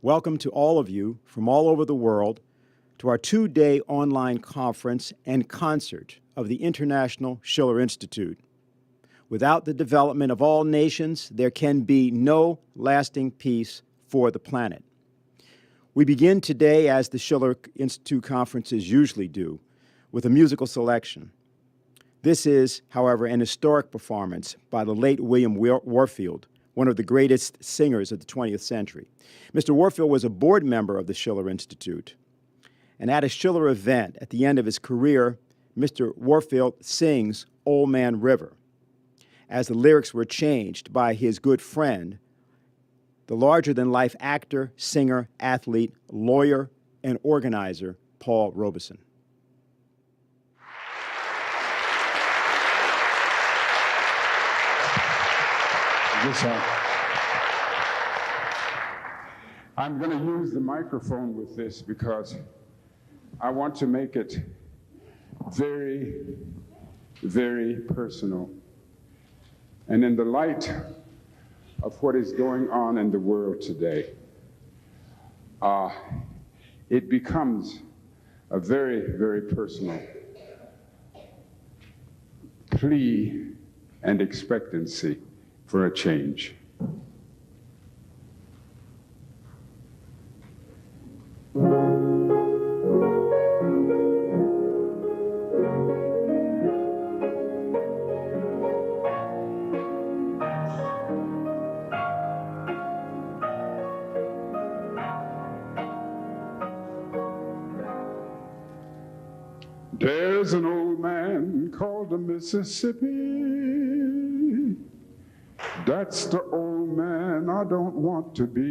Welcome to all of you from all over the world to our two-day online conference and concert of the International Schiller Institute. Without the development of all nations, there can be no lasting peace for the planet. We begin today, as the Schiller Institute conferences usually do, with a musical selection. This is, however, an historic performance by the late William Warfield, one of the greatest singers of the 20th century. Mr. Warfield was a board member of the Schiller Institute. And at a Schiller event at the end of his career, Mr. Warfield sings Old Man River. As the lyrics were changed by his good friend, the larger-than-life actor, singer, athlete, lawyer, and organizer, Paul Robeson. I'm going to use the microphone with this because I want to make it very, very personal. And in the light of what is going on in the world today, it becomes a very, very personal plea and expectancy for a change. There's an old man called the Mississippi. That's the old man I don't want to be.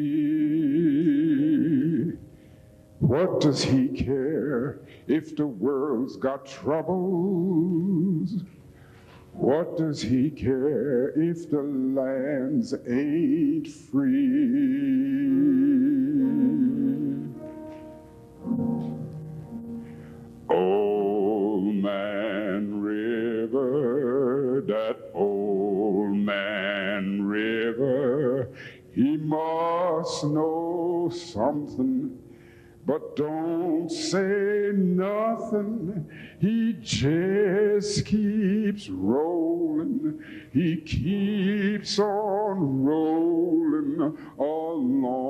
What does he care if the world's got troubles? What does he care if the lands ain't free? Old Man River, that old man River, he must know something, but don't say nothing. He just keeps rolling. He keeps on rolling along.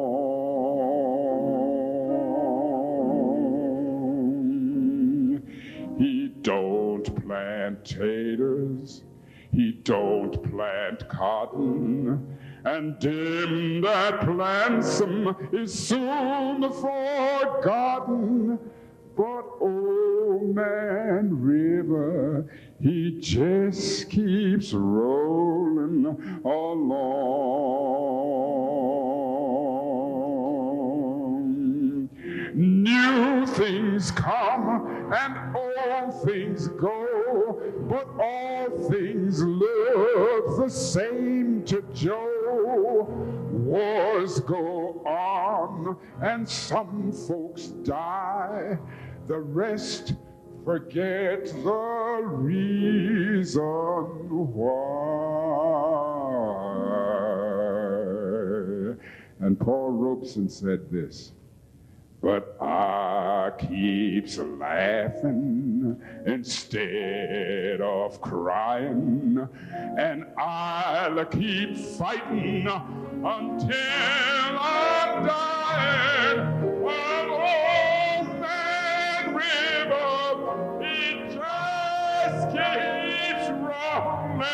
He don't plant taters. He don't plant cotton. And them that plants them is soon forgotten. But old man River, he just keeps rolling along. New things come and old things go, but all things look the same to Joe. Wars go on and some folks die. The rest forget the reason why. And Paul Robeson said this: but I keeps laughing instead of crying, and I'll keep fighting until I'm dying. An old man River, he just keeps rolling.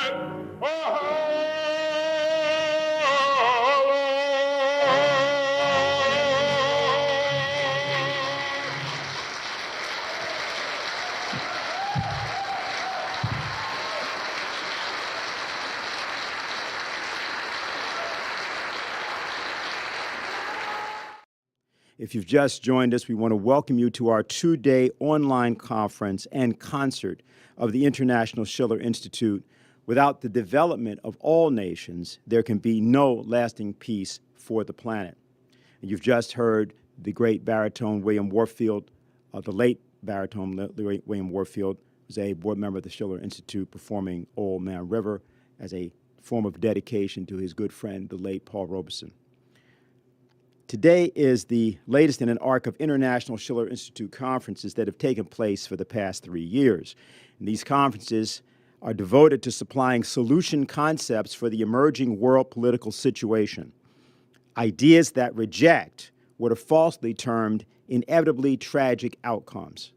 If you've just joined us, we want to welcome you to our two-day online conference and concert of the International Schiller Institute. Without the development of all nations, there can be no lasting peace for the planet. And you've just heard the great baritone William Warfield, the late baritone William Warfield, was a board member of the Schiller Institute, performing Old Man River as a form of dedication to his good friend, the late Paul Robeson. Today is the latest in an arc of International Schiller Institute conferences that have taken place for the past 3 years. And these conferences are devoted to supplying solution concepts for the emerging world political situation, ideas that reject what are falsely termed inevitably tragic outcomes.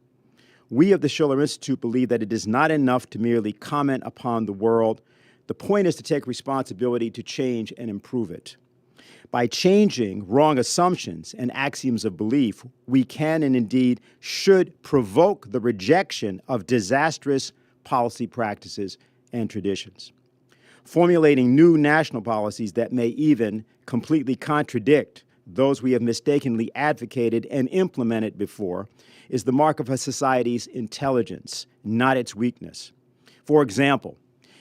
We of the Schiller Institute believe that it is not enough to merely comment upon the world. The point is to take responsibility to change and improve it. By changing wrong assumptions and axioms of belief, we can and indeed should provoke the rejection of disastrous policy practices and traditions. Formulating new national policies that may even completely contradict those we have mistakenly advocated and implemented before is the mark of a society's intelligence, not its weakness. For example,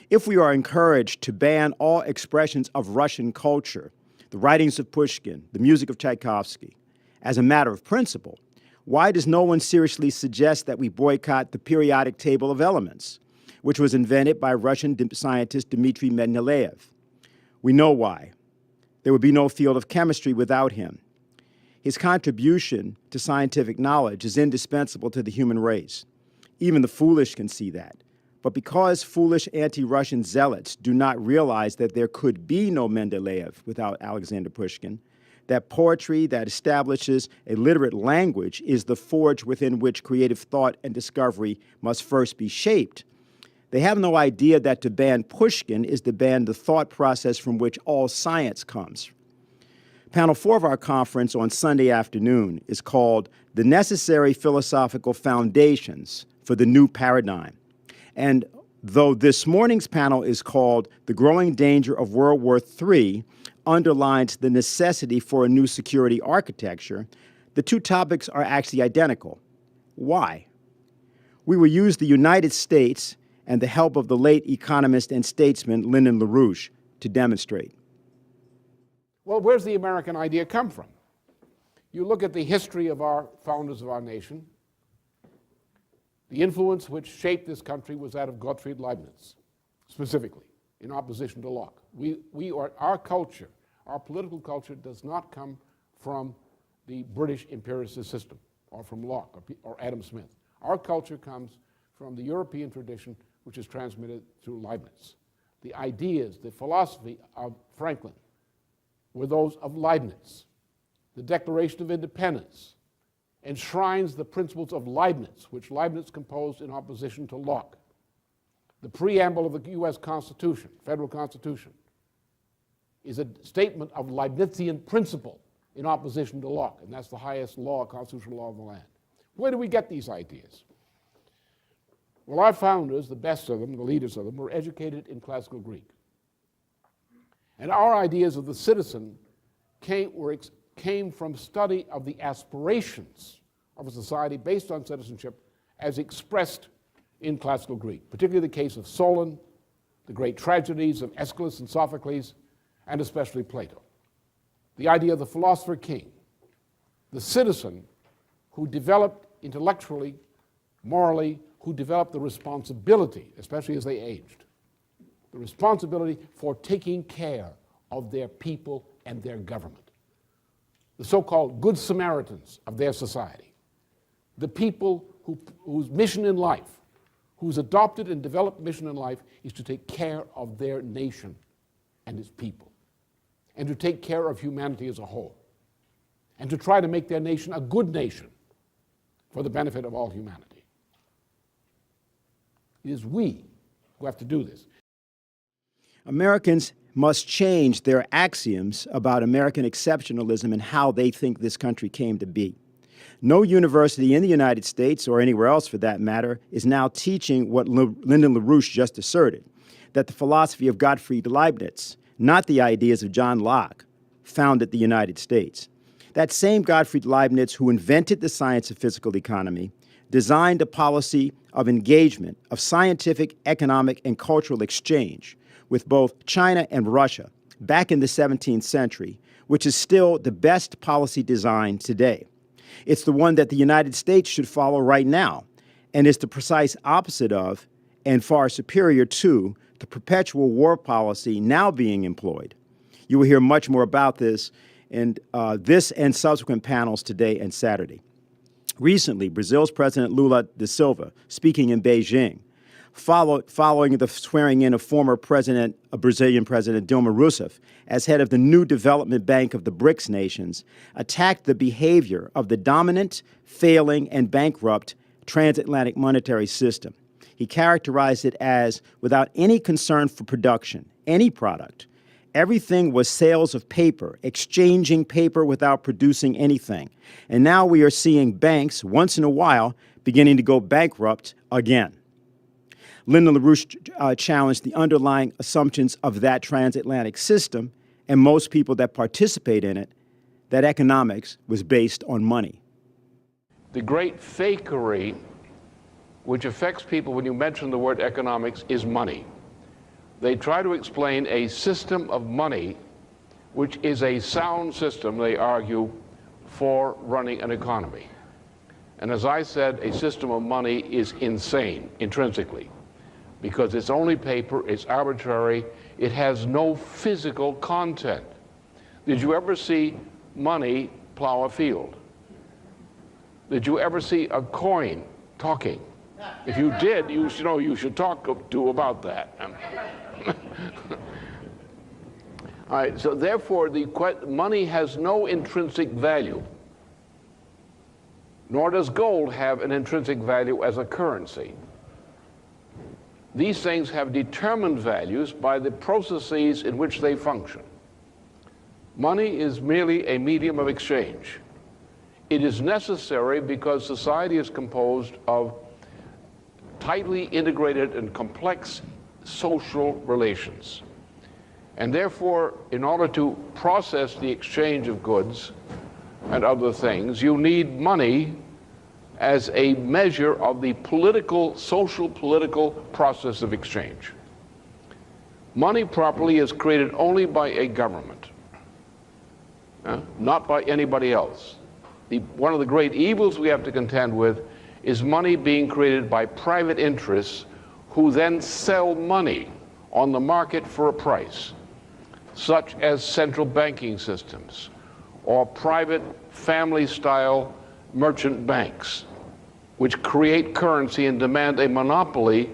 if we are encouraged to ban all expressions of Russian culture, the writings of Pushkin, the music of Tchaikovsky, as a matter of principle, why does no one seriously suggest that we boycott the periodic table of elements, which was invented by Russian scientist Dmitry Mendeleev? We know why. There would be no field of chemistry without him. His contribution to scientific knowledge is indispensable to the human race. Even the foolish can see that. But because foolish anti-Russian zealots do not realize that there could be no Mendeleev without Alexander Pushkin, that poetry that establishes a literate language is the forge within which creative thought and discovery must first be shaped, they have no idea that to ban Pushkin is to ban the thought process from which all science comes. Panel 4 of our conference on Sunday afternoon is called The Necessary Philosophical Foundations for the New Paradigm. And though this morning's panel is called The Growing Danger of World War III, underlines the necessity for a new security architecture, the two topics are actually identical. Why? We will use the United States and the help of the late economist and statesman Lyndon LaRouche to demonstrate. Well, where's the American idea come from? You look at the history of our founders of our nation. The influence which shaped this country was that of Gottfried Leibniz, specifically, in opposition to Locke. Our culture, our political culture, does not come from the British empiricist system, or from Locke, or Adam Smith. Our culture comes from the European tradition, which is transmitted through Leibniz. The ideas, the philosophy of Franklin were those of Leibniz. The Declaration of Independence enshrines the principles of Leibniz, which Leibniz composed in opposition to Locke. The preamble of the U.S. Constitution, federal Constitution, is a statement of Leibnizian principle in opposition to Locke, and that's the highest law, constitutional law of the land. Where do we get these ideas? Well, our founders, the best of them, the leaders of them, were educated in classical Greek. And our ideas of the citizen came from study of the aspirations of a society based on citizenship as expressed in classical Greek, particularly the case of Solon, the great tragedies of Aeschylus and Sophocles, and especially Plato. The idea of the philosopher king, the citizen who developed intellectually, morally, who developed the responsibility, especially as they aged, the responsibility for taking care of their people and their government. The so-called Good Samaritans of their society. The people whose mission in life, whose adopted and developed mission in life is to take care of their nation and its people, and to take care of humanity as a whole, and to try to make their nation a good nation for the benefit of all humanity. It is we who have to do this. Americans must change their axioms about American exceptionalism and how they think this country came to be. No university in the United States, or anywhere else for that matter, is now teaching what Lyndon LaRouche just asserted, that the philosophy of Gottfried Leibniz, not the ideas of John Locke, founded the United States. That same Gottfried Leibniz, who invented the science of physical economy, designed a policy of engagement, of scientific, economic, and cultural exchange with both China and Russia back in the 17th century, which is still the best policy design today. It's the one that the United States should follow right now, and is the precise opposite of, and far superior to, the perpetual war policy now being employed. You will hear much more about this in this and subsequent panels today and Saturday. Recently, Brazil's President Lula da Silva, speaking in Beijing, following the swearing-in of former Brazilian President Dilma Rousseff as head of the new development bank of the BRICS nations, attacked the behavior of the dominant, failing, and bankrupt transatlantic monetary system. He characterized it as without any concern for production, any product. Everything was sales of paper, exchanging paper without producing anything. And now we are seeing banks, once in a while, beginning to go bankrupt again. Lyndon LaRouche challenged the underlying assumptions of that transatlantic system and most people that participate in it, that economics was based on money. The great fakery which affects people when you mention the word economics is money. They try to explain a system of money which is a sound system, they argue, for running an economy. And as I said, a system of money is insane intrinsically because it's only paper, it's arbitrary, it has no physical content. Did you ever see money plow a field? Did you ever see a coin talking? If you did, you should talk to about that. All right, so therefore, money has no intrinsic value, nor does gold have an intrinsic value as a currency. These things have determined values by the processes in which they function. Money is merely a medium of exchange. It is necessary because society is composed of tightly integrated and complex social relations. And therefore, in order to process the exchange of goods and other things, you need money as a measure of the social political process of exchange. Money properly is created only by a government, not by anybody else. One of the great evils we have to contend with is money being created by private interests who then sell money on the market for a price, such as central banking systems or private family-style merchant banks, which create currency and demand a monopoly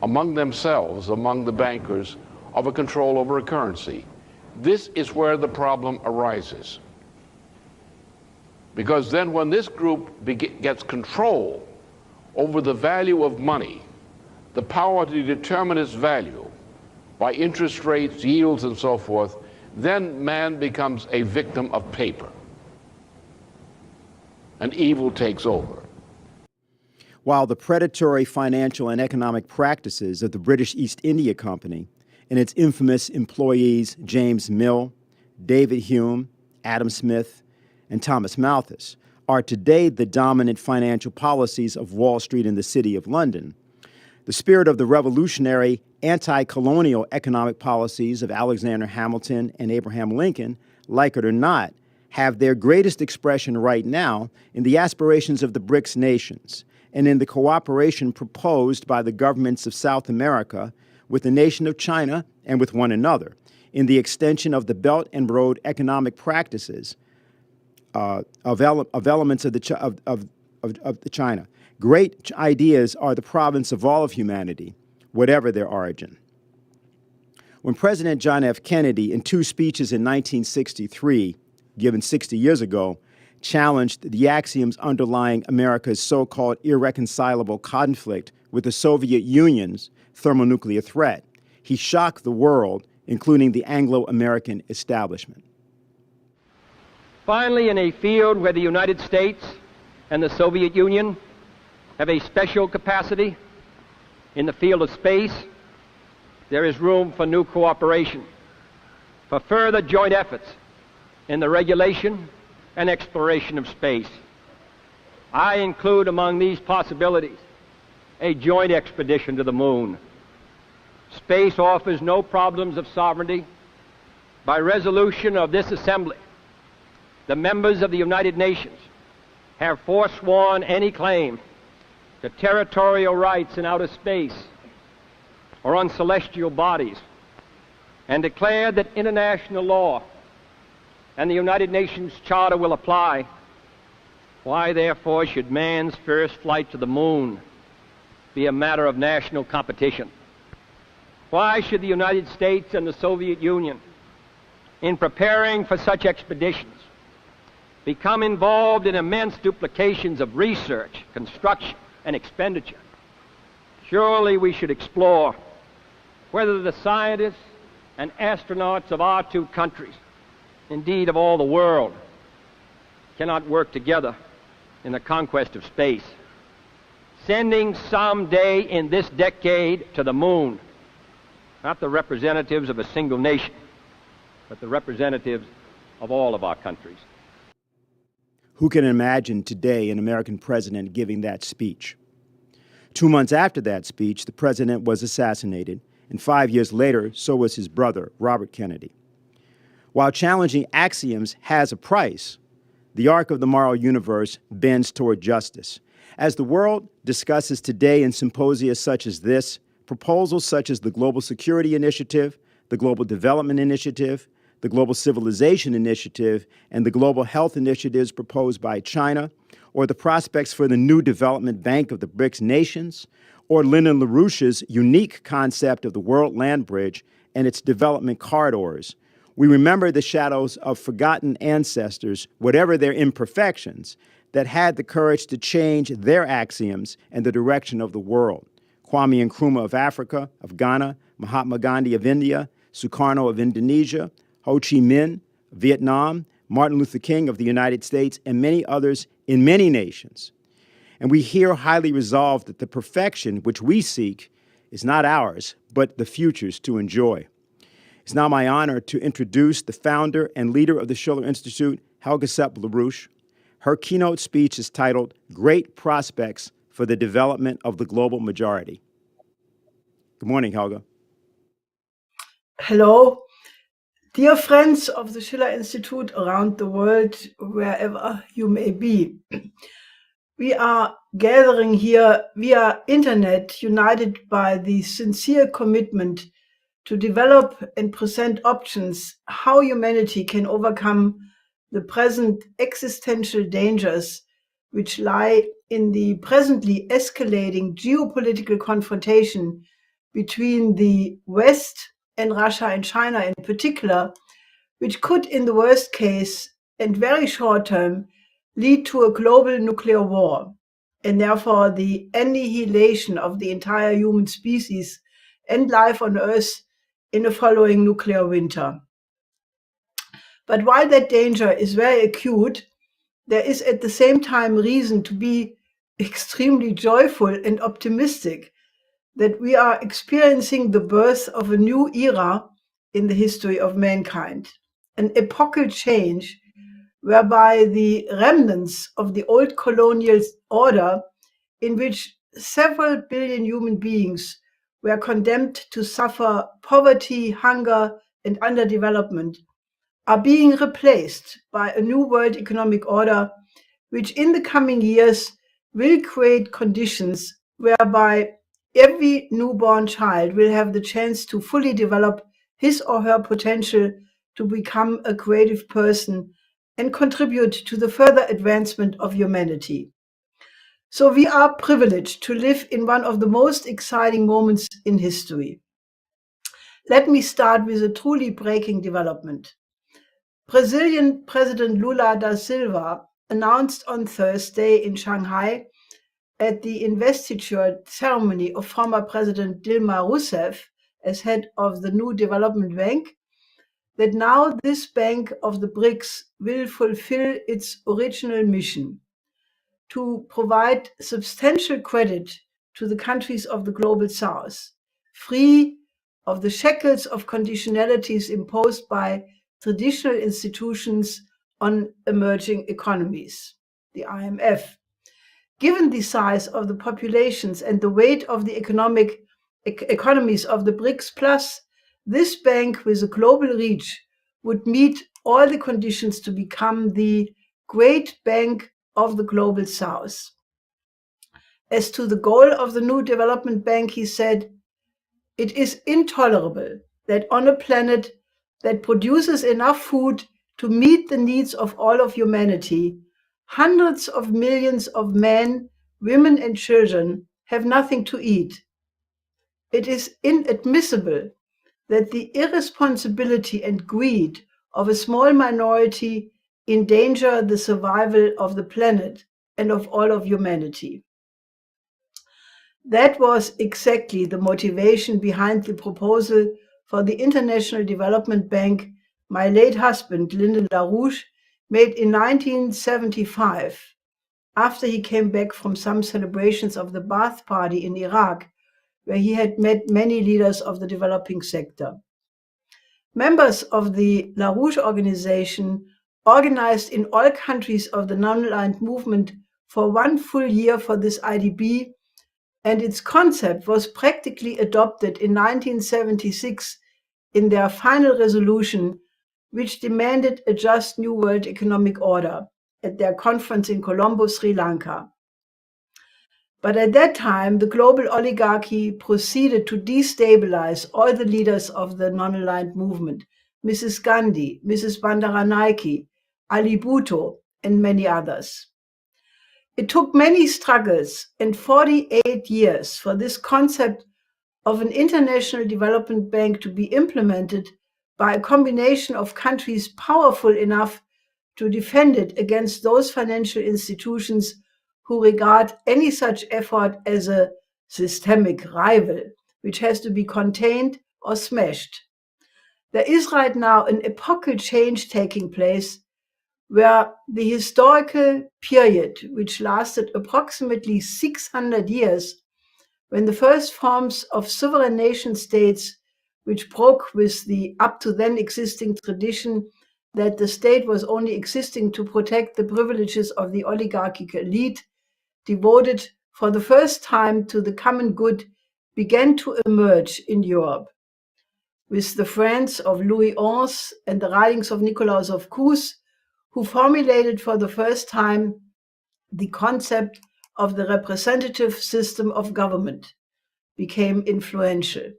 among themselves, among the bankers, of a control over a currency. This is where the problem arises. Because then when this group gets control over the value of money, the power to determine its value by interest rates, yields, and so forth, then man becomes a victim of paper. And evil takes over. While the predatory financial and economic practices of the British East India Company and its infamous employees James Mill, David Hume, Adam Smith, and Thomas Malthus are today the dominant financial policies of Wall Street and the City of London, the spirit of the revolutionary anti-colonial economic policies of Alexander Hamilton and Abraham Lincoln, like it or not, have their greatest expression right now in the aspirations of the BRICS nations and in the cooperation proposed by the governments of South America with the nation of China and with one another, in the extension of the Belt and Road economic practices of elements of China. Great ideas are the province of all of humanity, whatever their origin. When President John F. Kennedy, in two speeches in 1963, given 60 years ago, challenged the axioms underlying America's so-called irreconcilable conflict with the Soviet Union's thermonuclear threat, he shocked the world, including the Anglo-American establishment. Finally, in a field where the United States and the Soviet Union have a special capacity, in the field of space, there is room for new cooperation, for further joint efforts in the regulation and exploration of space. I include among these possibilities a joint expedition to the moon. Space offers no problems of sovereignty. By resolution of this assembly, the members of the United Nations have forsworn any claim to territorial rights in outer space or on celestial bodies, and declared that international law and the United Nations Charter will apply. Why, therefore, should man's first flight to the moon be a matter of national competition? Why should the United States and the Soviet Union, in preparing for such expeditions, become involved in immense duplications of research, construction, and expenditure? Surely we should explore whether the scientists and astronauts of our two countries, indeed of all the world, cannot work together in the conquest of space, sending someday in this decade to the moon, not the representatives of a single nation, but the representatives of all of our countries. Who can imagine today an American president giving that speech? 2 months after that speech, the president was assassinated, and 5 years later, so was his brother, Robert Kennedy. While challenging axioms has a price, the arc of the moral universe bends toward justice. As the world discusses today in symposia such as this, proposals such as the Global Security Initiative, the Global Development Initiative, the Global Civilization Initiative, and the Global Health Initiatives proposed by China, or the prospects for the new development bank of the BRICS nations, or Lyndon LaRouche's unique concept of the World Land Bridge and its development corridors, we remember the shadows of forgotten ancestors, whatever their imperfections, that had the courage to change their axioms and the direction of the world. Kwame Nkrumah of Africa, of Ghana, Mahatma Gandhi of India, Sukarno of Indonesia, Ho Chi Minh of Vietnam, Martin Luther King of the United States, and many others in many nations. And we here highly resolve that the perfection which we seek is not ours, but the future's to enjoy. It's now my honor to introduce the founder and leader of the Schiller Institute, Helga LaRouche. Her keynote speech is titled, Great Prospects for the Development of the Global Majority. Good morning, Helga. Hello, dear friends of the Schiller Institute around the world, wherever you may be. We are gathering here via internet, united by the sincere commitment to develop and present options how humanity can overcome the present existential dangers which lie in the presently escalating geopolitical confrontation between the West and Russia and China in particular, which could, in the worst case and very short term, lead to a global nuclear war, and therefore the annihilation of the entire human species and life on Earth in a following nuclear winter. But while that danger is very acute, there is at the same time reason to be extremely joyful and optimistic that we are experiencing the birth of a new era in the history of mankind, an epochal change whereby the remnants of the old colonial order, in which several billion human beings were condemned to suffer poverty, hunger, and underdevelopment, are being replaced by a new world economic order, which in the coming years will create conditions whereby every newborn child will have the chance to fully develop his or her potential to become a creative person and contribute to the further advancement of humanity. So we are privileged to live in one of the most exciting moments in history. Let me start with a truly breaking development. Brazilian President Lula da Silva announced on Thursday in Shanghai at the investiture ceremony of former President Dilma Rousseff as head of the new development bank that now this bank of the BRICS will fulfill its original mission to provide substantial credit to the countries of the global south, free of the shackles of conditionalities imposed by traditional institutions on emerging economies, the IMF. Given the size of the populations and the weight of the economies of the BRICS Plus, this bank with a global reach would meet all the conditions to become the great bank of the global south. As to the goal of the new development bank, he said, "It is intolerable that on a planet that produces enough food to meet the needs of all of humanity, hundreds of millions of men, women, and children have nothing to eat. It is inadmissible that the irresponsibility and greed of a small minority endanger the survival of the planet and of all of humanity. That was exactly the motivation behind the proposal for the International Development Bank my late husband, Lyndon LaRouche, made in 1975 after he came back from some celebrations of the Ba'ath Party in Iraq, where he had met many leaders of the developing sector. Members of the LaRouche organization organized in all countries of the non-aligned movement for 1 full year for this IDB, and its concept was practically adopted in 1976 in their final resolution, which demanded a just new world economic order at their conference in Colombo, Sri Lanka. But at that time, the global oligarchy proceeded to destabilize all the leaders of the non-aligned movement, Mrs. Gandhi, Mrs. Bandaranaike, Ali Bhutto, and many others. It took many struggles and 48 years for this concept of an international development bank to be implemented by a combination of countries powerful enough to defend it against those financial institutions who regard any such effort as a systemic rival, which has to be contained or smashed. There is right now an epochal change taking place where the historical period, which lasted approximately 600 years, when the first forms of sovereign nation states, which broke with the up to then existing tradition that the state was only existing to protect the privileges of the oligarchic elite, devoted for the first time to the common good, began to emerge in Europe. With the friends of Louis XI and the writings of Nicolaus of Cues, who formulated for the first time the concept of the representative system of government, became influential.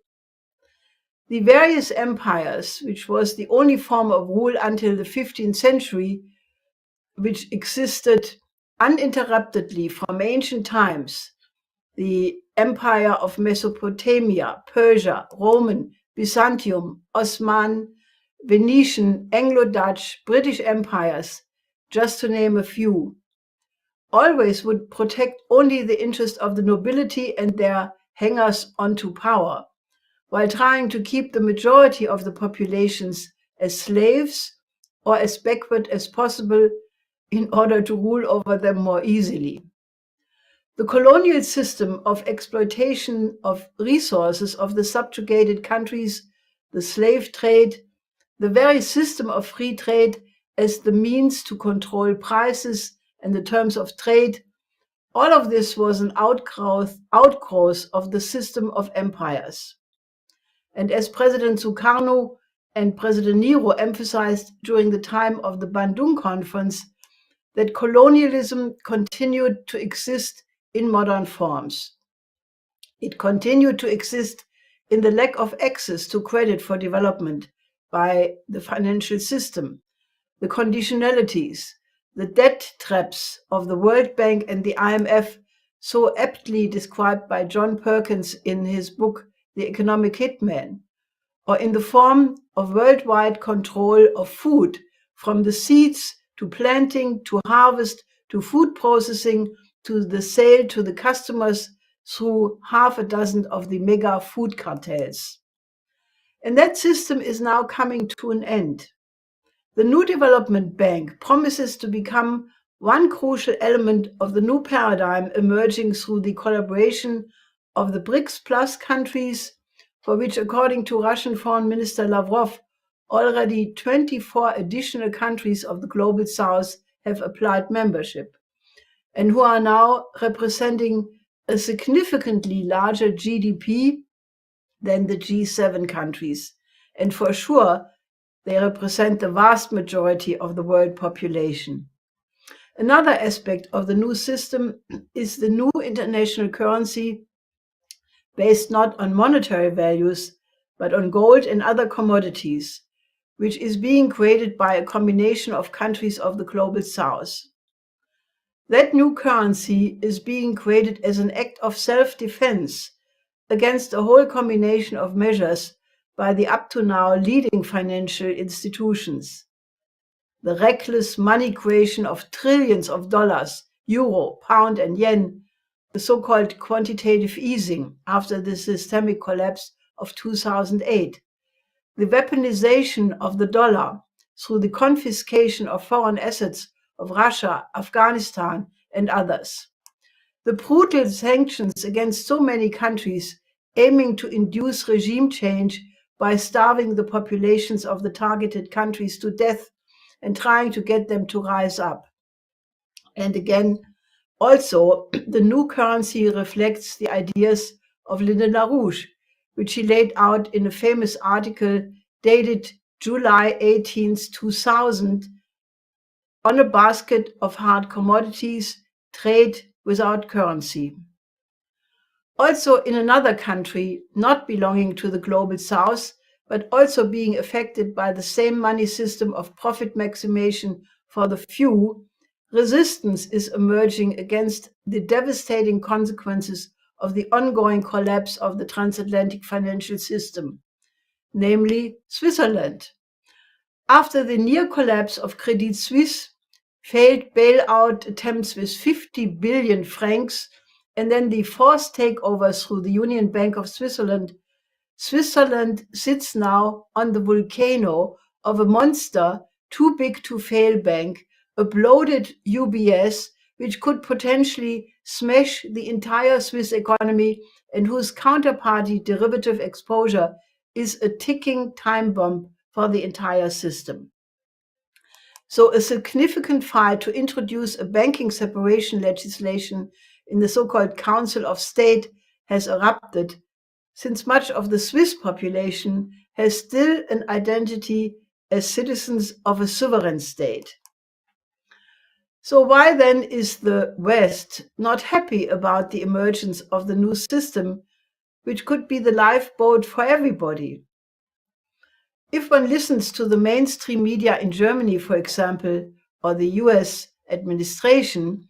The various empires, which was the only form of rule until the 15th century, which existed uninterruptedly from ancient times, the Empire of Mesopotamia, Persia, Roman, Byzantium, Osman, Venetian, Anglo-Dutch, British empires, just to name a few, always would protect only the interest of the nobility and their hangers onto power, while trying to keep the majority of the populations as slaves or as backward as possible in order to rule over them more easily. The colonial system of exploitation of resources of the subjugated countries, the slave trade, the very system of free trade as the means to control prices and the terms of trade, all of this was an outgrowth of the system of empires. And as President Sukarno and President Nero emphasized during the time of the Bandung Conference, that colonialism continued to exist in modern forms. It continued to exist in the lack of access to credit for development by the financial system, the conditionalities, the debt traps of the World Bank and the IMF, so aptly described by John Perkins in his book, The Economic Hitman, or in the form of worldwide control of food, from the seeds to planting, to harvest, to food processing, to the sale to the customers through half a dozen of the mega food cartels. And that system is now coming to an end. The new development bank promises to become one crucial element of the new paradigm emerging through the collaboration of the BRICS Plus countries, for which, according to Russian Foreign Minister Lavrov, already 24 additional countries of the Global South have applied membership, and who are now representing a significantly larger GDP than the G7 countries. And for sure, they represent the vast majority of the world population. Another aspect of the new system is the new international currency based not on monetary values, but on gold and other commodities, which is being created by a combination of countries of the global south. That new currency is being created as an act of self-defense against a whole combination of measures by the up to now leading financial institutions. The reckless money creation of trillions of dollars, euro, pound, and yen, the so-called quantitative easing after the systemic collapse of 2008, the weaponization of the dollar through the confiscation of foreign assets of Russia, Afghanistan, and others. The brutal sanctions against so many countries aiming to induce regime change by starving the populations of the targeted countries to death and trying to get them to rise up. And again, also, the new currency reflects the ideas of Lyndon LaRouche, which he laid out in a famous article dated July 18, 2000, on a basket of hard commodities, trade without currency. Also in another country, not belonging to the global south, but also being affected by the same money system of profit maximization for the few, resistance is emerging against the devastating consequences of the ongoing collapse of the transatlantic financial system, namely Switzerland. After the near collapse of Credit Suisse, failed bailout attempts with 50 billion francs, and then the forced takeover through the Union Bank of Switzerland, Switzerland sits now on the volcano of a monster too big to fail bank, a bloated UBS, which could potentially smash the entire Swiss economy and whose counterparty derivative exposure is a ticking time bomb for the entire system. So a significant fight to introduce a banking separation legislation in the so-called Council of State has erupted, since much of the Swiss population has still an identity as citizens of a sovereign state. So why then is the West not happy about the emergence of the new system, which could be the lifeboat for everybody? If one listens to the mainstream media in Germany, for example, or the US administration,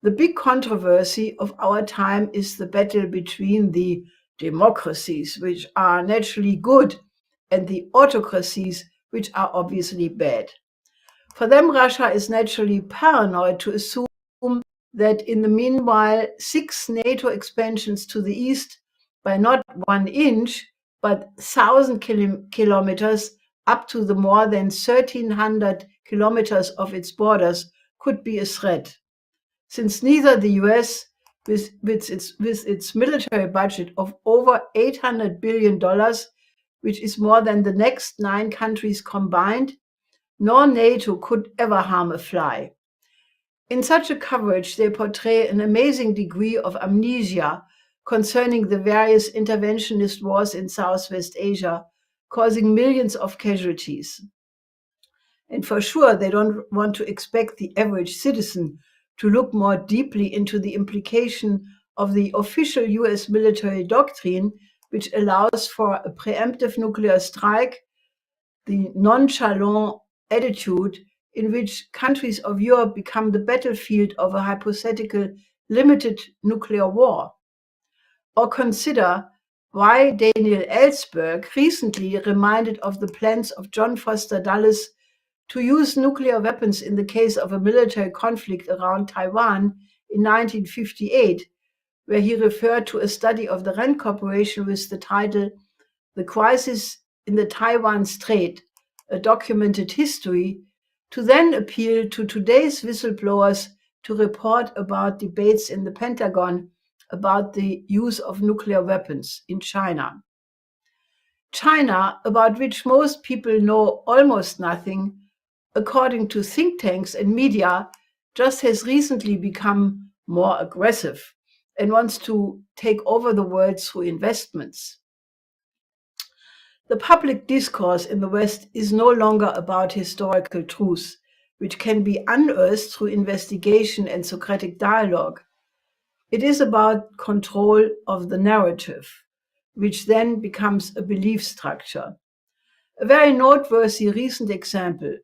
the big controversy of our time is the battle between the democracies, which are naturally good, and the autocracies, which are obviously bad. For them, Russia is naturally paranoid to assume that in the meanwhile, 6 NATO expansions to the east by not 1 inch, but 1,000 kilometers up to the more than 1,300 kilometers of its borders could be a threat. Since neither the US, with its military budget of over $800 billion, which is more than the next 9 countries combined, nor NATO could ever harm a fly. In such a coverage, they portray an amazing degree of amnesia concerning the various interventionist wars in Southwest Asia, causing millions of casualties. And for sure, they don't want to expect the average citizen to look more deeply into the implication of the official US military doctrine, which allows for a preemptive nuclear strike, the nonchalant attitude in which countries of Europe become the battlefield of a hypothetical limited nuclear war. Or consider why Daniel Ellsberg recently reminded of the plans of John Foster Dulles to use nuclear weapons in the case of a military conflict around Taiwan in 1958, where he referred to a study of the Rand Corporation with the title "The Crisis in the Taiwan Strait, a Documented History," to then appeal to today's whistleblowers to report about debates in the Pentagon about the use of nuclear weapons in China. China, about which most people know almost nothing, according to think tanks and media, just has recently become more aggressive and wants to take over the world through investments. The public discourse in the West is no longer about historical truth, which can be unearthed through investigation and Socratic dialogue. It is about control of the narrative, which then becomes a belief structure. A very noteworthy recent example.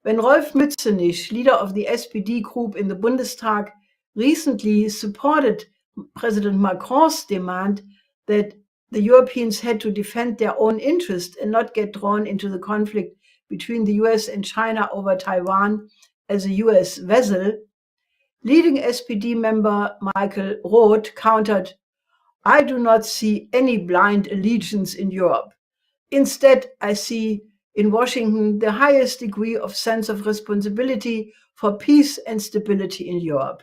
When Rolf Mützenich, leader of the SPD group in the Bundestag, recently supported President Macron's demand that the Europeans had to defend their own interest and not get drawn into the conflict between the US and China over Taiwan as a US vessel, leading SPD member Michael Roth countered, "I do not see any blind allegiance in Europe. Instead, I see in Washington the highest degree of sense of responsibility for peace and stability in Europe."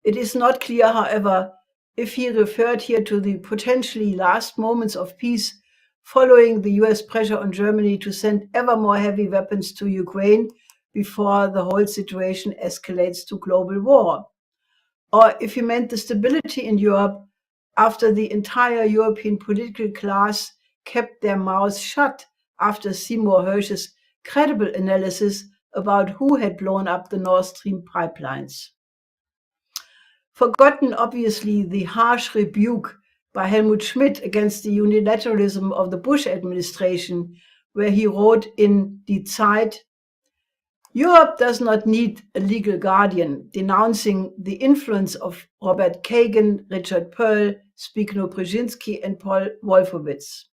It is not clear, however, if he referred here to the potentially last moments of peace following the US pressure on Germany to send ever more heavy weapons to Ukraine before the whole situation escalates to global war, or if he meant the stability in Europe after the entire European political class kept their mouths shut after Seymour Hersh's credible analysis about who had blown up the Nord Stream pipelines. Forgotten, obviously, the harsh rebuke by Helmut Schmidt against the unilateralism of the Bush administration, where he wrote in Die Zeit, "Europe does not need a legal guardian," denouncing the influence of Robert Kagan, Richard Perle, Zbigniew Brzezinski, and Paul Wolfowitz.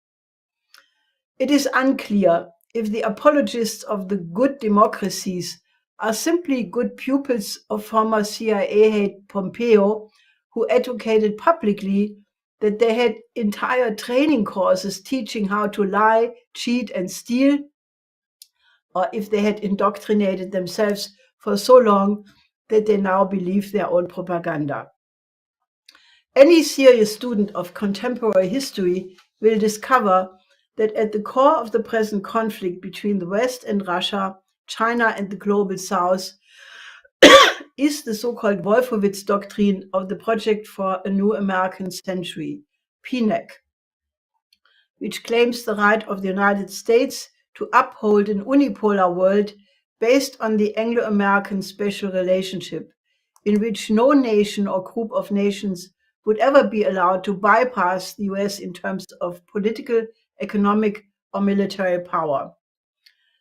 It is unclear if the apologists of the good democracies are simply good pupils of former CIA head Pompeo, who advocated publicly that they had entire training courses teaching how to lie, cheat, and steal, or if they had indoctrinated themselves for so long that they now believe their own propaganda. Any serious student of contemporary history will discover that at the core of the present conflict between the West and Russia, China and the global South is the so-called Wolfowitz doctrine of the Project for a New American Century, PNAC, which claims the right of the United States to uphold an unipolar world based on the Anglo-American special relationship, in which no nation or group of nations would ever be allowed to bypass the US in terms of political, economic, or military power.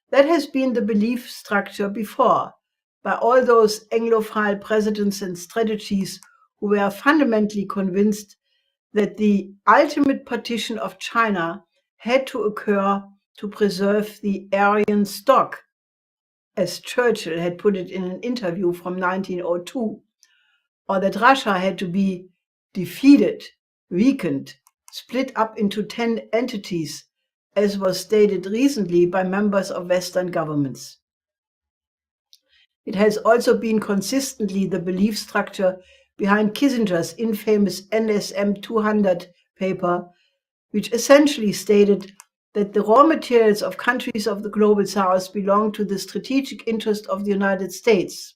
That has been the belief structure before, by all those Anglophile presidents and strategies who were fundamentally convinced that the ultimate partition of China had to occur to preserve the Aryan stock, as Churchill had put it in an interview from 1902, or that Russia had to be defeated, weakened, split up into 10 entities, as was stated recently by members of Western governments. It has also been consistently the belief structure behind Kissinger's infamous NSM 200 paper, which essentially stated that the raw materials of countries of the global South belong to the strategic interest of the United States.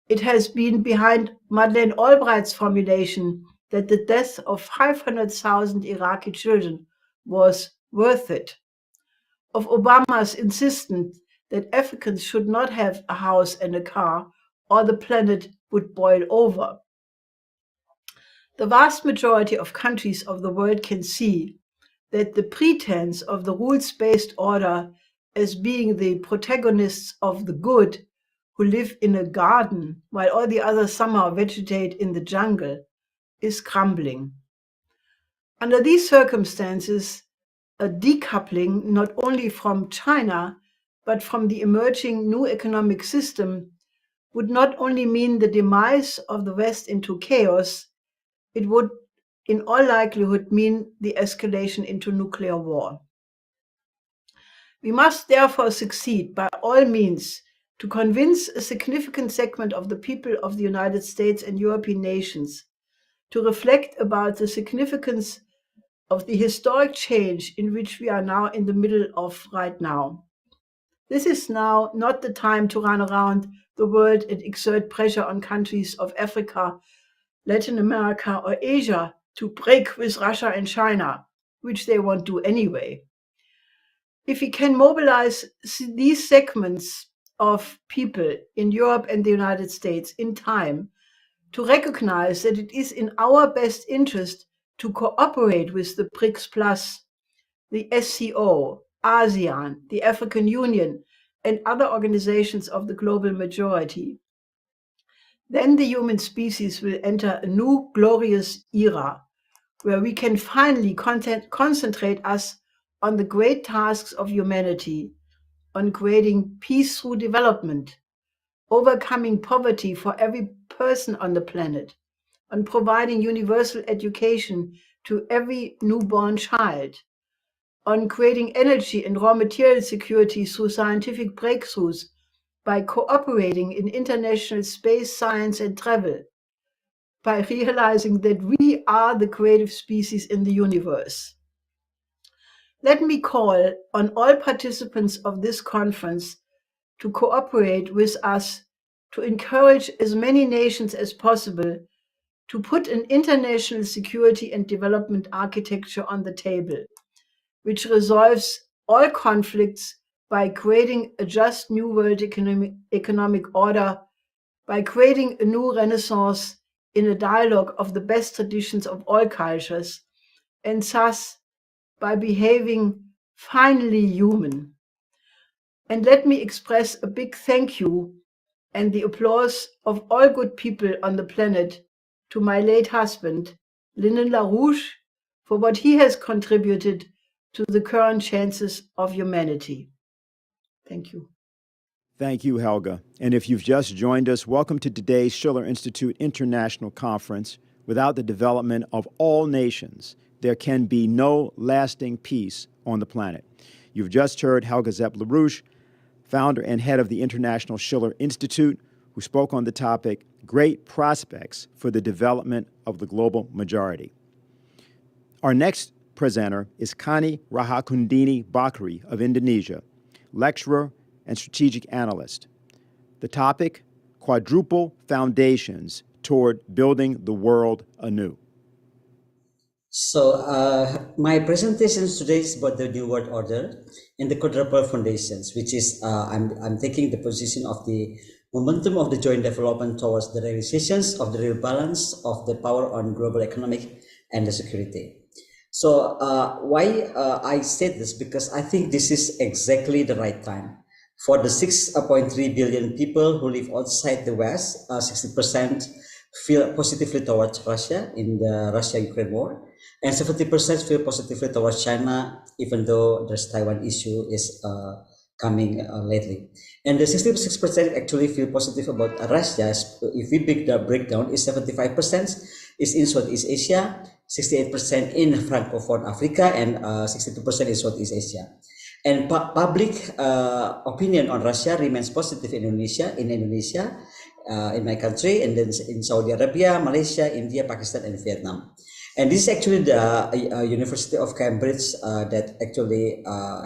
It has been behind Madeleine Albright's formulation that the death of 500,000 Iraqi children was worth it, of Obama's insistence that Africans should not have a house and a car, or the planet would boil over. The vast majority of countries of the world can see that the pretense of the rules-based order as being the protagonists of the good who live in a garden while all the others somehow vegetate in the jungle is crumbling. Under these circumstances, a decoupling not only from China, but from the emerging new economic system would not only mean the demise of the West into chaos, it would in all likelihood mean the escalation into nuclear war. We must therefore succeed by all means to convince a significant segment of the people of the United States and European nations to reflect about the significance of the historic change in which we are now in the middle of right now. This is now not the time to run around the world and exert pressure on countries of Africa, Latin America, or Asia to break with Russia and China, which they won't do anyway. If we can mobilize these segments of people in Europe and the United States in time to recognize that it is in our best interest to cooperate with the BRICS Plus, the SCO, ASEAN, the African Union, and other organizations of the global majority, then the human species will enter a new glorious era where we can finally concentrate us on the great tasks of humanity, on creating peace through development, overcoming poverty for every person on the planet, on providing universal education to every newborn child, on creating energy and raw material security through scientific breakthroughs by cooperating in international space science and travel, by realizing that we are the creative species in the universe. Let me call on all participants of this conference to cooperate with us to encourage as many nations as possible to put an international security and development architecture on the table, which resolves all conflicts by creating a just new world economic order, by creating a new renaissance in a dialogue of the best traditions of all cultures, and thus by behaving finally human. And let me express a big thank you and the applause of all good people on the planet to my late husband, Lyndon LaRouche, for what he has contributed to the current chances of humanity. Thank you. Thank you, Helga. And if you've just joined us, welcome to today's Schiller Institute International Conference. Without the development of all nations, there can be no lasting peace on the planet. You've just heard Helga Zepp LaRouche, founder and head of the International Schiller Institute, who spoke on the topic, Great Prospects for the Development of the Global Majority. Our next presenter is Kani Rahakundini Bakri of Indonesia, lecturer and strategic analyst. The topic, Quadruple Foundations Toward Building the World Anew. So my presentation today is about the New World Order and the quadruple foundations, which is I'm taking the position of the momentum of the joint development towards the realizations of the real balance of the power on global economic and the security. So why I said this, because I think this is exactly the right time for the 6.3 billion people who live outside the West. 60% feel positively towards Russia in the Russia-Ukraine war, and 70% feel positively towards China, even though there's Taiwan issue is coming lately. And the 66% actually feel positive about Russia. If we pick the breakdown, is 75% is in Southeast Asia, 68% in Francophone Africa, and 62% in Southeast Asia. And public opinion on Russia remains positive in Indonesia, in my country, and then in Saudi Arabia, Malaysia, India, Pakistan, and Vietnam. And this is actually the University of Cambridge that actually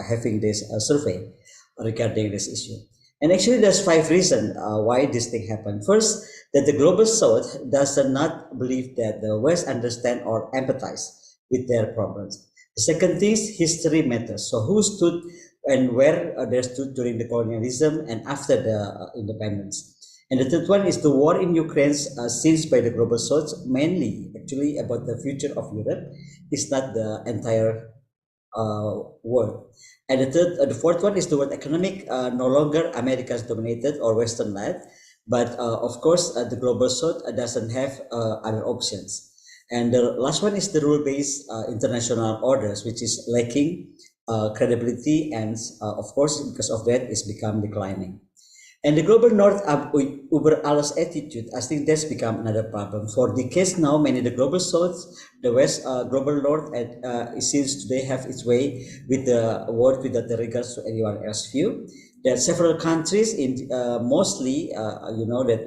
having this survey regarding this issue. And actually there's 5 reasons why this thing happened. First, that the global South does not believe that the West understand or empathize with their problems. The second thing is history matters. So who stood and where they stood during the colonialism and after the independence. And the third one is the war in Ukraine, seen by the global South, mainly actually about the future of Europe, is not the entire world. And the fourth one is the world economic, no longer America's dominated or Western led, but of course the global South doesn't have other options. And the last one is the rule-based international orders, which is lacking credibility, and of course because of that it's become declining. And the global North über alles attitude, I think that's become another problem. For decades now, many of the global South, the West global North, it seems today have its way with the world without the regards to anyone else's view. There are several countries, in mostly, that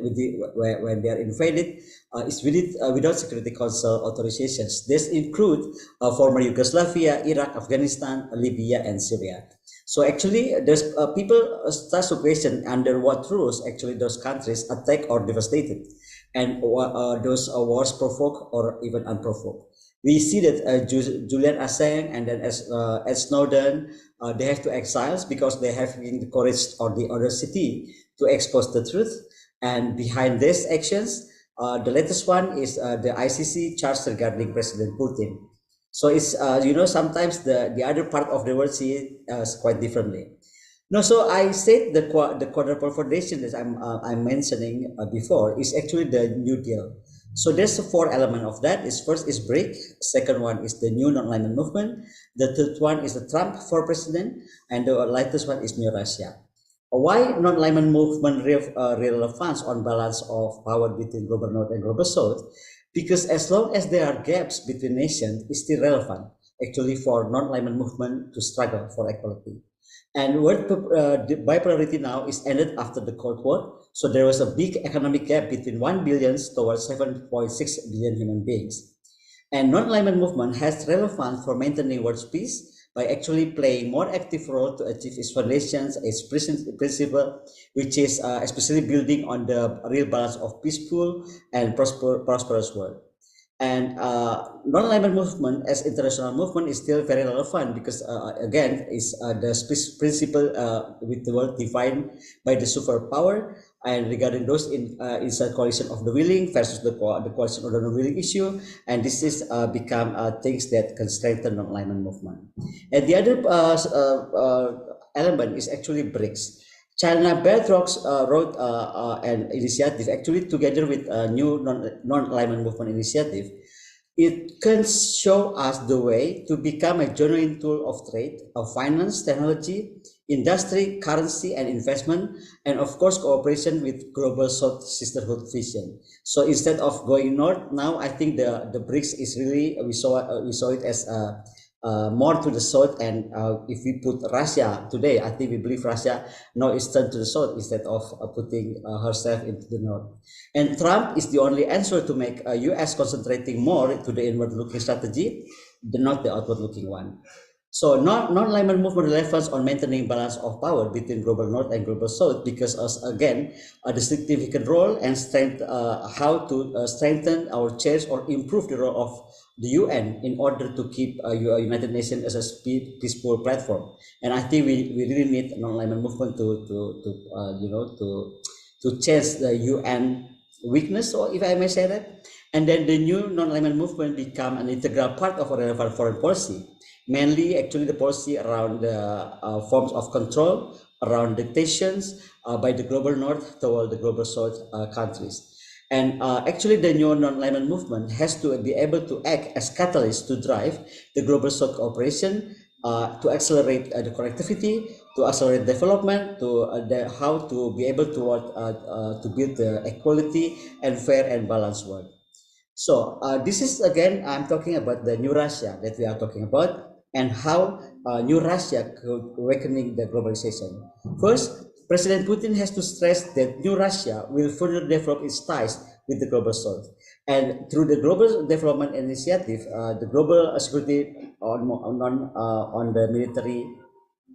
when they are invaded, it's without Security Council authorizations. This include former Yugoslavia, Iraq, Afghanistan, Libya, and Syria. So actually, there's people start to question under what rules actually those countries attack or devastated, and those wars provoke or even unprovoked. We see that Julian Assange and then Ed Snowden, they have to exiles because they have the courage or the audacity to expose the truth. And behind these actions, the latest one is the ICC charge regarding President Putin. So it's sometimes the other part of the world see it quite differently. No, so I said the quadruple foundation that I'm mentioning before is actually the New Deal. So there's 4 elements of that. Is first is BRIC, second one is the New Non-Alignment Movement, the third one is the Trump for president, and the latest one is New Russia. Why non-alignment movement relevance on balance of power between global north and global south? Because as long as there are gaps between nations, it's still relevant actually for non-alignment movement to struggle for equality. And world bipolarity now is ended after the Cold War. So there was a big economic gap between 1 billion towards 7.6 billion human beings. And non-alignment movement has relevance for maintaining world peace by actually playing more active role to achieve its foundations, its principle, which is especially building on the real balance of peaceful and prosperous world. And non-alignment movement as international movement is still very relevant because again is the principle with the world defined by the superpower, and regarding those is a coalition of the willing versus the coalition of the non-willing issue, and this is become things that can strengthen non-alignment movement. And the other element is actually BRICS. China Bedrocks wrote an initiative actually together with a new non-alignment movement initiative. It can show us the way to become a genuine tool of trade, of finance, technology, industry, currency, and investment, and of course cooperation with global South sisterhood vision. So instead of going north, now I think the BRICS is really we saw it as more to the south, and if we put Russia today, I think we believe Russia now is turned to the south instead of putting herself into the north. And Trump is the only answer to make US concentrating more to the inward-looking strategy, not the outward-looking one. So non-alignment movement relevance on maintaining balance of power between global north and global south, because again the significant role and strength how to strengthen our chairs or improve the role of the UN in order to keep United Nations as a peaceful platform. And I think we really need non-alignment movement to change the UN weakness, or if I may say that. And then the new non-alignment movement become an integral part of a relevant foreign policy, mainly actually the policy around the forms of control, around dictations by the global north toward the global south countries. And actually the new non-alignment movement has to be able to act as catalyst to drive the global south cooperation, to accelerate the connectivity, to accelerate development, to how to be able to build the equality and fair and balanced world. So this is again, I'm talking about the new Russia that we are talking about, and how new Russia could awakening the globalization. First, President Putin has to stress that new Russia will further develop its ties with the global south. And through the Global Development Initiative, the global security on the military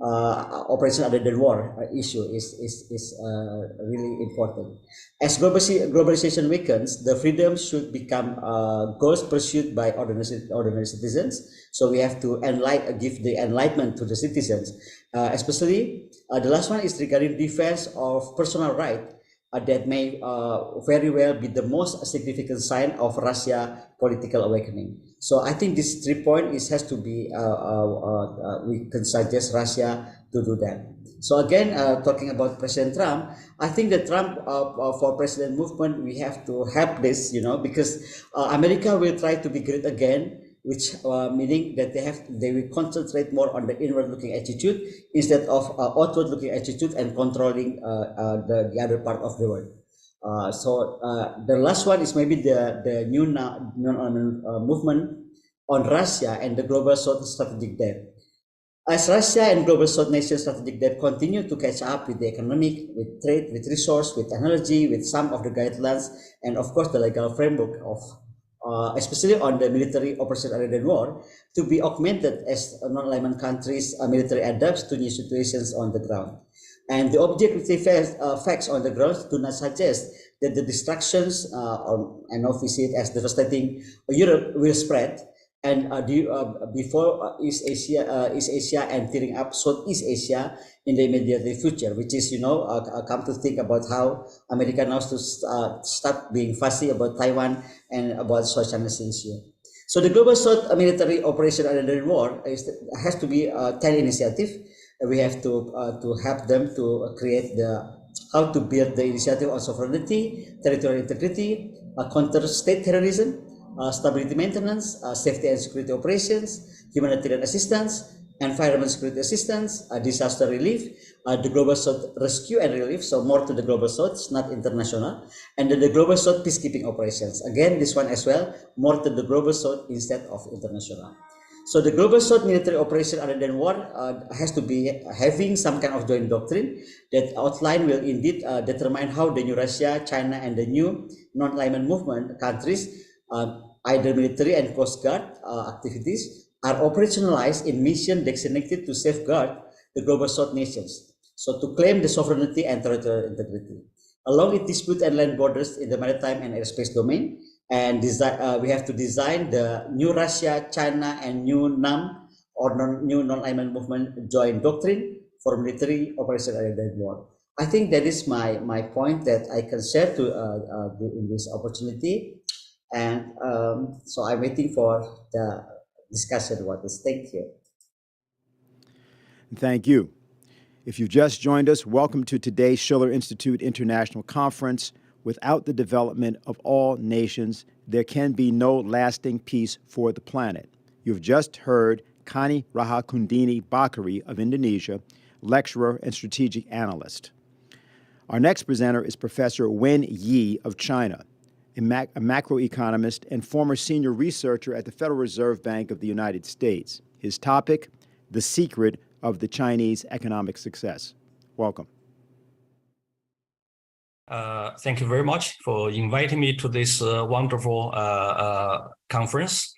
operation other than war issue is really important. As globalization weakens, the freedom should become goals pursued by ordinary citizens. So we have to give the enlightenment to the citizens, especially the last one is regarding defense of personal right. That may very well be the most significant sign of Russia political awakening. So I think this 3 points has to be, we can suggest Russia to do that. So again, talking about President Trump, I think the Trump for president movement, we have to help this, because America will try to be great again, which meaning that they will concentrate more on the inward-looking attitude instead of outward-looking attitude and controlling the other part of the world. So the last one is maybe the new movement on Russia and the global south strategic debt. As Russia and global south nation strategic debt continue to catch up with the economic, with trade, with resource, with technology, with some of the guidelines, and of course the legal framework of especially on the military operation other than war, to be augmented as non-alignment countries' military adapts to new situations on the ground. And the objective facts on the ground do not suggest that the destructions, and now we see it as devastating Europe, will spread. And before East Asia and tearing up Southeast Asia in the immediate future, which is, come to think about how America now to start being fussy about Taiwan and about South China Sea issue. So the Global South military operation under the war has to be a 10 initiative. We have to help them to create how to build the initiative on sovereignty, territorial integrity, counter state terrorism, stability maintenance, safety and security operations, humanitarian assistance, environment security assistance, disaster relief, the Global South rescue and relief, so more to the Global South, it's not international, and then the Global South peacekeeping operations. Again, this one as well, more to the Global South instead of international. So the Global South military operation other than war has to be having some kind of joint doctrine that outline will indeed determine how the new Russia, China, and the new non-alignment movement countries, either military and Coast Guard activities, are operationalized in mission designated to safeguard the Global South nations. So to claim the sovereignty and territorial integrity. Along with dispute and land borders in the maritime and airspace domain, and we have to design the new Russia, China, and new NAM or new non-alignment movement joint doctrine for military operation other than war. I think that is my point that I can share to in this opportunity, and so I'm waiting for the discussion about this. Thank you. Thank you. If you've just joined us, welcome to today's Schiller Institute International Conference. Without the development of all nations, there can be no lasting peace for the planet. You've just heard Kani Rahakundini Bakari of Indonesia, lecturer and strategic analyst. Our next presenter is Professor Wen Yi of China, a macroeconomist and former senior researcher at the Federal Reserve Bank of the United States. His topic, the secret of the Chinese economic success. Welcome. Thank you very much for inviting me to this wonderful conference.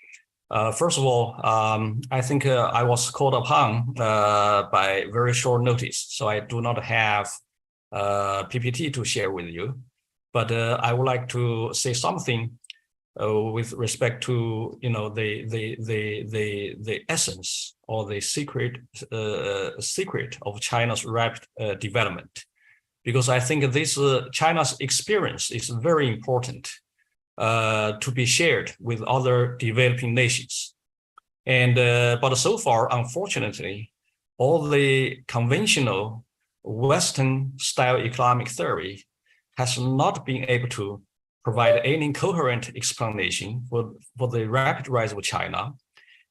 First of all, I think I was called upon by very short notice, so I do not have PPT to share with you. But I would like to say something with respect to the essence or the secret of China's rapid development. Because I think this China's experience is very important to be shared with other developing nations. And but so far, unfortunately, all the conventional Western-style economic theory has not been able to provide any coherent explanation for the rapid rise of China,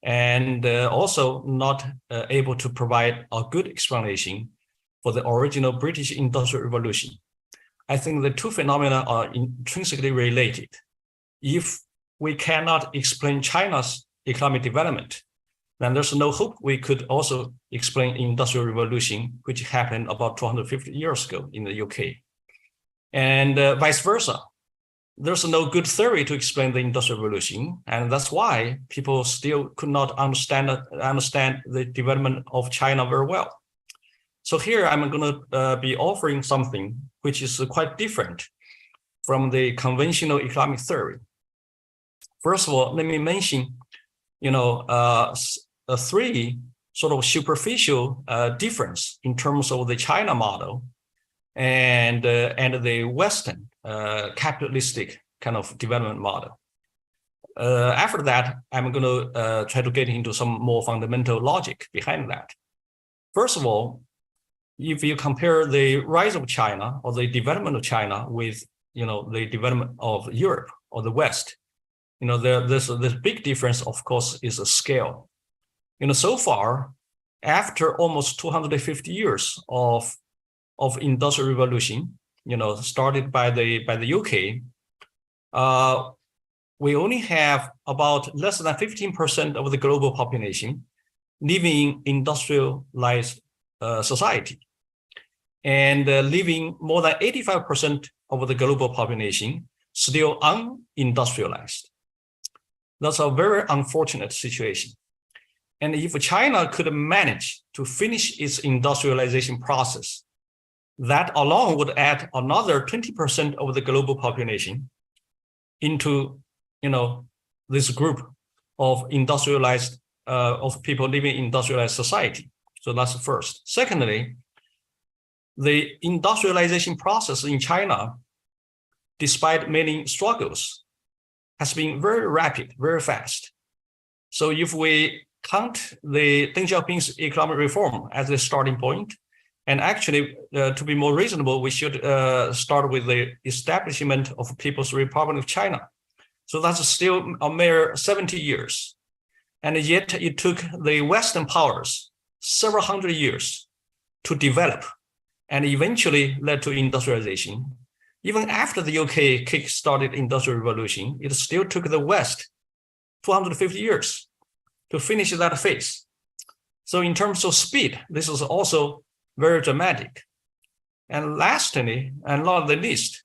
and also not able to provide a good explanation for the original British Industrial Revolution. I think the two phenomena are intrinsically related. If we cannot explain China's economic development, then there's no hope we could also explain Industrial Revolution, which happened about 250 years ago in the UK. And vice versa. There's no good theory to explain the Industrial Revolution, and that's why people still could not understand the development of China very well. So here I'm going to be offering something which is quite different from the conventional economic theory. First of all, let me mention, three sort of superficial difference in terms of the China model and the Western capitalistic kind of development model. After that, I'm going to try to get into some more fundamental logic behind that. First of all, if you compare the rise of China or the development of China with, the development of Europe or the West, this big difference, of course, is a scale. So far, after almost 250 years of Industrial Revolution, started by the UK, we only have about less than 15% of the global population living in industrialized society, and leaving more than 85% of the global population still unindustrialized. That's a very unfortunate situation. And if China could manage to finish its industrialization process, that alone would add another 20% of the global population into, this group of industrialized, of people living in industrialized society. So that's the first. Secondly, the industrialization process in China, despite many struggles, has been very rapid, very fast. So if we count the Deng Xiaoping's economic reform as the starting point, and actually, to be more reasonable, we should start with the establishment of People's Republic of China. So that's still a mere 70 years. And yet it took the Western powers several hundred years to develop and eventually led to industrialization. Even after the UK kick-started industrial revolution, it still took the West 250 years to finish that phase. So in terms of speed, this is also very dramatic. And lastly, and not the least,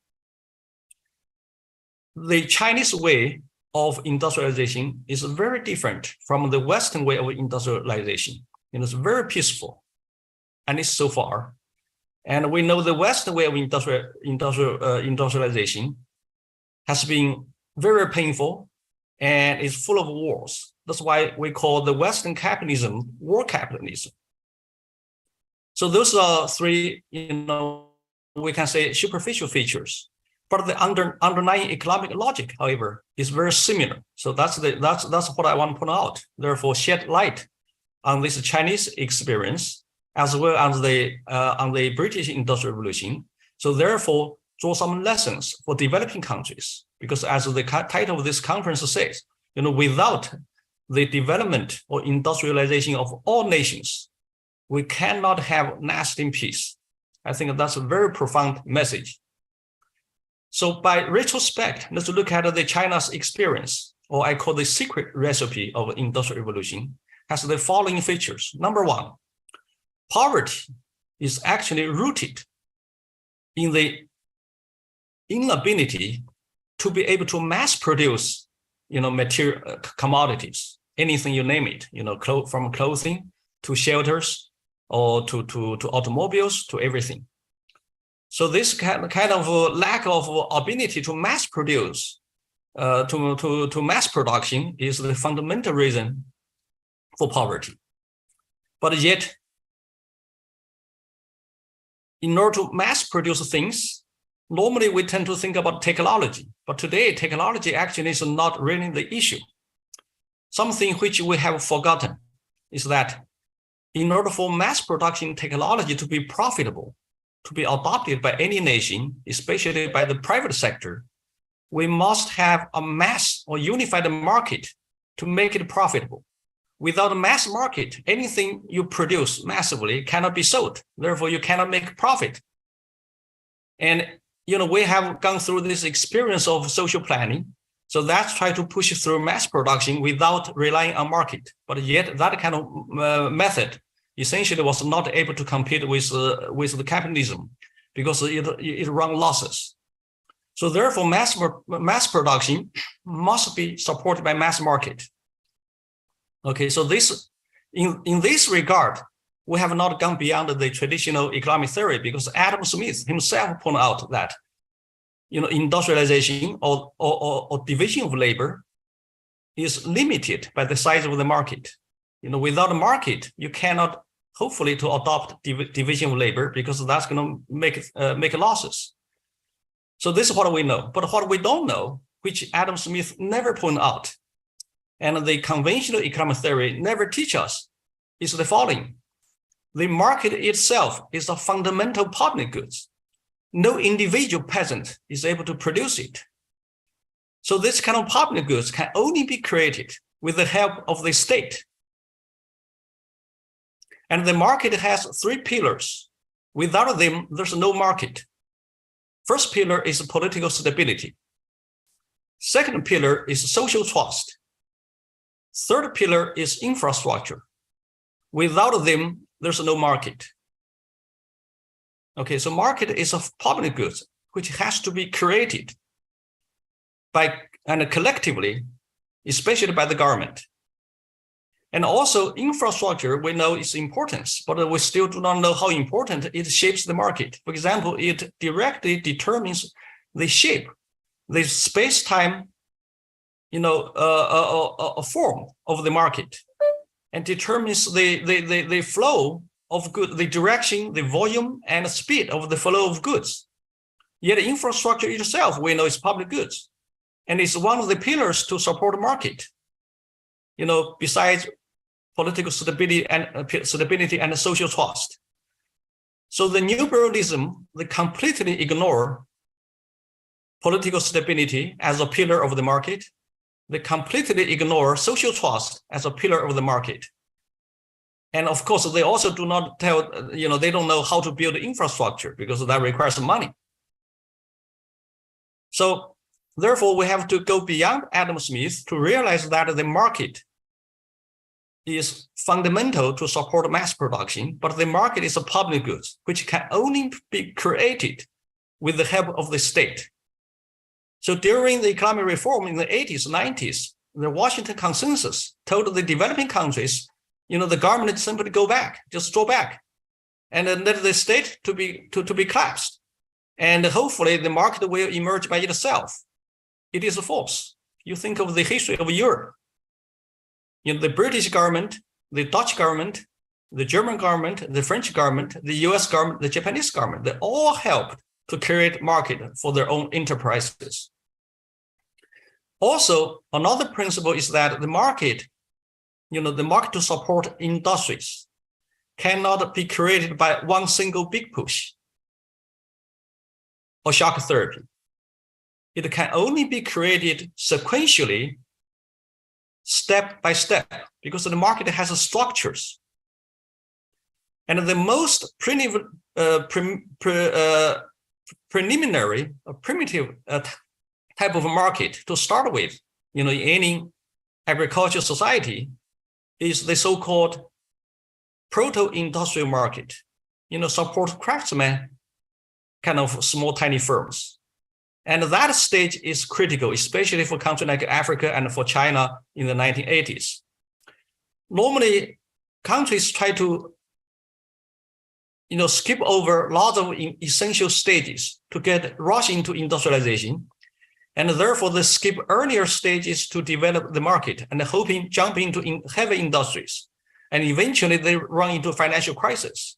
the Chinese way of industrialization is very different from the Western way of industrialization. It's very peaceful, and it's so far. And we know the Western way of industrialization has been very painful and is full of wars. That's why we call the Western capitalism war capitalism. So those are three, we can say superficial features. But the underlying economic logic, however, is very similar. So that's what I want to point out. Therefore, shed light on this Chinese experience as well as on the British Industrial Revolution. So therefore, draw some lessons for developing countries. Because as the title of this conference says, without the development or industrialization of all nations, we cannot have lasting peace. I think that's a very profound message. So by retrospect, let's look at the China's experience, or I call the secret recipe of industrial revolution, has the following features. Number one, poverty is actually rooted in the inability to be able to mass produce, material commodities, anything you name it, from clothing to shelters or to automobiles to everything. So this kind of lack of ability to mass produce, to mass production is the fundamental reason for poverty. But yet, in order to mass produce things, normally we tend to think about technology. But today, technology actually is not really the issue. Something which we have forgotten is that in order for mass production technology to be profitable, to be adopted by any nation, especially by the private sector, we must have a mass or unified market to make it profitable. Without a mass market, anything you produce massively cannot be sold. Therefore, you cannot make profit. And we have gone through this experience of social planning. So that's try to push through mass production without relying on market. But yet that kind of method essentially was not able to compete with the capitalism because it run losses. So therefore, mass production must be supported by mass market. Okay, so this in this regard, we have not gone beyond the traditional economic theory because Adam Smith himself pointed out that industrialization or division of labor is limited by the size of the market. Without a market, you cannot hopefully to adopt division of labor because that's going to make losses. So this is what we know. But what we don't know, which Adam Smith never pointed out, and the conventional economic theory never teach us, is the following. The market itself is a fundamental public goods. No individual peasant is able to produce it. So this kind of public goods can only be created with the help of the state. And the market has three pillars. Without them, there's no market. First pillar is political stability. Second pillar is social trust. Third pillar is infrastructure. Without them, there's no market. Okay, so market is a public goods which has to be created and collectively, especially by the government. And also infrastructure, we know its importance, but we still do not know how important it shapes the market. For example, it directly determines the shape, the space-time, a form of the market, and determines the flow of goods, the direction, the volume, and the speed of the flow of goods. Yet infrastructure itself, we know, is public goods, and it's one of the pillars to support the market. besides political stability and social trust. So the neoliberalism, they completely ignore political stability as a pillar of the market. They completely ignore social trust as a pillar of the market. And of course, they also do not they don't know how to build infrastructure because that requires money. So therefore, we have to go beyond Adam Smith to realize that the market is fundamental to support mass production, but the market is a public goods, which can only be created with the help of the state. So during the economic reform in the 80s, 90s, the Washington Consensus told the developing countries, the government simply go back, just draw back, and then let the state to be collapsed. And hopefully the market will emerge by itself. It is false. You think of the history of Europe. The British government, the Dutch government, the German government, the French government, the US government, the Japanese government, they all helped to create market for their own enterprises. Also, another principle is that the market, the market to support industries cannot be created by one single big push or shock therapy. It can only be created sequentially, step by step, because the market has structures. And the most preliminary, primitive type of market to start with, in any agricultural society, is the so-called proto-industrial market. Support craftsmen, kind of small, tiny firms. And that stage is critical, especially for countries like Africa and for China in the 1980s. Normally, countries try to skip over lots of essential stages to rush into industrialization. And therefore, they skip earlier stages to develop the market and jump into heavy industries. And eventually, they run into financial crisis.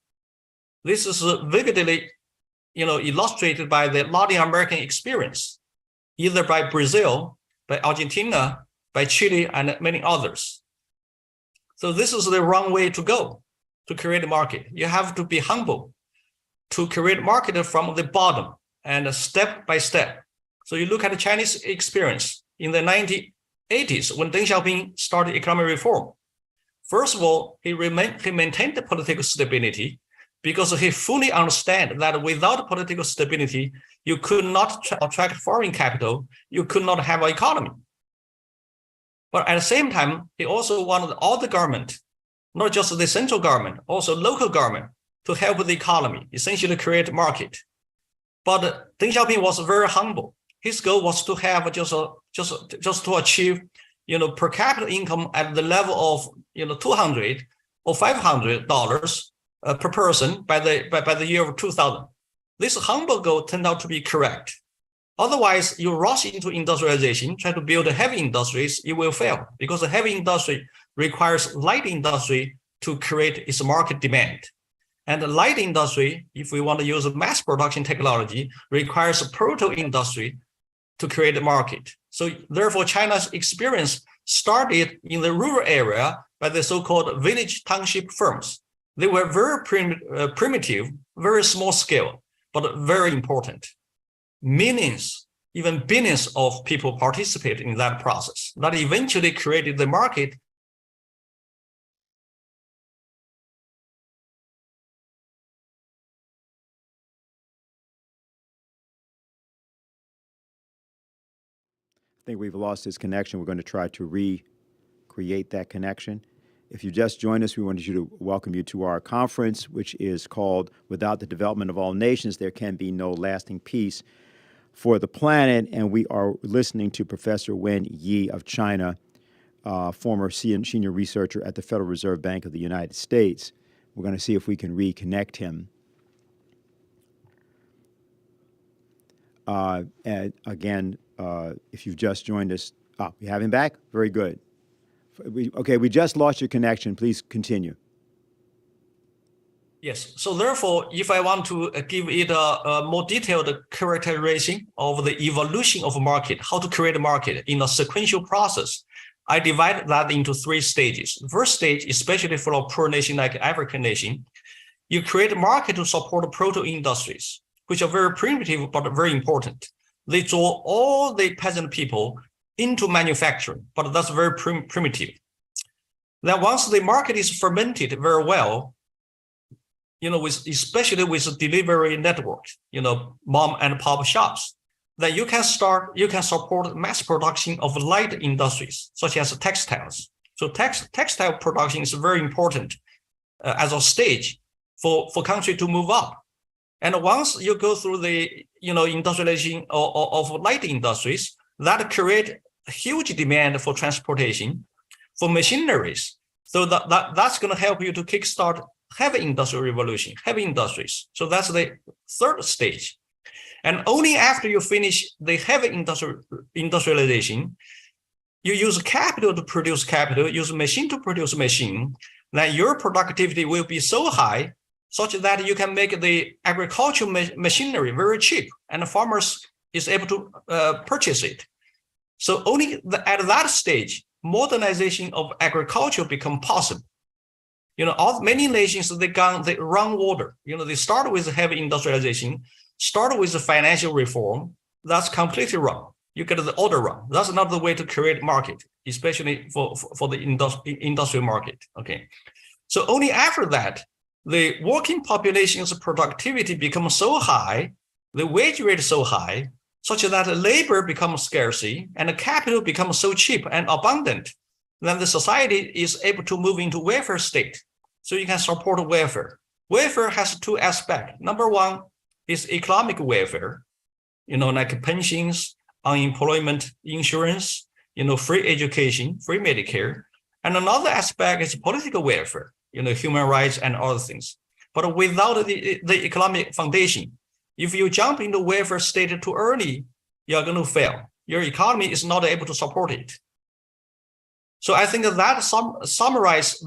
This is vividly illustrated by the Latin American experience, either by Brazil, by Argentina, by Chile, and many others. So this is the wrong way to go to create a market. You have to be humble to create market from the bottom and step by step. So you look at the Chinese experience in the 1980s when Deng Xiaoping started economic reform. First of all, he maintained the political stability because he fully understands that without political stability, you could not attract foreign capital, you could not have an economy. But at the same time, he also wanted all the government, not just the central government, also local government, to help the economy, essentially create a market. But Deng Xiaoping was very humble. His goal was to have just to achieve, per capita income at the level of, $200 or $500 per person by the year of 2000. This humble goal turned out to be correct. Otherwise, you rush into industrialization, try to build heavy industries, you will fail because the heavy industry requires light industry to create its market demand. And the light industry, if we want to use mass production technology, requires a proto-industry to create a market. So therefore, China's experience started in the rural area by the so-called village township firms. They were very primitive, very small scale, but very important. Millions, even billions of people participate in that process. That eventually created the market. I think we've lost his connection. We're going to try to recreate that connection. If you just joined us, we wanted to welcome you to our conference, which is called Without the Development of All Nations, There Can Be No Lasting Peace for the Planet. And we are listening to Professor Wen Yi of China, former senior researcher at the Federal Reserve Bank of the United States. We're going to see if we can reconnect him. And again, if you've just joined us, we have him back? Very good. Okay, we just lost your connection. Please continue. Yes, so therefore, if I want to give it a more detailed characterization of the evolution of a market, how to create a market in a sequential process, I divide that into 3 stages. The first stage, especially for a poor nation like African nation, you create a market to support proto-industries, which are very primitive but very important. They draw all the peasant people into manufacturing, but that's very primitive. Then once the market is fermented very well, especially with delivery network, mom and pop shops, then you can support mass production of light industries, such as textiles. So textile production is very important as a stage for country to move up. And once you go through the industrialization of light industries, that create huge demand for transportation, for machineries. So that's going to help you to kickstart heavy industrial revolution, heavy industries. So that's the third stage. And only after you finish the heavy industrialization, you use capital to produce capital, use machine to produce machine, then your productivity will be so high such that you can make the agricultural machinery very cheap and the farmers is able to purchase it. So only at that stage, modernization of agriculture become possible. Many nations, they run wrong order. They start with heavy industrialization, start with the financial reform. That's completely wrong. You get the order wrong. That's not the way to create market, especially for the industrial market. Okay, so only after that, the working population's productivity becomes so high, the wage rate is so high, such that labor becomes scarcity and the capital becomes so cheap and abundant, then the society is able to move into welfare state. So you can support welfare. Welfare has 2 aspects. Number 1 is economic welfare, like pensions, unemployment insurance, free education, free Medicare. And another aspect is political welfare, human rights and other things. But without the economic foundation, if you jump into welfare state too early, you're going to fail. Your economy is not able to support it. So I think that summarizes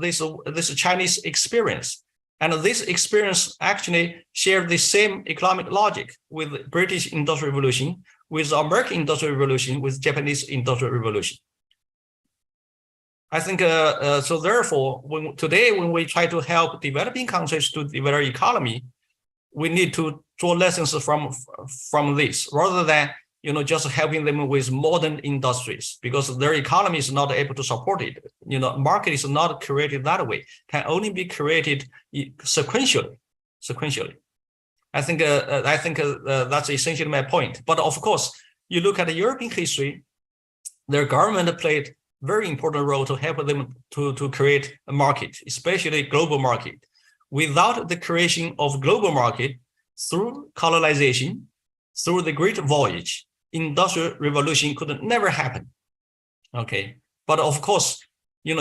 this Chinese experience. And this experience actually shared the same economic logic with the British Industrial Revolution, with the American Industrial Revolution, with Japanese Industrial Revolution. I think, so therefore, today when we try to help developing countries to develop economy, we need to draw lessons from this, rather than just helping them with modern industries, because their economy is not able to support it. Market is not created that way, can only be created sequentially. I think that's essentially my point. But of course, you look at the European history, their government played very important role to help them to create a market, especially global market. Without the creation of global market through colonization, through the Great Voyage, industrial revolution could never happen. Okay, but of course,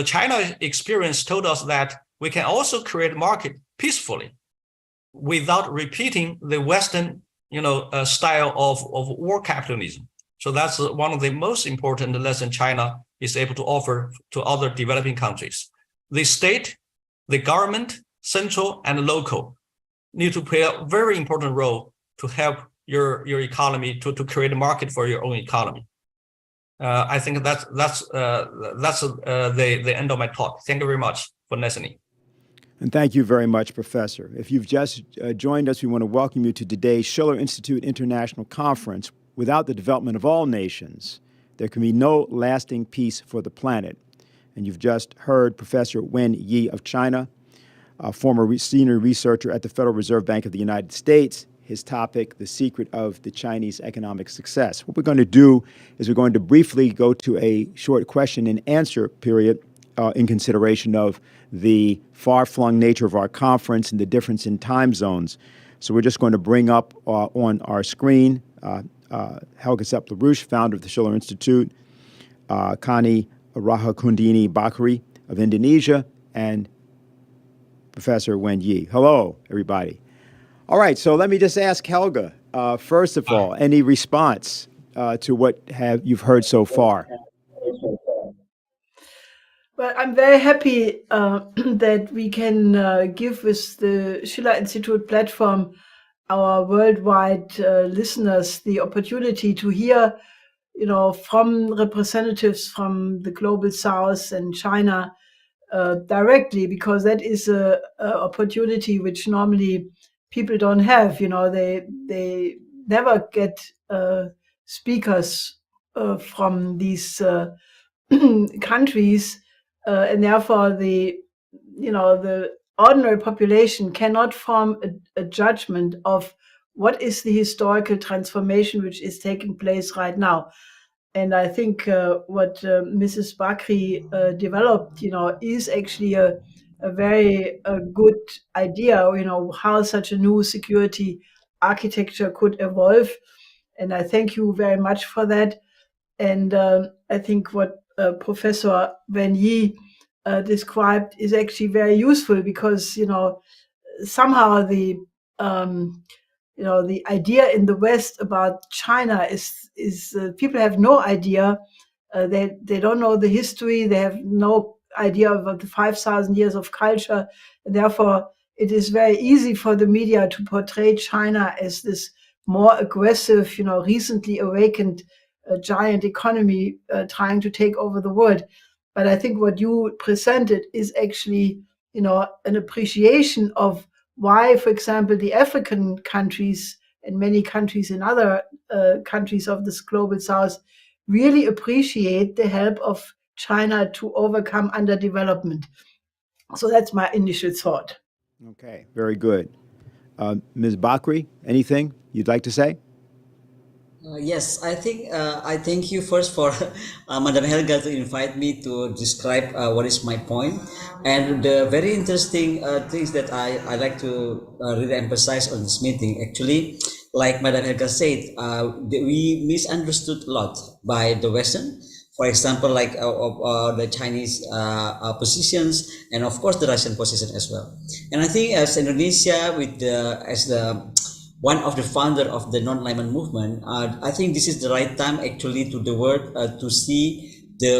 China experience told us that we can also create market peacefully without repeating the Western, style of war capitalism. So that's one of the most important lessons China is able to offer to other developing countries. The state, the government, central and local, need to play a very important role to help your economy to create a market for your own economy. I think that's the end of my talk. Thank you very much for listening. And thank you very much, Professor. If you've just joined us, we want to welcome you to today's Schiller Institute International Conference. Without the development of all nations, there can be no lasting peace for the planet. And you've just heard Professor Wen Yi of China, a former senior researcher at the Federal Reserve Bank of the United States. His topic, The Secret of the Chinese Economic Success. What we're going to do is we're going to briefly go to a short question and answer period in consideration of the far-flung nature of our conference and the difference in time zones. So we're just going to bring up on our screen Helga LaRouche, founder of the Schiller Institute, Kani Rahakundini Bakri of Indonesia, and Professor Wen Yi. Hello, everybody. All right, so let me just ask Helga, first of all, any response to what you've heard so far? Well, I'm very happy that we can give with the Schiller Institute platform our worldwide listeners the opportunity to hear from representatives from the global south and China directly, because that is a opportunity which normally people don't have. They never get speakers from these countries, and therefore the ordinary population cannot form a judgment of what is the historical transformation which is taking place right now. And I think what Mrs. Bakri developed, is actually a very good idea, how such a new security architecture could evolve. And I thank you very much for that. And I think what Professor Wen Yi described is actually very useful, because, somehow the idea in the West about China is people have no idea. They don't know the history. They have no idea about the 5,000 years of culture. And therefore, it is very easy for the media to portray China as this more aggressive, recently awakened giant economy trying to take over the world. But I think what you presented is actually, an appreciation of why, for example, the African countries and many countries in other countries of this global south really appreciate the help of China to overcome underdevelopment. So that's my initial thought. Okay, very good. Ms. Bakri, anything you'd like to say? Yes, I think I thank you first for Madam Helga to invite me to describe what is my point, and the very interesting things that I like to really emphasize on this meeting. Actually, like Madam Helga said, we misunderstood a lot by the Western. For example, like the Chinese positions, and of course the Russian position as well. And I think as Indonesia, as the one of the founder of the non-alignment movement, I think this is the right time actually to the world to see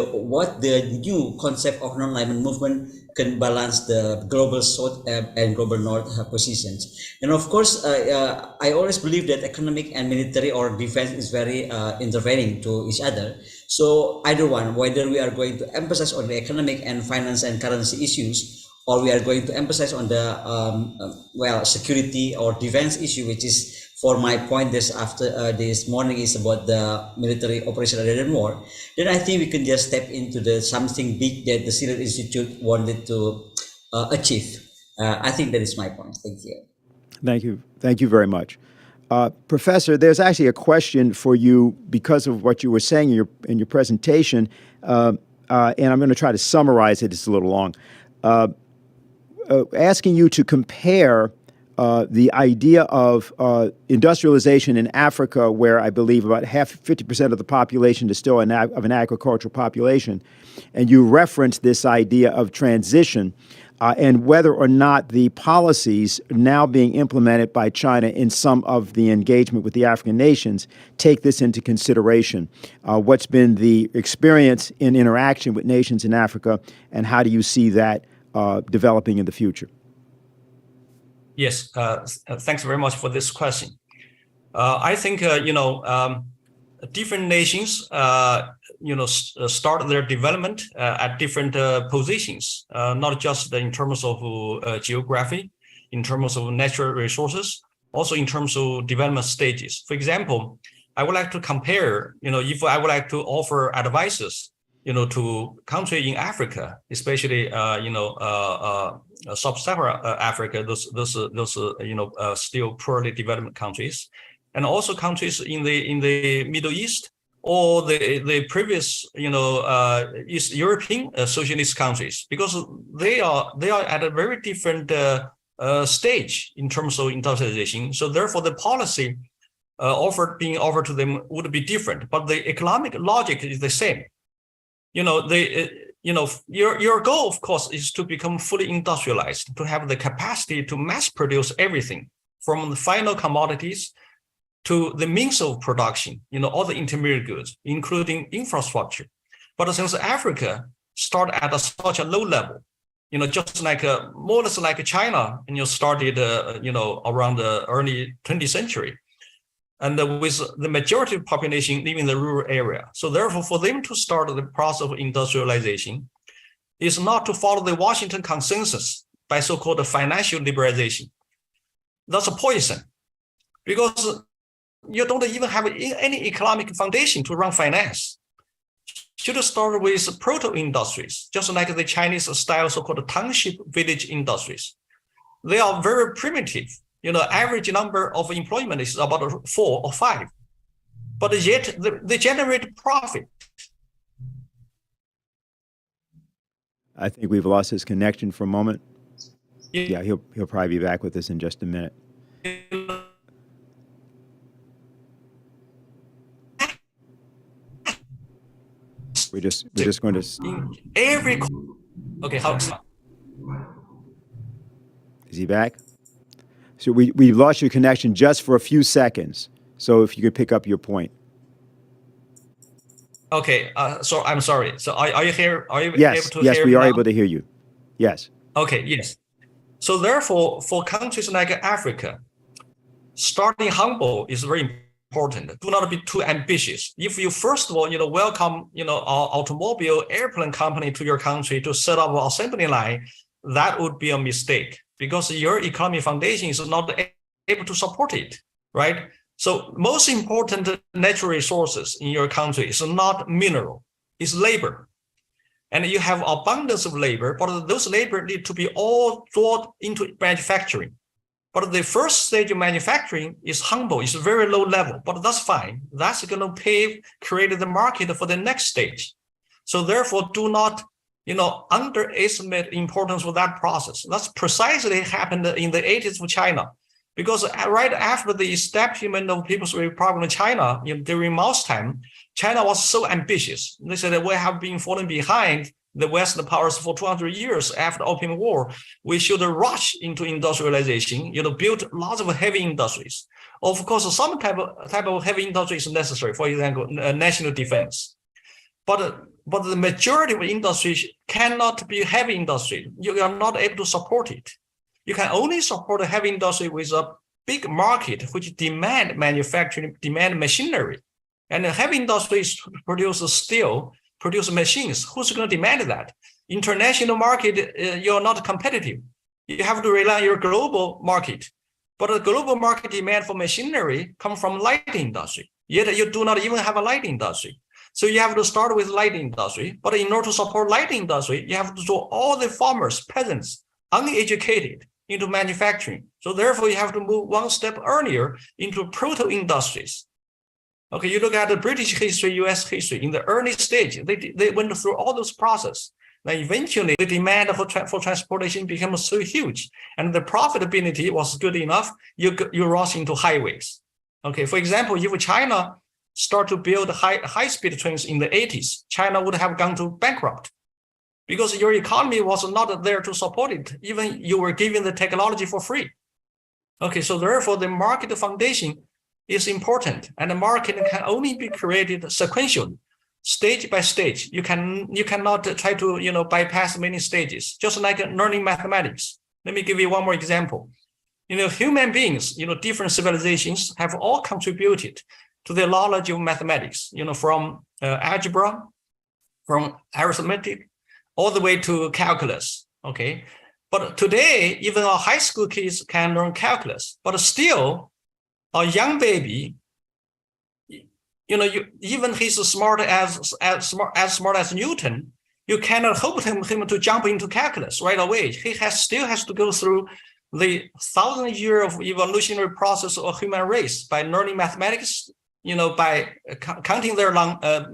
what the new concept of non-alignment movement can balance the global south and global north positions. And of course, I always believe that economic and military or defense is very intervening to each other. So either one, whether we are going to emphasize on the economic and finance and currency issues, or we are going to emphasize on the security or defense issue, which is for my point this morning is about the military operation rather than war, then I think we can just step into the something big that the Syrian Institute wanted to achieve. I think that is my point. Thank you. Thank you. Thank you very much. Professor, there's actually a question for you because of what you were saying in your presentation, and I'm going to try to summarize it. It's a little long. Asking you to compare the idea of industrialization in Africa, where I believe about 50% of the population is still of an agricultural population, and you referenced this idea of transition, and whether or not the policies now being implemented by China in some of the engagement with the African nations take this into consideration. What's been the experience in interaction with nations in Africa, and how do you see that developing in the future? Yes, thanks very much for this question. I think different nations start their development at different positions, not just in terms of geography, in terms of natural resources, also in terms of development stages. For example, I would like to compare, if I would like to offer advices, to countries in Africa, especially sub-Saharan Africa, those still poorly developed countries, and also countries in the Middle East or the previous East European socialist countries, because they are at a very different stage in terms of industrialization. So therefore, the policy being offered to them would be different, but the economic logic is the same. Your goal, of course, is to become fully industrialized, to have the capacity to mass produce everything from the final commodities to the means of production, all the intermediate goods, including infrastructure. But since Africa started at such a low level, just like more or less like China, started, around the early 20th century, and with the majority of population living in the rural area. So therefore, for them to start the process of industrialization is not to follow the Washington consensus by so-called financial liberalization. That's a poison, because you don't even have any economic foundation to run finance. Should start with proto-industries, just like the Chinese style so-called township village industries. They are very primitive. Average number of employment is about 4 or 5, but yet they generate profit. I think we've lost his connection for a moment. Yeah, he'll probably be back with us in just a minute. We're just going to. Okay, how? Is he back? So we lost your connection just for a few seconds. So if you could pick up your point. Okay, so I'm sorry. So are you here? Are you yes, able to yes, hear we are now? able to hear you. Yes. Okay, yes. So therefore, for countries like Africa, starting humble is very important. Do not be too ambitious. If you first of all, welcome, our automobile airplane company to your country to set up an assembly line, that would be a mistake, because your economic foundation is not able to support it, right? So most important natural resources in your country is not mineral, it's labor. And you have abundance of labor, but those labor need to be all brought into manufacturing. But the first stage of manufacturing is humble, it's very low level, but that's fine. That's going to create the market for the next stage. So therefore, do not underestimate the importance of that process. That's precisely happened in the 80s of China, because right after the establishment of People's Republic of China, during Mao's time, China was so ambitious. They said that we have been falling behind the Western powers for 200 years after the Opium War. We should rush into industrialization, build lots of heavy industries. Of course, some type of heavy industry is necessary, for example, national defense. But the majority of industries cannot be heavy industry. You are not able to support it. You can only support a heavy industry with a big market which demand manufacturing, demand machinery. And the heavy industries produce steel, produce machines. Who's going to demand that? International market, you're not competitive. You have to rely on your global market. But the global market demand for machinery comes from light industry. Yet you do not even have a light industry. So you have to start with light industry. But in order to support light industry, you have to do all the farmers, peasants, uneducated into manufacturing. So therefore, you have to move one step earlier into proto-industries. Okay, you look at the British history, US history, in the early stage, they went through all those processes. Then eventually, the demand for transportation became so huge, and the profitability was good enough, you rush into highways. Okay, for example, if China start to build high-speed trains in the 80s, China would have gone to bankrupt, because your economy was not there to support it. Even you were giving the technology for free. Okay, so therefore the market foundation is important, and the market can only be created sequentially, stage by stage. You cannot try to bypass many stages, just like learning mathematics. Let me give you one more example. Human beings, different civilizations have all contributed to the knowledge of mathematics, from algebra, from arithmetic, all the way to calculus, okay? But today, even our high school kids can learn calculus, but still, a young baby, even he's as smart as Newton, you cannot hope him to jump into calculus right away. He still has to go through the 1,000-year of evolutionary process of human race by learning mathematics, by counting their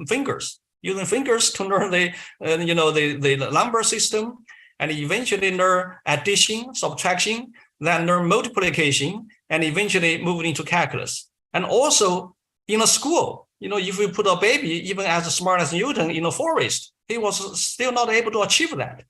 fingers, using fingers to learn the number system, and eventually learn addition, subtraction, then learn multiplication, and eventually move into calculus. And also in a school, if you put a baby, even as smart as Newton, in a forest, he was still not able to achieve that.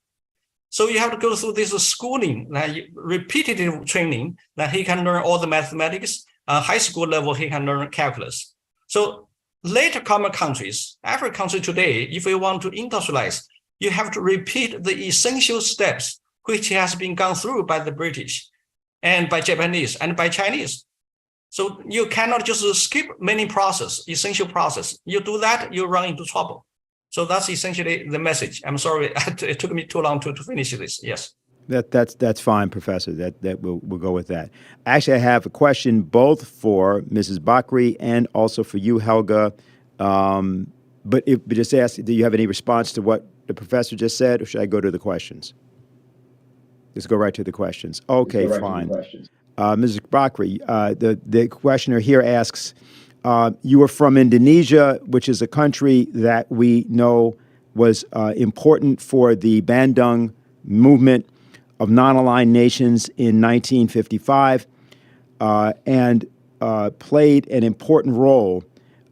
So you have to go through this schooling, repetitive training, that he can learn all the mathematics. High school level, he can learn calculus. So later common countries, African countries today, if you want to industrialize, you have to repeat the essential steps which has been gone through by the British and by Japanese and by Chinese. So you cannot just skip many process, essential process. You do that, you run into trouble. So that's essentially the message. I'm sorry, it took me too long to finish this. Yes. That's fine, Professor. That we'll go with that. Actually, I have a question both for Mrs. Bakri and also for you, Helga. But just ask, do you have any response to what the professor just said, or should I go to the questions? Let's go right to the questions. Okay, fine. Mrs. Bakri, the questioner here asks, you are from Indonesia, which is a country that we know was important for the Bandung movement of non-aligned nations in 1955 and played an important role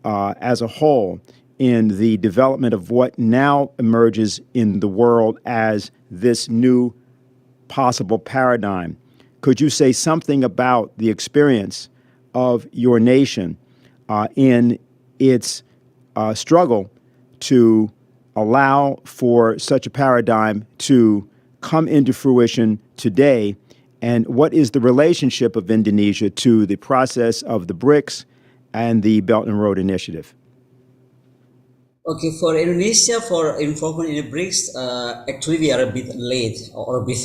as a whole in the development of what now emerges in the world as this new possible paradigm. Could you say something about the experience of your nation in its struggle to allow for such a paradigm to come into fruition today, and what is the relationship of Indonesia to the process of the BRICS and the Belt and Road Initiative? Okay, for Indonesia, for involvement in the BRICS, actually we are a bit late, or a bit,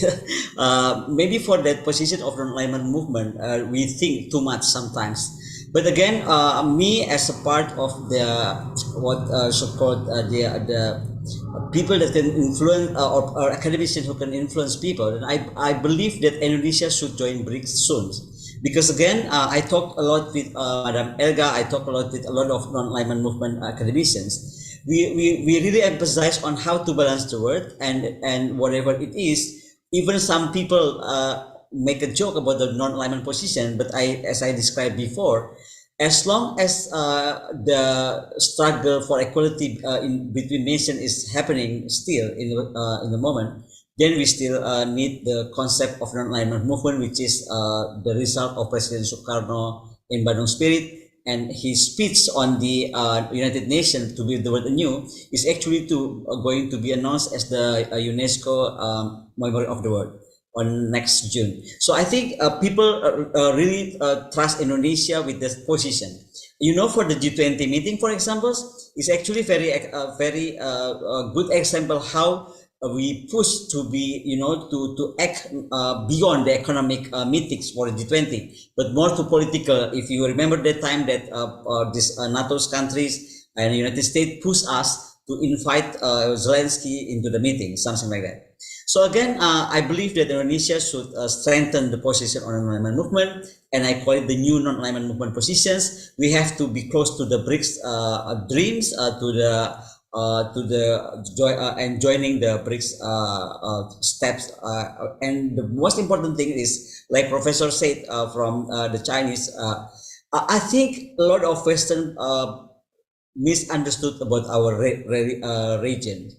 maybe for that position of non-alignment movement, we think too much sometimes. But again, me as a part of the, what so-called the people that can influence, or academicians who can influence people, and I believe that Indonesia should join BRICS soon. Because again, I talked a lot with Madam Helga, I talked a lot with a lot of non-alignment movement academicians. We really emphasize on how to balance the world, and whatever it is, even some people make a joke about the non-alignment position, but as I described before, as long as the struggle for equality between nations is happening still in the moment, then we still need the concept of non-alignment movement, which is the result of President Sukarno in Bandung Spirit. And his speech on the United Nations to build the world anew is actually going to be announced as the UNESCO Memory of the World on next June. So I think people really trust Indonesia with this position. You know, for the G20 meeting, for example, is actually very good example how we push to be, to act beyond the economic meetings for the G20, but more to political. If you remember that time that these NATO's countries and the United States pushed us to invite Zelensky into the meeting, something like that. So again, I believe that Indonesia should strengthen the position on non-alignment movement, and I call it the new non-alignment movement positions. We have to be close to the BRICS dreams, and joining the BRICS steps. And the most important thing is, like Professor said from the Chinese, I think a lot of Western misunderstood about our region.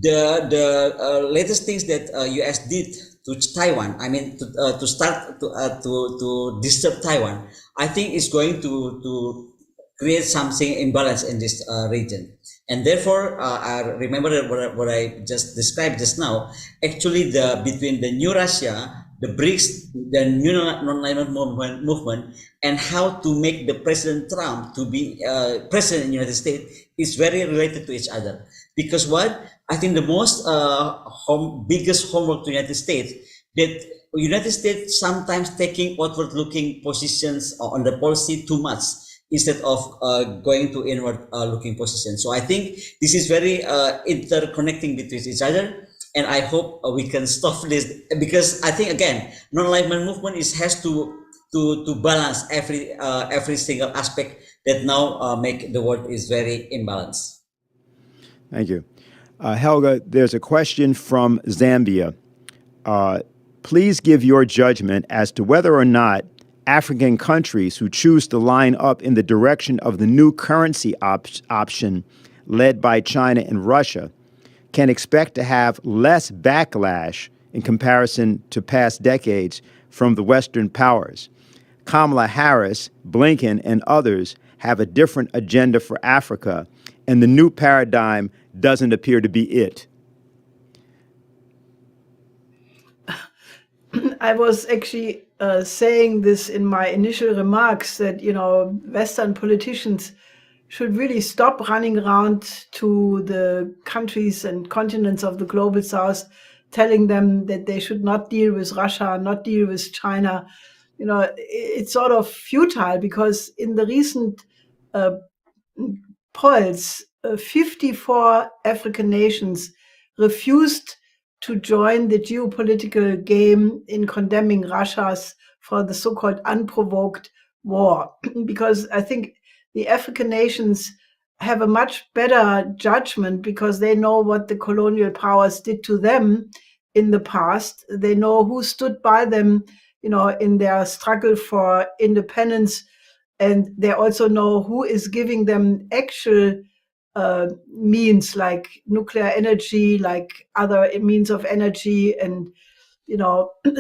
The latest things that US did to Taiwan, I mean, to start to disturb Taiwan, I think is going to create something imbalance in this region. And therefore, I remember what I just described just now. Actually, between the new Russia, the BRICS, the new non-alignment movement, and how to make the President Trump to be president in the United States is very related to each other. Because what? I think the most biggest homework to the United States, that United States sometimes taking outward-looking positions on the policy too much, instead of going to inward-looking positions. So I think this is very interconnecting between each other, and I hope we can stop this, because I think, again, non-alignment movement has to balance every single aspect that now make the world is very imbalanced. Thank you. Helga, there's a question from Zambia. Please give your judgment as to whether or not African countries who choose to line up in the direction of the new currency option led by China and Russia can expect to have less backlash in comparison to past decades from the Western powers. Kamala Harris, Blinken, and others have a different agenda for Africa, and the new paradigm doesn't appear to be it. I was actually saying this in my initial remarks that, Western politicians should really stop running around to the countries and continents of the global south, telling them that they should not deal with Russia, not deal with China. It's sort of futile because in the recent uh, polls, 54 African nations refused to join the geopolitical game in condemning Russia's for the so-called unprovoked war, because I think the African nations have a much better judgment because they know what the colonial powers did to them in the past. They know who stood by them, in their struggle for independence, and they also know who is giving them actual means like nuclear energy, like other means of energy, and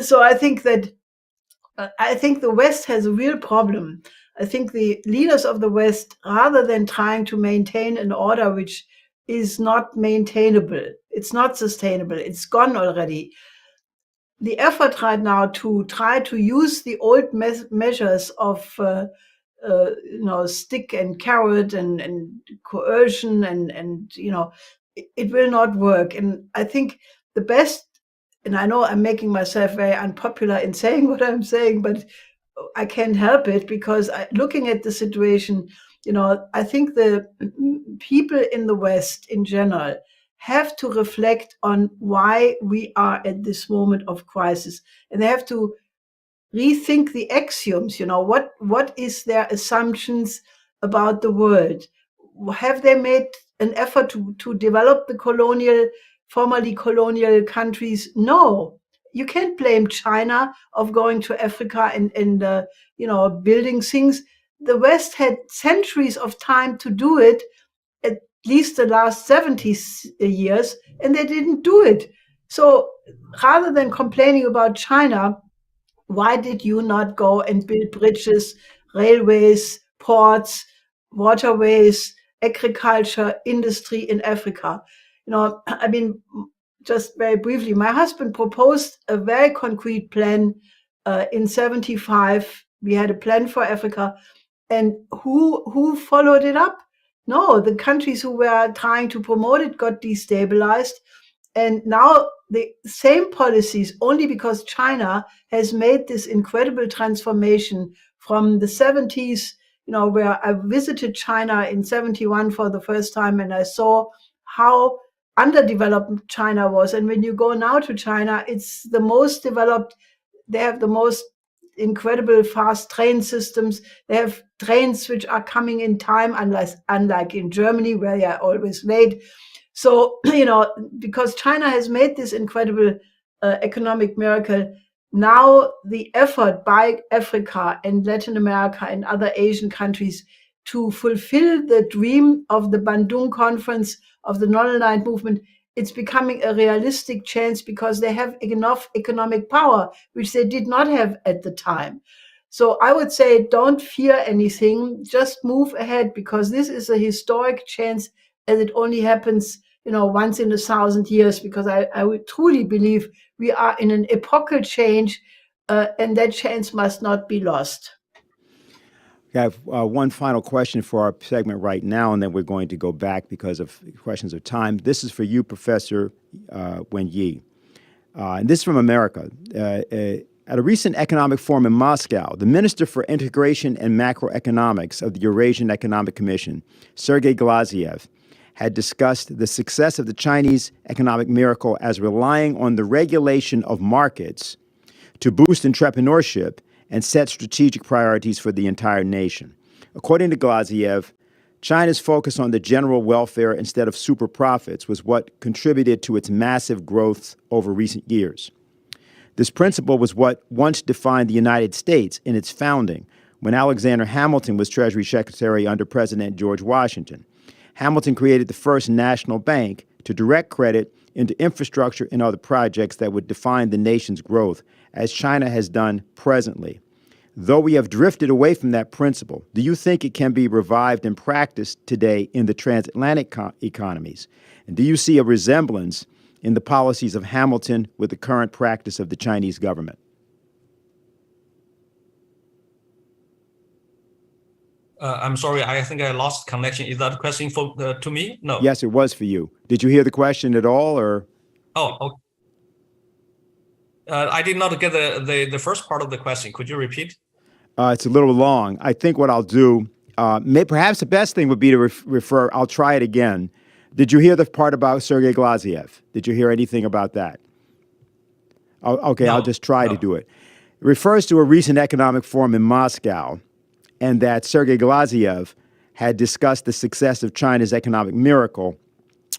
so I think the West has a real problem. I think the leaders of the West, rather than trying to maintain an order which is not maintainable, it's not sustainable, it's gone already. The effort right now to try to use the old measures of stick and carrot and coercion and it will not work. And I think the best, and I know I'm making myself very unpopular in saying what I'm saying, but I can't help it because looking at the situation, I think the people in the West in general have to reflect on why we are at this moment of crisis, and they have to rethink the axioms. What is their assumptions about the world? Have they made an effort to develop the formerly colonial countries? No. You can't blame China of going to Africa and building things. The West had centuries of time to do it, at least the last 70 years, and they didn't do it. So rather than complaining about China, why did you not go and build bridges, railways, ports, waterways, agriculture, industry in Africa? I mean, just very briefly, my husband proposed a very concrete plan in 75. We had a plan for Africa. And who followed it up? No, the countries who were trying to promote it got destabilized. And now the same policies, only because China has made this incredible transformation from the 70s, where I visited China in 71 for the first time, and I saw how underdeveloped China was. And when you go now to China, it's the most developed. They have the most incredible fast train systems. They have trains which are coming in time, unlike in Germany, where they are always late. So, because China has made this incredible economic miracle, now the effort by Africa and Latin America and other Asian countries to fulfill the dream of the Bandung Conference of the non-aligned movement, it's becoming a realistic chance because they have enough economic power, which they did not have at the time. So I would say don't fear anything, just move ahead, because this is a historic chance, as it only happens once in 1,000 years, because I would truly believe we are in an epochal change, and that chance must not be lost. I have one final question for our segment right now, and then we're going to go back because of questions of time. This is for you, Professor Wen Yi. And this is from America. At a recent economic forum in Moscow, the Minister for Integration and Macroeconomics of the Eurasian Economic Commission, Sergei Glaziev, had discussed the success of the Chinese economic miracle as relying on the regulation of markets to boost entrepreneurship and set strategic priorities for the entire nation. According to Glaziev, China's focus on the general welfare instead of super profits was what contributed to its massive growth over recent years. This principle was what once defined the United States in its founding, when Alexander Hamilton was Treasury Secretary under President George Washington. Hamilton created the first national bank to direct credit into infrastructure and other projects that would define the nation's growth, as China has done presently. Though we have drifted away from that principle, do you think it can be revived and practiced today in the transatlantic economies? And do you see a resemblance in the policies of Hamilton with the current practice of the Chinese government? I'm sorry, I think I lost connection. Is that a question to me? No. Yes, it was for you. Did you hear the question at all, or? Oh, okay. I did not get the first part of the question. Could you repeat? It's a little long. I think what I'll do, perhaps the best thing would be to refer, I'll try it again. Did you hear the part about Sergei Glaziev? Did you hear anything about that? Okay, No, I'll just try no. to do it. It refers to a recent economic forum in Moscow, and that Sergei Glaziev had discussed the success of China's economic miracle,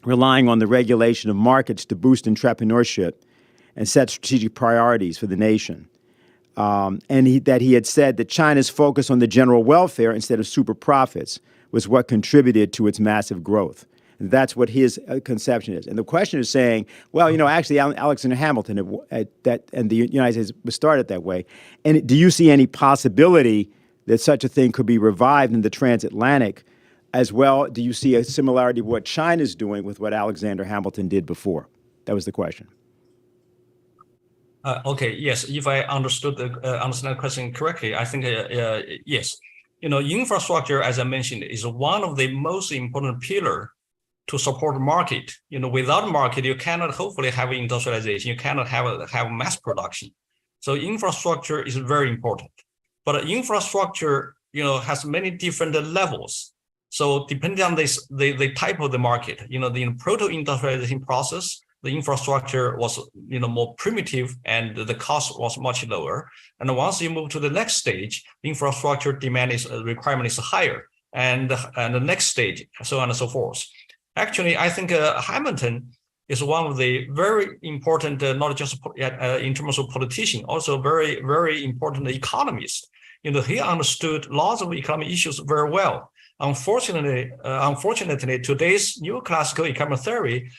relying on the regulation of markets to boost entrepreneurship and set strategic priorities for the nation. That he had said that China's focus on the general welfare instead of super profits was what contributed to its massive growth. And that's what his conception is. And the question is saying, well, you know, actually Alexander Hamilton and the United States was started that way. And do you see any possibility that such a thing could be revived in the transatlantic as well? Do you see a similarity of what China's doing with what Alexander Hamilton did before? That was the question. Okay, yes, if I understand the question correctly, I think yes. You know, infrastructure, as I mentioned, is one of the most important pillar to support the market. You know, without market, you cannot hopefully have industrialization. You cannot have mass production. So infrastructure is very important. But infrastructure, you know, has many different levels. So depending on the type of the market, you know, the proto-industrialization process, the infrastructure was, you know, more primitive and the cost was much lower. And once you move to the next stage, the infrastructure requirement is higher, and the next stage, so on and so forth. Actually, I think Hamilton is one of the very important, not just in terms of politician, also very, very important economist. You know, he understood lots of economic issues very well. Unfortunately, today's neoclassical economic theory,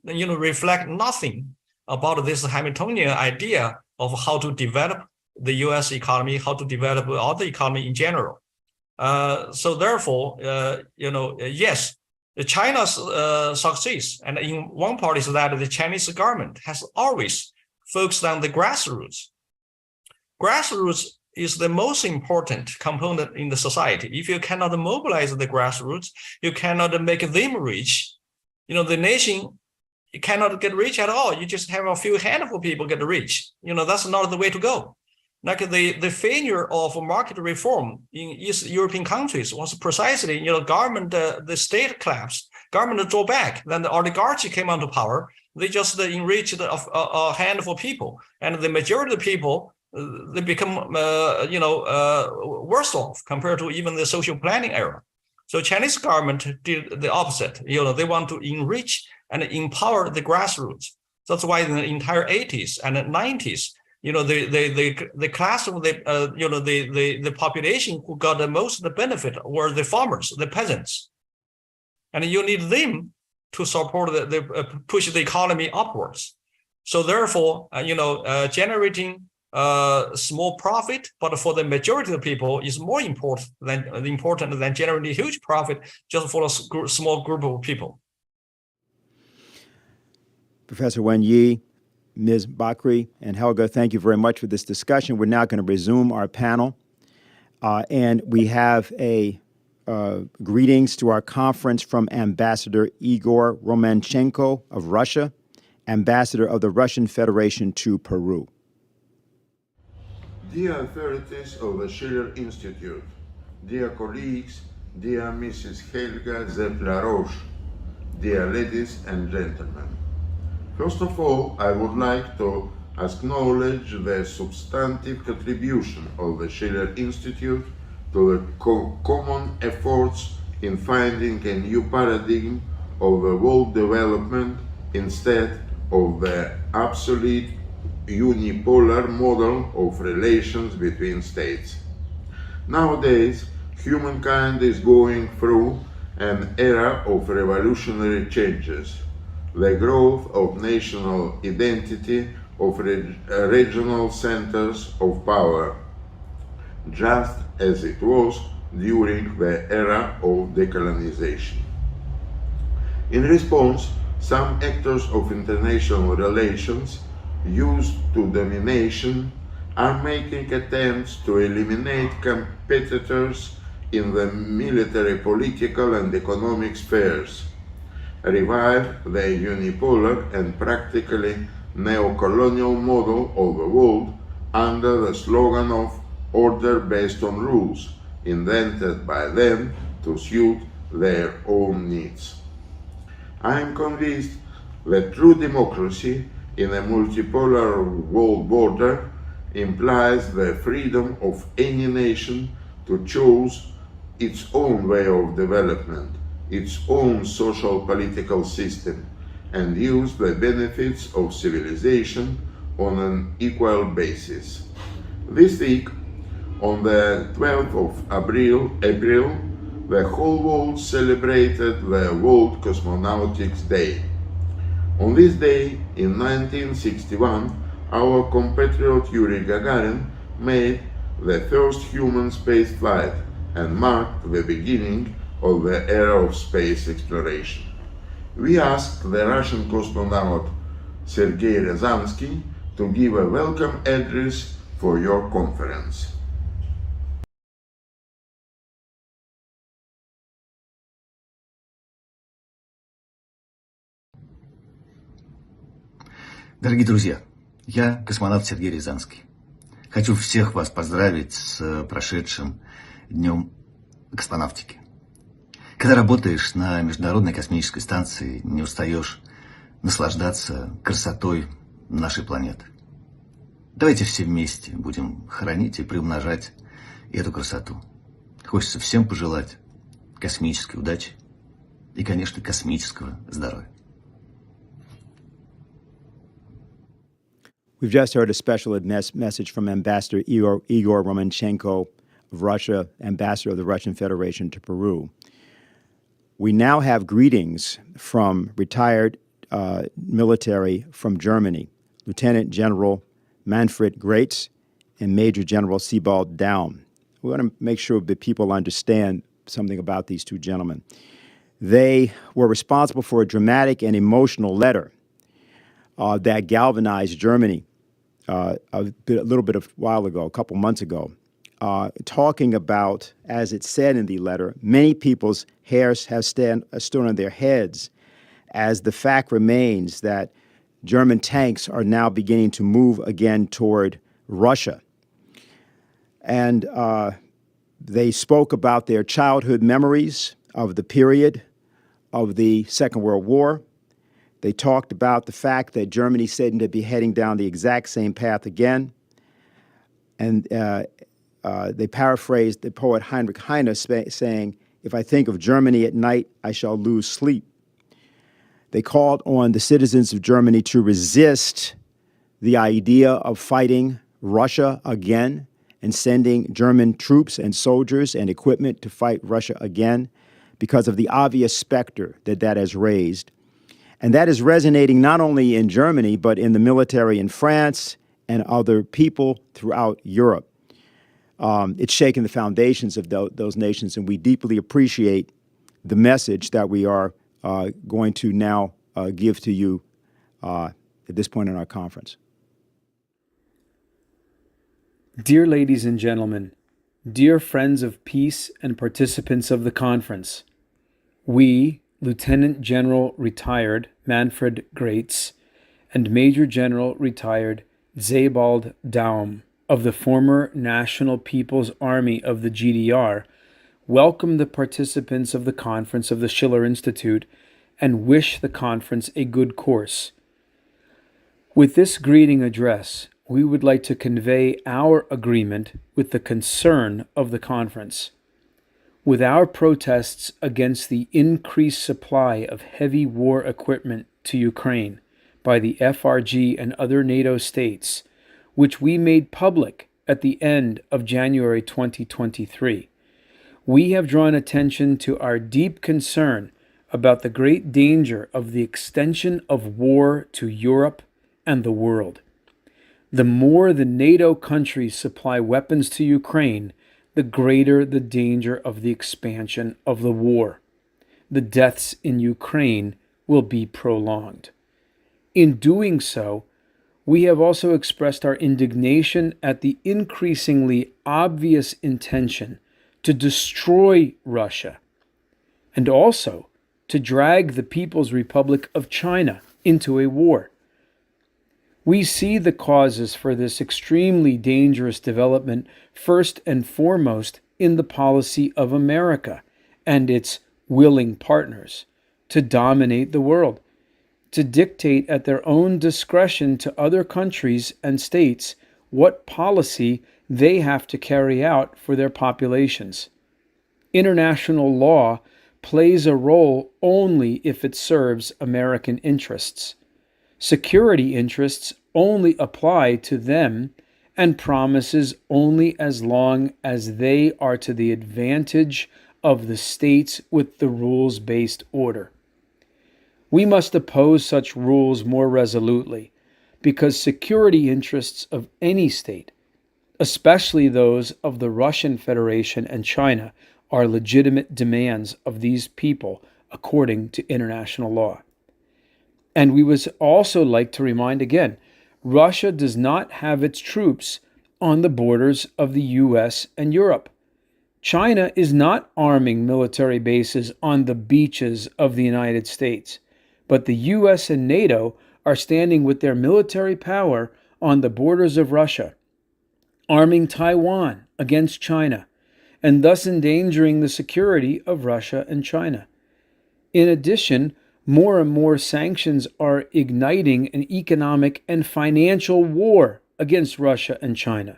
you know, reflect nothing about this Hamiltonian idea of how to develop the U.S. economy, how to develop other economy in general. So therefore, you know, yes, China's success, and in one part is that the Chinese government has always focused on the grassroots. Grassroots is the most important component in the society. If you cannot mobilize the grassroots, you cannot make them rich. You know, the nation cannot get rich at all. You just have a few handful of people get rich. You know, that's not the way to go. Like the failure of market reform in East European countries was precisely, you know, government, the state collapsed, government drew back, then the oligarchy came onto power. They just enriched a handful of people, and the majority of the people, they become, you know, worse off compared to even the social planning era. So Chinese government did the opposite. You know, they want to enrich and empower the grassroots. That's why in the entire 80s and 90s, you know, the class of the, you know, the population who got the most of the benefit were the farmers, the peasants. And you need them to support push the economy upwards. So therefore, you know, generating small profit, but for the majority of the people is more important than generating huge profit just for a small group of people. Professor Wen Yi, Ms. Bakri, and Helga, thank you very much for this discussion. We're now going to resume our panel, and we have a greetings to our conference from Ambassador Igor Romanchenko of Russia, Ambassador of the Russian Federation to Peru. Dear authorities of the Schiller Institute, dear colleagues, dear Mrs. Helga Zepla-Roche, dear ladies and gentlemen. First of all, I would like to acknowledge the substantive contribution of the Schiller Institute to the common efforts in finding a new paradigm of the world development instead of the obsolete unipolar model of relations between states. Nowadays, humankind is going through an era of revolutionary changes. The growth of national identity, of regional centers of power, just as it was during the era of decolonization. In response, some actors of international relations used to domination are making attempts to eliminate competitors in the military, political and economic spheres, revive the unipolar and practically neo-colonial model of the world under the slogan of order based on rules, invented by them to suit their own needs. I am convinced that true democracy in a multipolar world order implies the freedom of any nation to choose its own way of development, its own social political system, and use the benefits of civilization on an equal basis. This week, on the 12th of April, the whole world celebrated the World Cosmonautics Day. On this day, in 1961, our compatriot Yuri Gagarin made the first human space flight and marked the beginning of the era of space exploration. We asked the Russian cosmonaut Sergei Ryazansky to give a welcome address for your conference. Дорогие друзья, я космонавт Сергей Рязанский. Хочу всех вас поздравить с прошедшим Днем космонавтики. Когда работаешь на Международной космической станции, не устаешь наслаждаться красотой нашей планеты. Давайте все вместе будем хранить и приумножать эту красоту. Хочется всем пожелать космической удачи и, конечно, космического здоровья. We've just heard a special message from Ambassador Igor Romanchenko of Russia, Ambassador of the Russian Federation to Peru. We now have greetings from retired military from Germany, Lieutenant General Manfred Greitz and Major General Sebald Daum. We want to make sure that people understand something about these two gentlemen. They were responsible for a dramatic and emotional letter that galvanized Germany a couple months ago, talking about, as it said in the letter, many people's hairs have stood on their heads as the fact remains that German tanks are now beginning to move again toward Russia. And they spoke about their childhood memories of the period of the Second World War. They talked about the fact that Germany seemed to be heading down the exact same path again. And they paraphrased the poet Heinrich Heine saying, "If I think of Germany at night, I shall lose sleep." They called on the citizens of Germany to resist the idea of fighting Russia again and sending German troops and soldiers and equipment to fight Russia again because of the obvious specter that has raised. And that is resonating not only in Germany, but in the military in France and other people throughout Europe. It's shaken the foundations of those nations, and we deeply appreciate the message that we are going to now give to you at this point in our conference. Dear ladies and gentlemen, dear friends of peace and participants of the conference, we, Lieutenant General Retired Manfred Greitz and Major General Retired Sebald Daum of the former National People's Army of the GDR, welcome the participants of the conference of the Schiller Institute and wish the conference a good course. With this greeting address, we would like to convey our agreement with the concern of the conference. With our protests against the increased supply of heavy war equipment to Ukraine by the FRG and other NATO states, which we made public at the end of January 2023, we have drawn attention to our deep concern about the great danger of the extension of war to Europe and the world. The more the NATO countries supply weapons to Ukraine, the greater the danger of the expansion of the war. The deaths in Ukraine will be prolonged. In doing so, we have also expressed our indignation at the increasingly obvious intention to destroy Russia and also to drag the People's Republic of China into a war. We see the causes for this extremely dangerous development first and foremost in the policy of America and its willing partners to dominate the world, to dictate at their own discretion to other countries and states what policy they have to carry out for their populations. International law plays a role only if it serves American interests. Security interests only apply to them and promises only as long as they are to the advantage of the states with the rules-based order. We must oppose such rules more resolutely because security interests of any state, especially those of the Russian Federation and China, are legitimate demands of these people according to international law. And we would also like to remind again, Russia does not have its troops on the borders of the US and Europe. China is not arming military bases on the beaches of the United States, but the US and NATO are standing with their military power on the borders of Russia, arming Taiwan against China, and thus endangering the security of Russia and China. In addition, more and more sanctions are igniting an economic and financial war against Russia and China.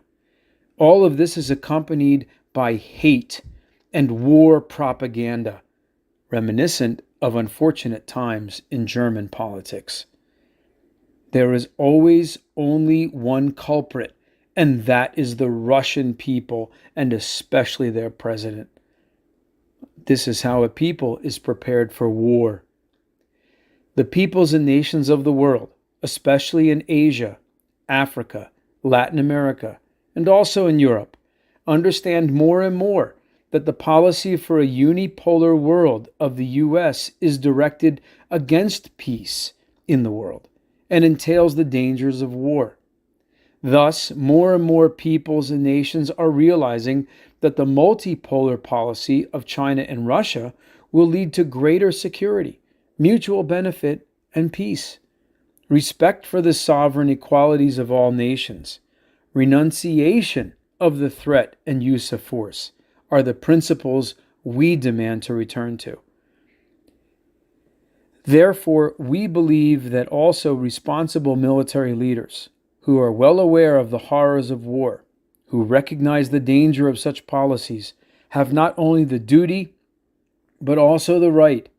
All of this is accompanied by hate and war propaganda, reminiscent of unfortunate times in German politics. There is always only one culprit, and that is the Russian people, and especially their president. This is how a people is prepared for war. The peoples and nations of the world, especially in Asia, Africa, Latin America, and also in Europe, understand more and more that the policy for a unipolar world of the US is directed against peace in the world and entails the dangers of war. Thus, more and more peoples and nations are realizing that the multipolar policy of China and Russia will lead to greater security, mutual benefit, and peace. Respect for the sovereign equalities of all nations, renunciation of the threat and use of force are the principles we demand to return to. Therefore, we believe that also responsible military leaders who are well aware of the horrors of war, who recognize the danger of such policies, have not only the duty, but also the right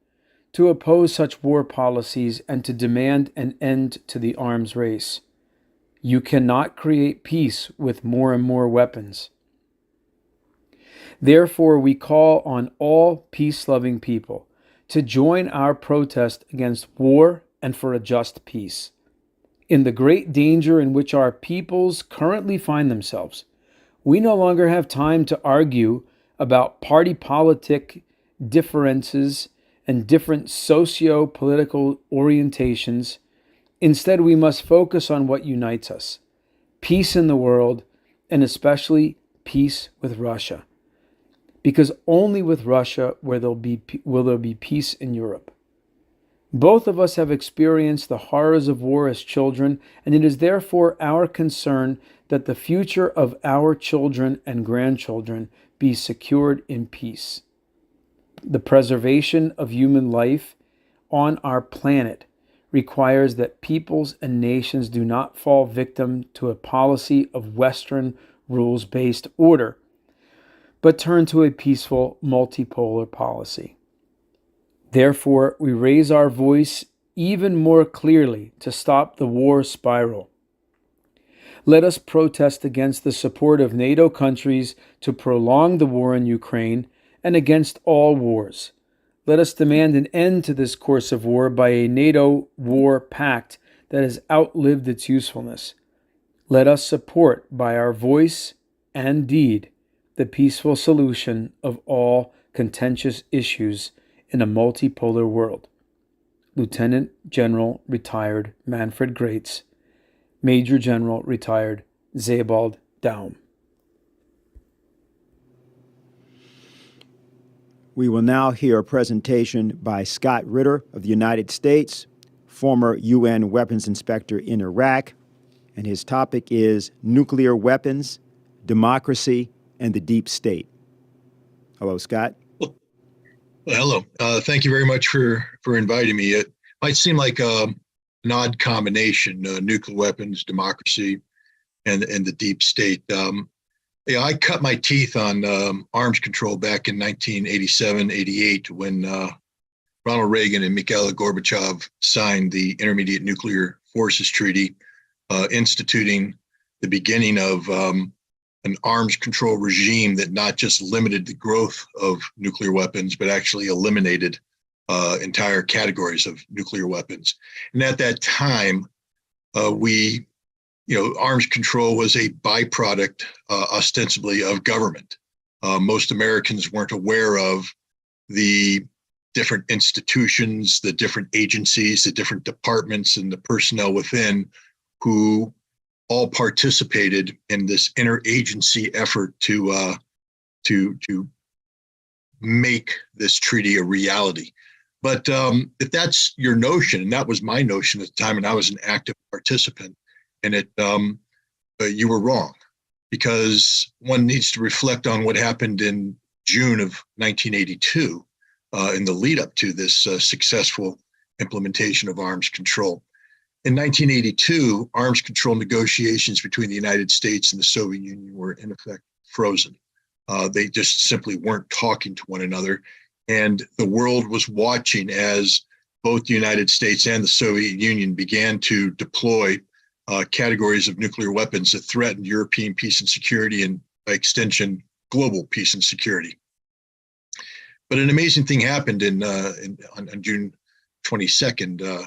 to oppose such war policies and to demand an end to the arms race. You cannot create peace with more and more weapons. Therefore, we call on all peace-loving people to join our protest against war and for a just peace. In the great danger in which our peoples currently find themselves, we no longer have time to argue about party politic differences and different socio-political orientations. Instead, we must focus on what unites us: peace in the world, and especially peace with Russia. Because only with Russia will there be peace in Europe. Both of us have experienced the horrors of war as children, and it is therefore our concern that the future of our children and grandchildren be secured in peace. The preservation of human life on our planet requires that peoples and nations do not fall victim to a policy of Western rules-based order, but turn to a peaceful multipolar policy. Therefore, we raise our voice even more clearly to stop the war spiral. Let us protest against the support of NATO countries to prolong the war in Ukraine and against all wars. Let us demand an end to this course of war by a NATO war pact that has outlived its usefulness. Let us support by our voice and deed the peaceful solution of all contentious issues in a multipolar world. Lieutenant General Retired Manfred Graetz, Major General Retired Sebald Daum. We will now hear a presentation by Scott Ritter of the United States, former UN weapons inspector in Iraq, and his topic is nuclear weapons, democracy, and the deep state. Hello, Scott. Well, hello. Thank you very much for inviting me. It might seem like an odd combination, nuclear weapons, democracy, and the deep state. I cut my teeth on arms control back in 1987, 88, when Ronald Reagan and Mikhail Gorbachev signed the Intermediate Nuclear Forces Treaty, instituting the beginning of an arms control regime that not just limited the growth of nuclear weapons, but actually eliminated entire categories of nuclear weapons. And at that time, arms control was a byproduct, ostensibly, of government. Most Americans weren't aware of the different institutions, the different agencies, the different departments, and the personnel within who all participated in this interagency effort to make this treaty a reality. But if that's your notion, and that was my notion at the time, and I was an active participant in it, you were wrong, because one needs to reflect on what happened in June of 1982 in the lead up to this successful implementation of arms control. In 1982, arms control negotiations between the United States and the Soviet Union were in effect frozen. They just simply weren't talking to one another. And the world was watching as both the United States and the Soviet Union began to deploy categories of nuclear weapons that threatened European peace and security, and by extension, global peace and security. But an amazing thing happened on June 22nd,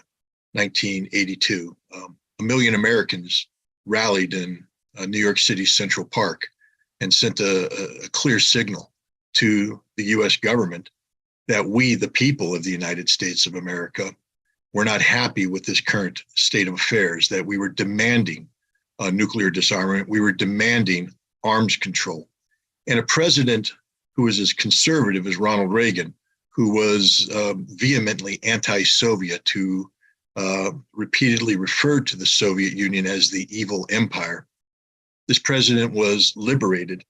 1982. A million Americans rallied in New York City's Central Park and sent a clear signal to the US government that we, the people of the United States of America, were not happy with this current state of affairs, that we were demanding nuclear disarmament, we were demanding arms control. And a president who was as conservative as Ronald Reagan, who was vehemently anti-Soviet, who repeatedly referred to the Soviet Union as the evil empire, this president was liberated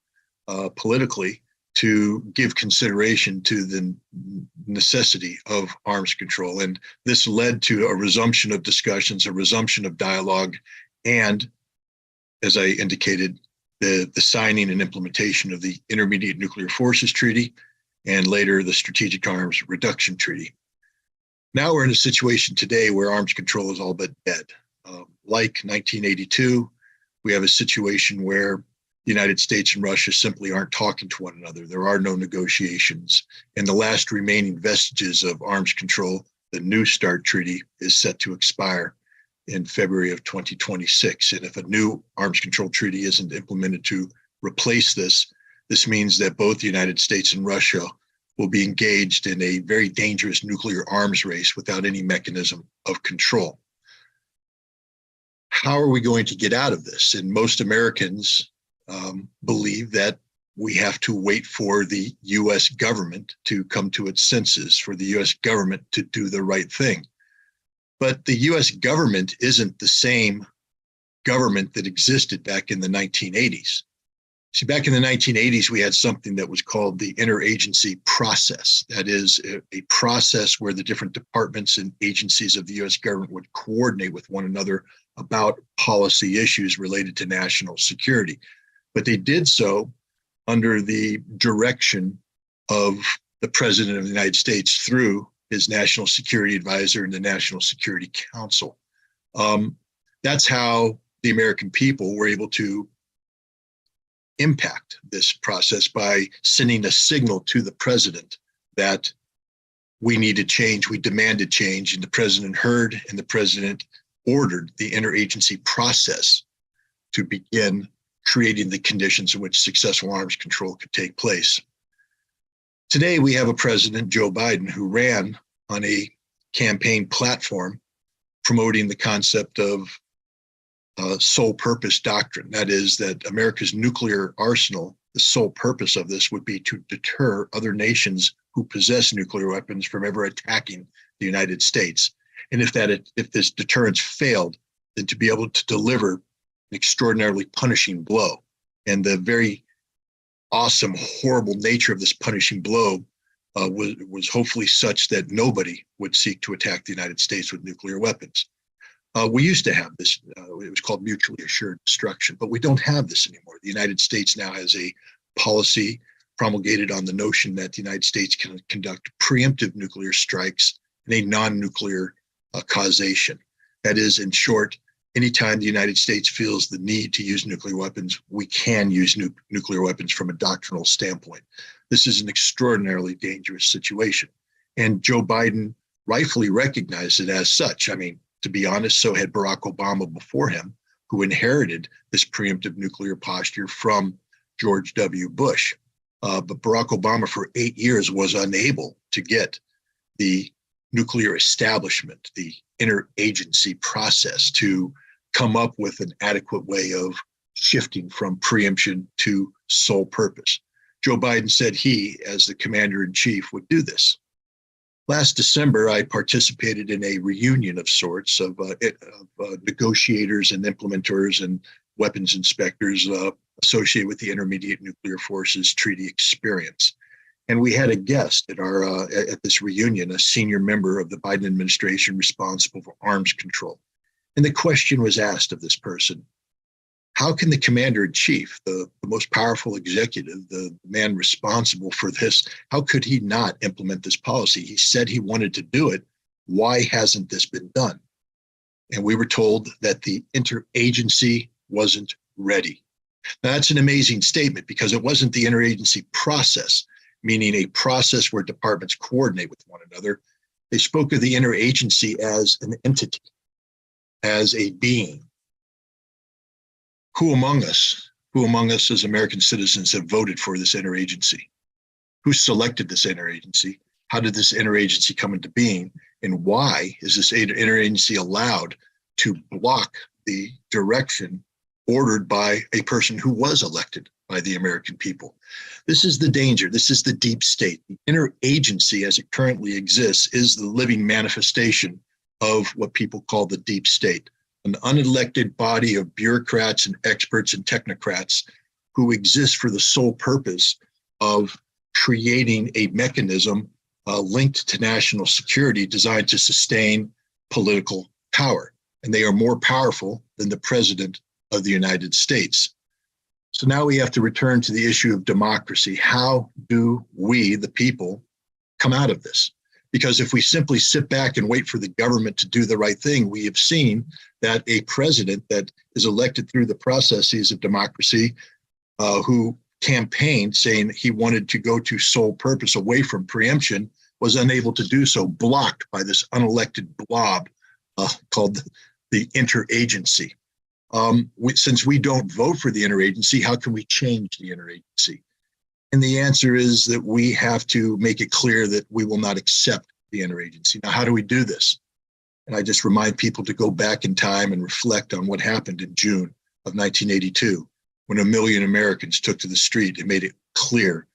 politically to give consideration to the necessity of arms control. And this led to a resumption of discussions, a resumption of dialogue, and, as I indicated, the signing and implementation of the Intermediate Nuclear Forces Treaty, and later the Strategic Arms Reduction Treaty. Now we're in a situation today where arms control is all but dead. Like 1982, we have a situation where the United States and Russia simply aren't talking to one another. There are no negotiations. And the last remaining vestiges of arms control, the New START Treaty, is set to expire in February of 2026. And if a new arms control treaty isn't implemented to replace this, this means that both the United States and Russia will be engaged in a very dangerous nuclear arms race without any mechanism of control. How are we going to get out of this? And most Americans believe that we have to wait for the US government to come to its senses, for the US government to do the right thing. But the US government isn't the same government that existed back in the 1980s. See, back in the 1980s, we had something that was called the interagency process. That is a process where the different departments and agencies of the US government would coordinate with one another about policy issues related to national security. But they did so under the direction of the President of the United States through his National Security Advisor and the National Security Council. That's how the American people were able to impact this process, by sending a signal to the president that we needed change, we demanded change, and the president heard, and the president ordered the interagency process to begin creating the conditions in which successful arms control could take place. Today, we have a president, Joe Biden, who ran on a campaign platform promoting the concept of sole purpose doctrine. That is, that America's nuclear arsenal, the sole purpose of this would be to deter other nations who possess nuclear weapons from ever attacking the United States. And if this deterrence failed, then to be able to deliver an extraordinarily punishing blow. And the very awesome, horrible nature of this punishing blow was hopefully such that nobody would seek to attack the United States with nuclear weapons. We used to have this, it was called mutually assured destruction, but we don't have this anymore. The United States now has a policy promulgated on the notion that the United States can conduct preemptive nuclear strikes in a non-nuclear causation. That is, in short, anytime the United States feels the need to use nuclear weapons, we can use nuclear weapons from a doctrinal standpoint. This is an extraordinarily dangerous situation. And Joe Biden rightfully recognized it as such. I mean, to be honest, so had Barack Obama before him, who inherited this preemptive nuclear posture from George W. Bush. But Barack Obama for 8 years was unable to get the nuclear establishment, the interagency process, to come up with an adequate way of shifting from preemption to sole purpose. Joe Biden said he, as the commander-in-chief, would do this. Last December, I participated in a reunion of sorts of negotiators and implementers and weapons inspectors associated with the Intermediate Nuclear Forces Treaty Experience. And we had a guest at this reunion, a senior member of the Biden administration responsible for arms control. And the question was asked of this person: how can the commander-in-chief, the most powerful executive, the man responsible for this, how could he not implement this policy? He said he wanted to do it. Why hasn't this been done? And we were told that the interagency wasn't ready. Now, that's an amazing statement, because it wasn't the interagency process, meaning a process where departments coordinate with one another. They spoke of the interagency as an entity, as a being. Who among us as American citizens have voted for this interagency? Who selected this interagency? How did this interagency come into being? And why is this interagency allowed to block the direction ordered by a person who was elected by the American people? This is the danger. This is the deep state. The interagency as it currently exists is the living manifestation of what people call the deep state, an unelected body of bureaucrats and experts and technocrats who exist for the sole purpose of creating a mechanism linked to national security designed to sustain political power. And they are more powerful than the president of the United States. So now we have to return to the issue of democracy. How do we, the people, come out of this? Because if we simply sit back and wait for the government to do the right thing, we have seen that a president that is elected through the processes of democracy, who campaigned saying he wanted to go to sole purpose away from preemption, was unable to do so, blocked by this unelected blob called the interagency. Since we don't vote for the interagency, how can we change the interagency? And the answer is that we have to make it clear that we will not accept the interagency. Now, how do we do this? And I just remind people to go back in time and reflect on what happened in June of 1982, when 1 million Americans took to the street and made it clear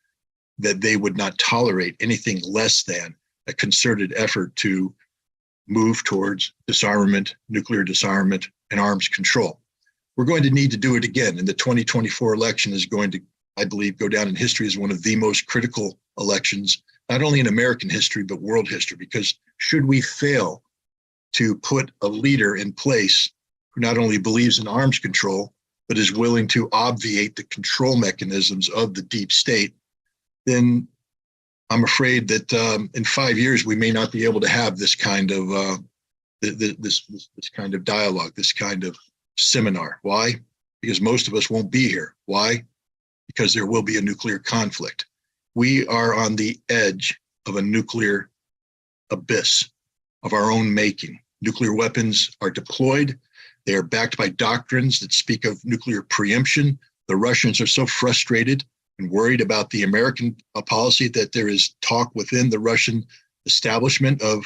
that they would not tolerate anything less than a concerted effort to move towards disarmament, nuclear disarmament, and arms control. We're going to need to do it again. And the 2024 election is going to, I believe, go down in history as one of the most critical elections, not only in American history, but world history, because should we fail to put a leader in place who not only believes in arms control, but is willing to obviate the control mechanisms of the deep state, then I'm afraid that in 5 years, we may not be able to have this kind of this kind of dialogue, this kind of seminar. Why? Because most of us won't be here. Why? Because there will be a nuclear conflict. We are on the edge of a nuclear abyss of our own making. Nuclear weapons are deployed. They are backed by doctrines that speak of nuclear preemption. The Russians are so frustrated and worried about the American policy that there is talk within the Russian establishment of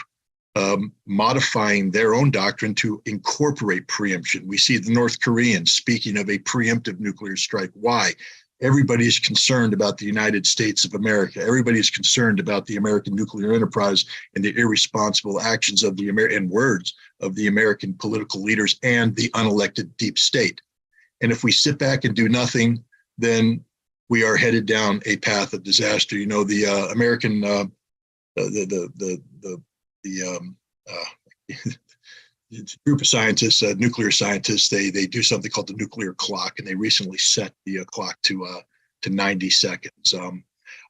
modifying their own doctrine to incorporate preemption. We see the North Koreans speaking of a preemptive nuclear strike. Why? Everybody is concerned about the United States of America. Everybody is concerned about the American nuclear enterprise and the irresponsible actions of the and words of the American political leaders and the unelected deep state. And if we sit back and do nothing, then we are headed down a path of disaster. You know, the American group of scientists, nuclear scientists, they do something called the nuclear clock, and they recently set the clock to 90 seconds.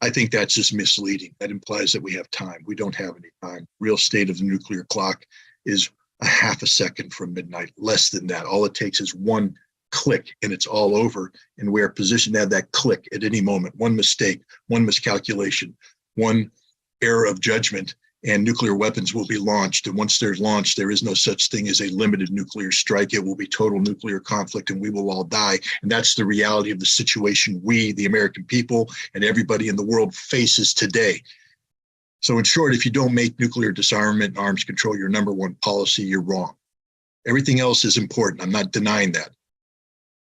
I think that's just misleading. That implies that we have time. We don't have any time. Real state of the nuclear clock is a half a second from midnight, less than that. All it takes is one click and it's all over, and we are positioned to have that click at any moment. One mistake, one miscalculation, one error of judgment, and nuclear weapons will be launched. And once they're launched, there is no such thing as a limited nuclear strike. It will be total nuclear conflict and we will all die. And that's the reality of the situation we, the American people, and everybody in the world faces today. So in short, if you don't make nuclear disarmament and arms control your number one policy, you're wrong. Everything else is important. I'm not denying that.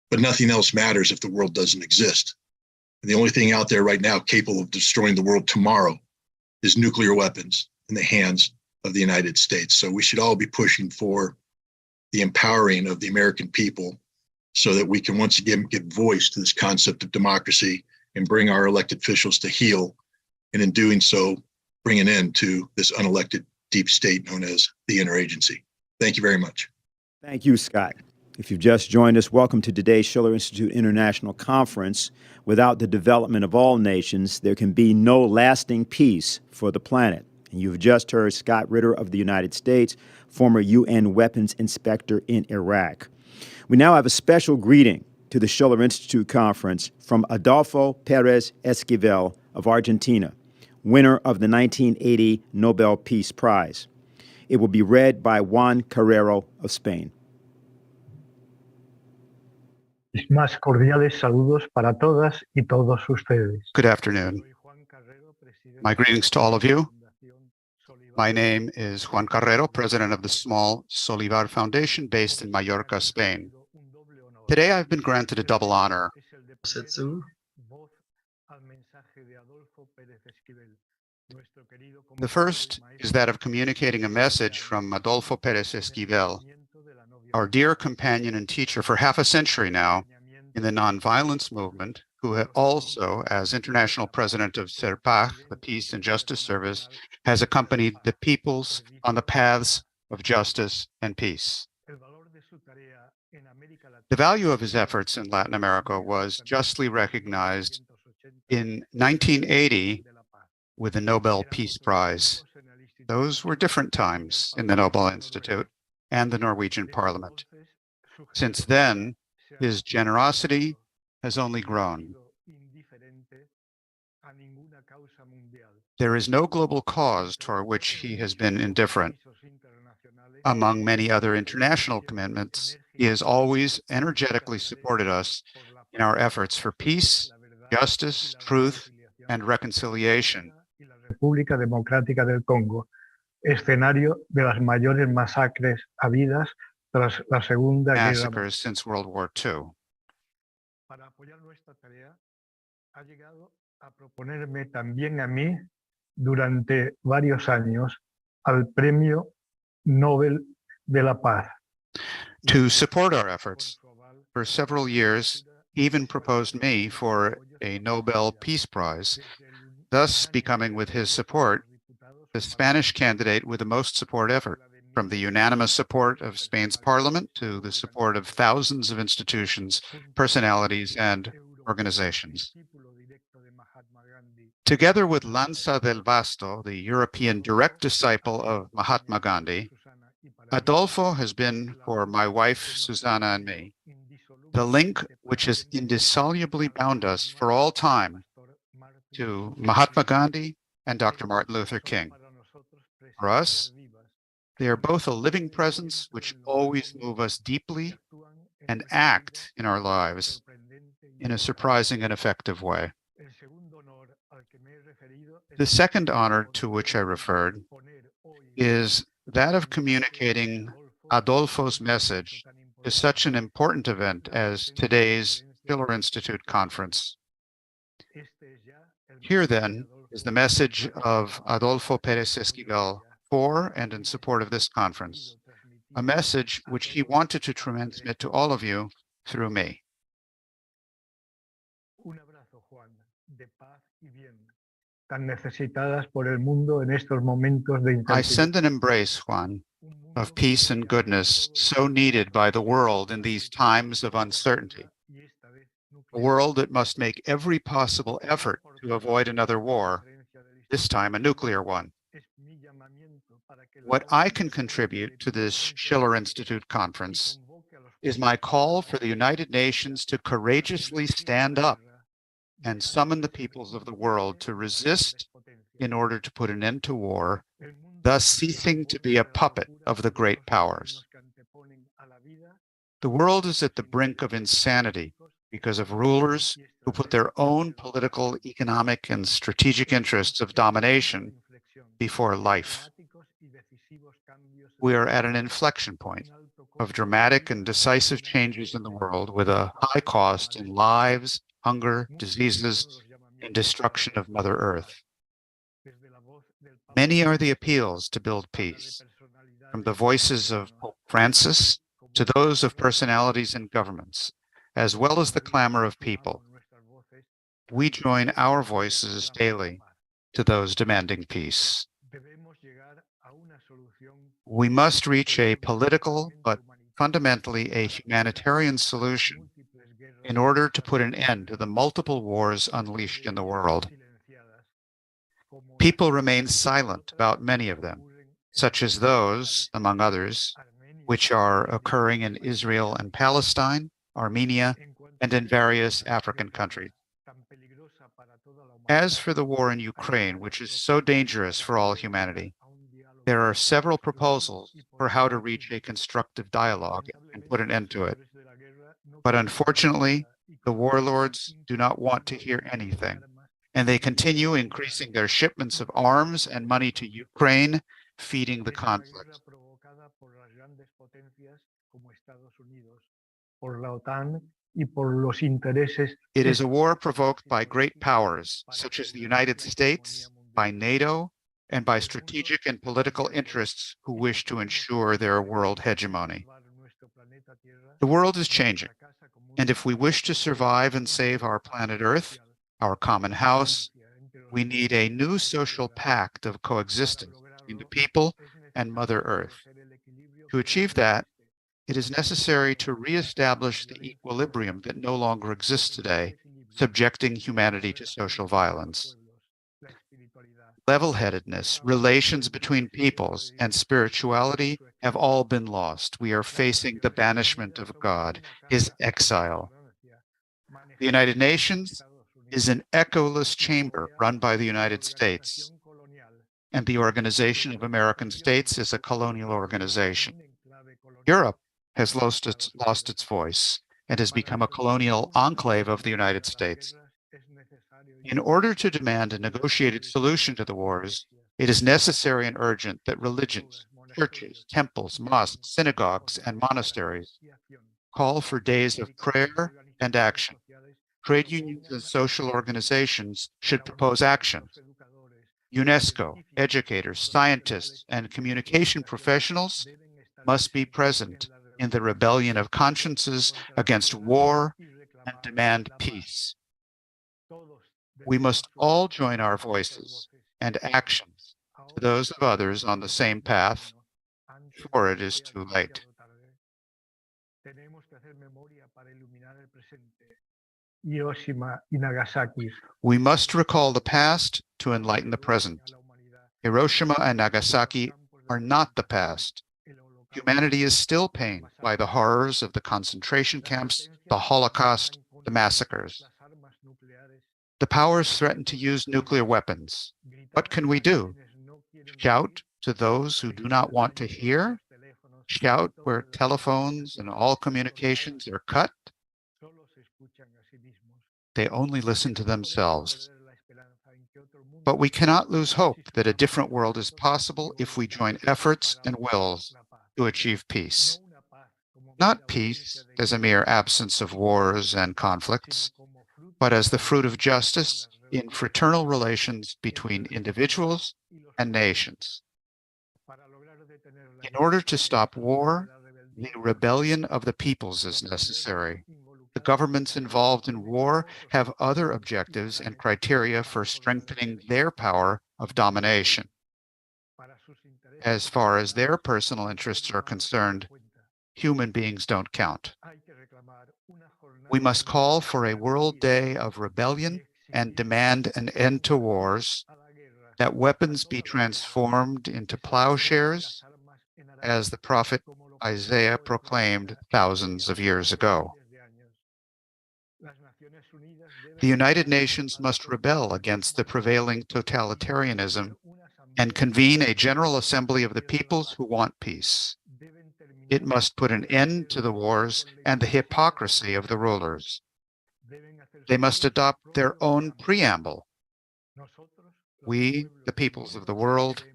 But nothing else matters if the world doesn't exist. And the only thing out there right now capable of destroying the world tomorrow is nuclear weapons in the hands of the United States. So we should all be pushing for the empowering of the American people so that we can once again give voice to this concept of democracy and bring our elected officials to heel. And in doing so, bring an end to this unelected deep state known as the interagency. Thank you very much. Thank you, Scott. If you've just joined us, welcome to today's Schiller Institute International Conference. Without the development of all nations, there can be no lasting peace for the planet. And you've just heard Scott Ritter of the United States, former UN weapons inspector in Iraq. We now have a special greeting to the Schiller Institute Conference from Adolfo Pérez Esquivel of Argentina, winner of the 1980 Nobel Peace Prize. It will be read by Juan Carrero of Spain. Mis más cordiales saludos para todas y todos ustedes. Good afternoon. My greetings to all of you. My name is Juan Carrero, president of the small Solivar Foundation based in Mallorca, Spain. Today I've been granted a double honor. The first is that of communicating a message from Adolfo Pérez Esquivel, our dear companion and teacher for half a century now in the nonviolence movement, who also, as international president of CERPAC, the Peace and Justice Service, has accompanied the peoples on the paths of justice and peace. The value of his efforts in Latin America was justly recognized in 1980 with the Nobel Peace Prize. Those were different times in the Nobel Institute and the Norwegian Parliament. Since then, his generosity has only grown. There is no global cause toward which he has been indifferent. Among many other international commitments, he has always energetically supported us in our efforts for peace, justice, truth, and reconciliation. República Democrática del Congo, escenario de las mayores masacres habidas tras la Segunda Guerra Mundial. Massacres since World War II. Para apoyar nuestra tarea, ha llegado a proponerme también a mí durante varios años al Premio Nobel de la Paz. To support our efforts, for several years, he even proposed me for a Nobel Peace Prize, thus becoming, with his support, the Spanish candidate with the most support ever, from the unanimous support of Spain's parliament to the support of thousands of institutions, personalities, and organizations. Together with Lanza del Basto, the European direct disciple of Mahatma Gandhi, Adolfo has been, for my wife, Susanna, and me, the link which has indissolubly bound us for all time to Mahatma Gandhi and Dr. Martin Luther King. For us, they are both a living presence which always move us deeply and act in our lives in a surprising and effective way. The second honor to which I referred is that of communicating Adolfo's message to such an important event as today's Schiller Institute conference. Here, then, is the message of Adolfo Pérez Esquivel for and in support of this conference, a message which he wanted to transmit to all of you through me. Un abrazo, Juan, de paz y bien, tan necesitadas por el mundo en estos momentos de I incertidumbre. send an embrace, Juan, of peace and goodness, so needed by the world in these times of uncertainty. A world that must make every possible effort to avoid another war, this time a nuclear one. What I can contribute to this Schiller Institute conference is my call for the United Nations to courageously stand up and summon the peoples of the world to resist in order to put an end to war, thus ceasing to be a puppet of the great powers. The world is at the brink of insanity because of rulers who put their own political, economic, and strategic interests of domination before life. We are at an inflection point of dramatic and decisive changes in the world with a high cost in lives, hunger, diseases, and destruction of Mother Earth. Many are the appeals to build peace, from the voices of Pope Francis to those of personalities in governments, as well as the clamor of people. We join our voices daily to those demanding peace. We must reach a political, but fundamentally a humanitarian solution in order to put an end to the multiple wars unleashed in the world. People remain silent about many of them, such as those, among others, which are occurring in Israel and Palestine, Armenia, and in various African countries. As for the war in Ukraine, which is so dangerous for all humanity, there are several proposals for how to reach a constructive dialogue and put an end to it. But unfortunately, the warlords do not want to hear anything, and they continue increasing their shipments of arms and money to Ukraine, feeding the conflict. It is a war provoked by great powers, such as the United States, by NATO, and by strategic and political interests who wish to ensure their world hegemony. The world is changing, and if we wish to survive and save our planet Earth, our common house, we need a new social pact of coexistence between the people and Mother Earth. To achieve that, it is necessary to reestablish the equilibrium that no longer exists today, subjecting humanity to social violence. Level-headedness, relations between peoples, and spirituality have all been lost. We are facing the banishment of God, his exile. The United Nations is an echoless chamber run by the United States, and the Organization of American States is a colonial organization. Europe has lost its voice and has become a colonial enclave of the United States. In order to demand a negotiated solution to the wars, it is necessary and urgent that religions, churches, temples, mosques, synagogues, and monasteries call for days of prayer and action. Trade unions and social organizations should propose actions. UNESCO, educators, scientists, and communication professionals must be present in the rebellion of consciences against war and demand peace. We must all join our voices and actions to those of others on the same path, before it is too late. We must recall the past to enlighten the present. Hiroshima and Nagasaki are not the past. Humanity is still pained by the horrors of the concentration camps, the Holocaust, the massacres. The powers threaten to use nuclear weapons. What can we do? Shout to those who do not want to hear? Shout where telephones and all communications are cut? They only listen to themselves. But we cannot lose hope that a different world is possible if we join efforts and wills to achieve peace. Not peace as a mere absence of wars and conflicts, but as the fruit of justice in fraternal relations between individuals and nations. In order to stop war, the rebellion of the peoples is necessary. The governments involved in war have other objectives and criteria for strengthening their power of domination. As far as their personal interests are concerned, human beings don't count. We must call for a World Day of Rebellion and demand an end to wars, that weapons be transformed into plowshares, as the prophet Isaiah proclaimed thousands of years ago. The United Nations must rebel against the prevailing totalitarianism and convene a General Assembly of the peoples who want peace. It must put an end to the wars and the hypocrisy of the rulers. They must adopt their own preamble. We, the peoples of the world,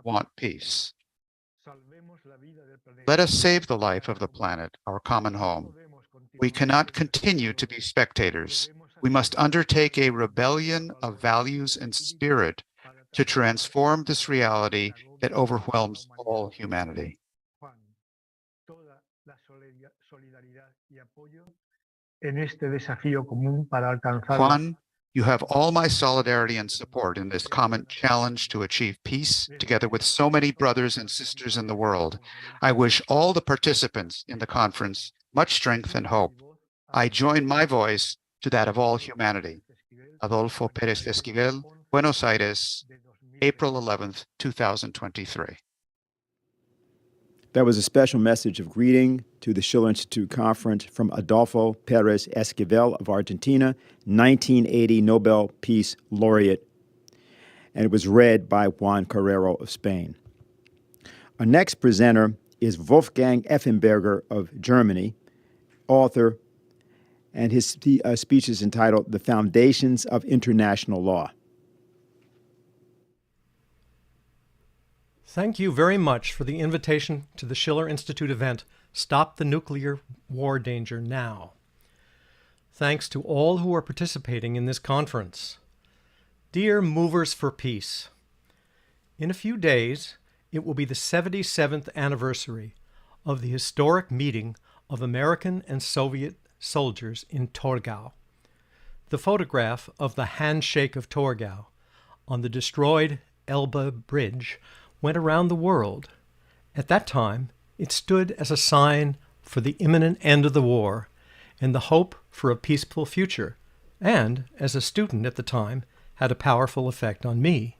want peace. Let us save the life of the planet, our common home. We cannot continue to be spectators. We must undertake a rebellion of values and spirit to transform this reality that overwhelms all humanity. Juan, you have all my solidarity and support in this common challenge to achieve peace, together with so many brothers and sisters in the world. I wish all the participants in the conference much strength and hope. I join my voice to that of all humanity. Adolfo Pérez Esquivel, Buenos Aires, April 11th, 2023. That was a special message of greeting to the Schiller Institute Conference from Adolfo Pérez Esquivel of Argentina, 1980 Nobel Peace Laureate, and it was read by Juan Carrero of Spain. Our next presenter is Wolfgang Effenberger of Germany, author, and his speech is entitled The Foundations of International Law. Thank you very much for the invitation to the Schiller Institute event, Stop the Nuclear War Danger Now. Thanks to all who are participating in this conference. Dear Movers for Peace, in a few days, it will be the 77th anniversary of the historic meeting of American and Soviet soldiers in Torgau. The photograph of the handshake of Torgau on the destroyed Elbe Bridge went around the world. At that time, it stood as a sign for the imminent end of the war and the hope for a peaceful future, and, as a student at the time, had a powerful effect on me.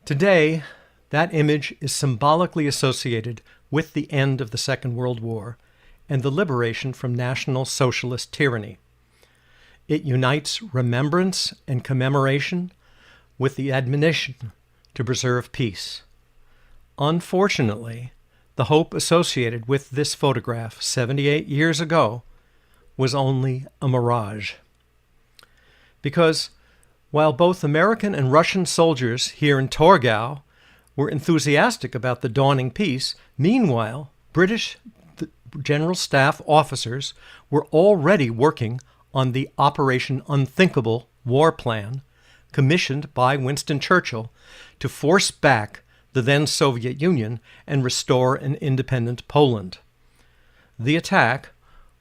Today, that image is symbolically associated with the end of the Second World War and the liberation from National Socialist tyranny. It unites remembrance and commemoration with the admonition to preserve peace. Unfortunately, the hope associated with this photograph 78 years ago was only a mirage. Because while both American and Russian soldiers here in Torgau were enthusiastic about the dawning peace, meanwhile, British General Staff officers were already working on the Operation Unthinkable war plan commissioned by Winston Churchill to force back the then Soviet Union and restore an independent Poland. The attack,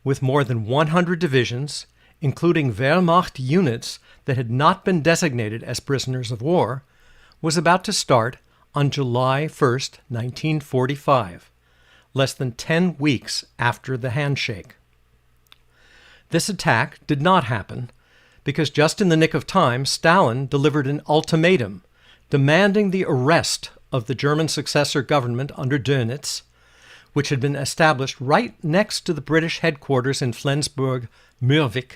with more than 100 divisions, including Wehrmacht units that had not been designated as prisoners of war, was about to start on July 1st, 1945, less than 10 weeks after the handshake. This attack did not happen because just in the nick of time, Stalin delivered an ultimatum demanding the arrest of the German successor government under Dönitz, which had been established right next to the British headquarters in Flensburg-Mürwik,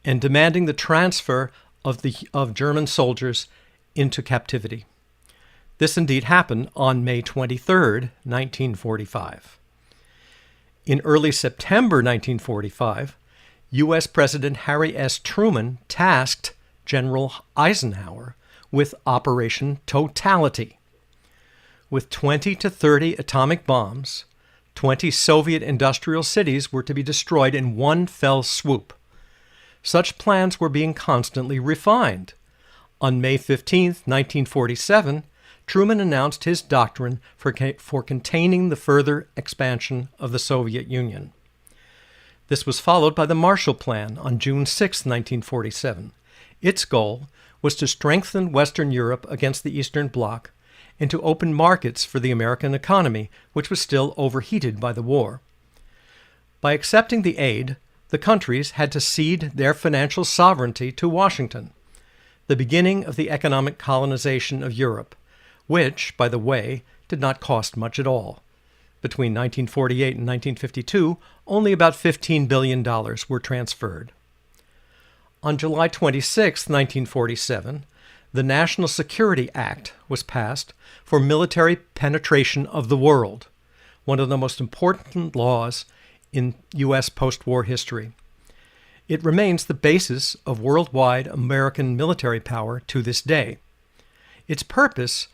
and demanding the transfer of German soldiers into captivity. This indeed happened on May 23rd, 1945. In early September 1945, U.S. President Harry S. Truman tasked General Eisenhower with Operation Totality. With 20 to 30 atomic bombs, 20 Soviet industrial cities were to be destroyed in one fell swoop. Such plans were being constantly refined. On May 15, 1947, Truman announced his doctrine for containing the further expansion of the Soviet Union. This was followed by the Marshall Plan on June 6, 1947. Its goal was to strengthen Western Europe against the Eastern Bloc and to open markets for the American economy, which was still overheated by the war. By accepting the aid, the countries had to cede their financial sovereignty to Washington, the beginning of the economic colonization of Europe, which, by the way, did not cost much at all. Between 1948 and 1952, only about $15 billion were transferred. On July 26, 1947, the National Security Act was passed for military penetration of the world, one of the most important laws in U.S. post-war history. It remains the basis of worldwide American military power to this day. Its purpose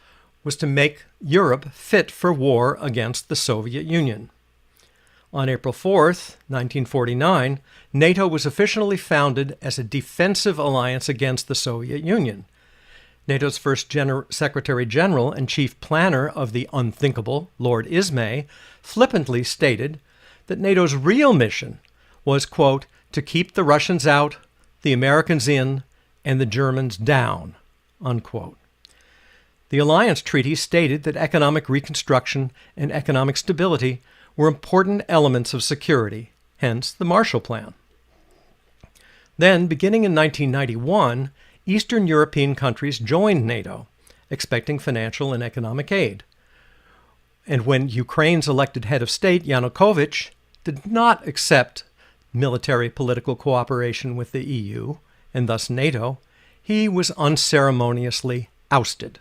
was to make Europe fit for war against the Soviet Union. On April 4, 1949, NATO was officially founded as a defensive alliance against the Soviet Union. NATO's first Secretary General and chief planner of the unthinkable, Lord Ismay, flippantly stated that NATO's real mission was, quote, to keep the Russians out, the Americans in, and the Germans down, unquote. The alliance treaty stated that economic reconstruction and economic stability were important elements of security, hence the Marshall Plan. Then, beginning in 1991, Eastern European countries joined NATO, expecting financial and economic aid. And when Ukraine's elected head of state, Yanukovych, did not accept military political cooperation with the EU, and thus NATO, he was unceremoniously ousted.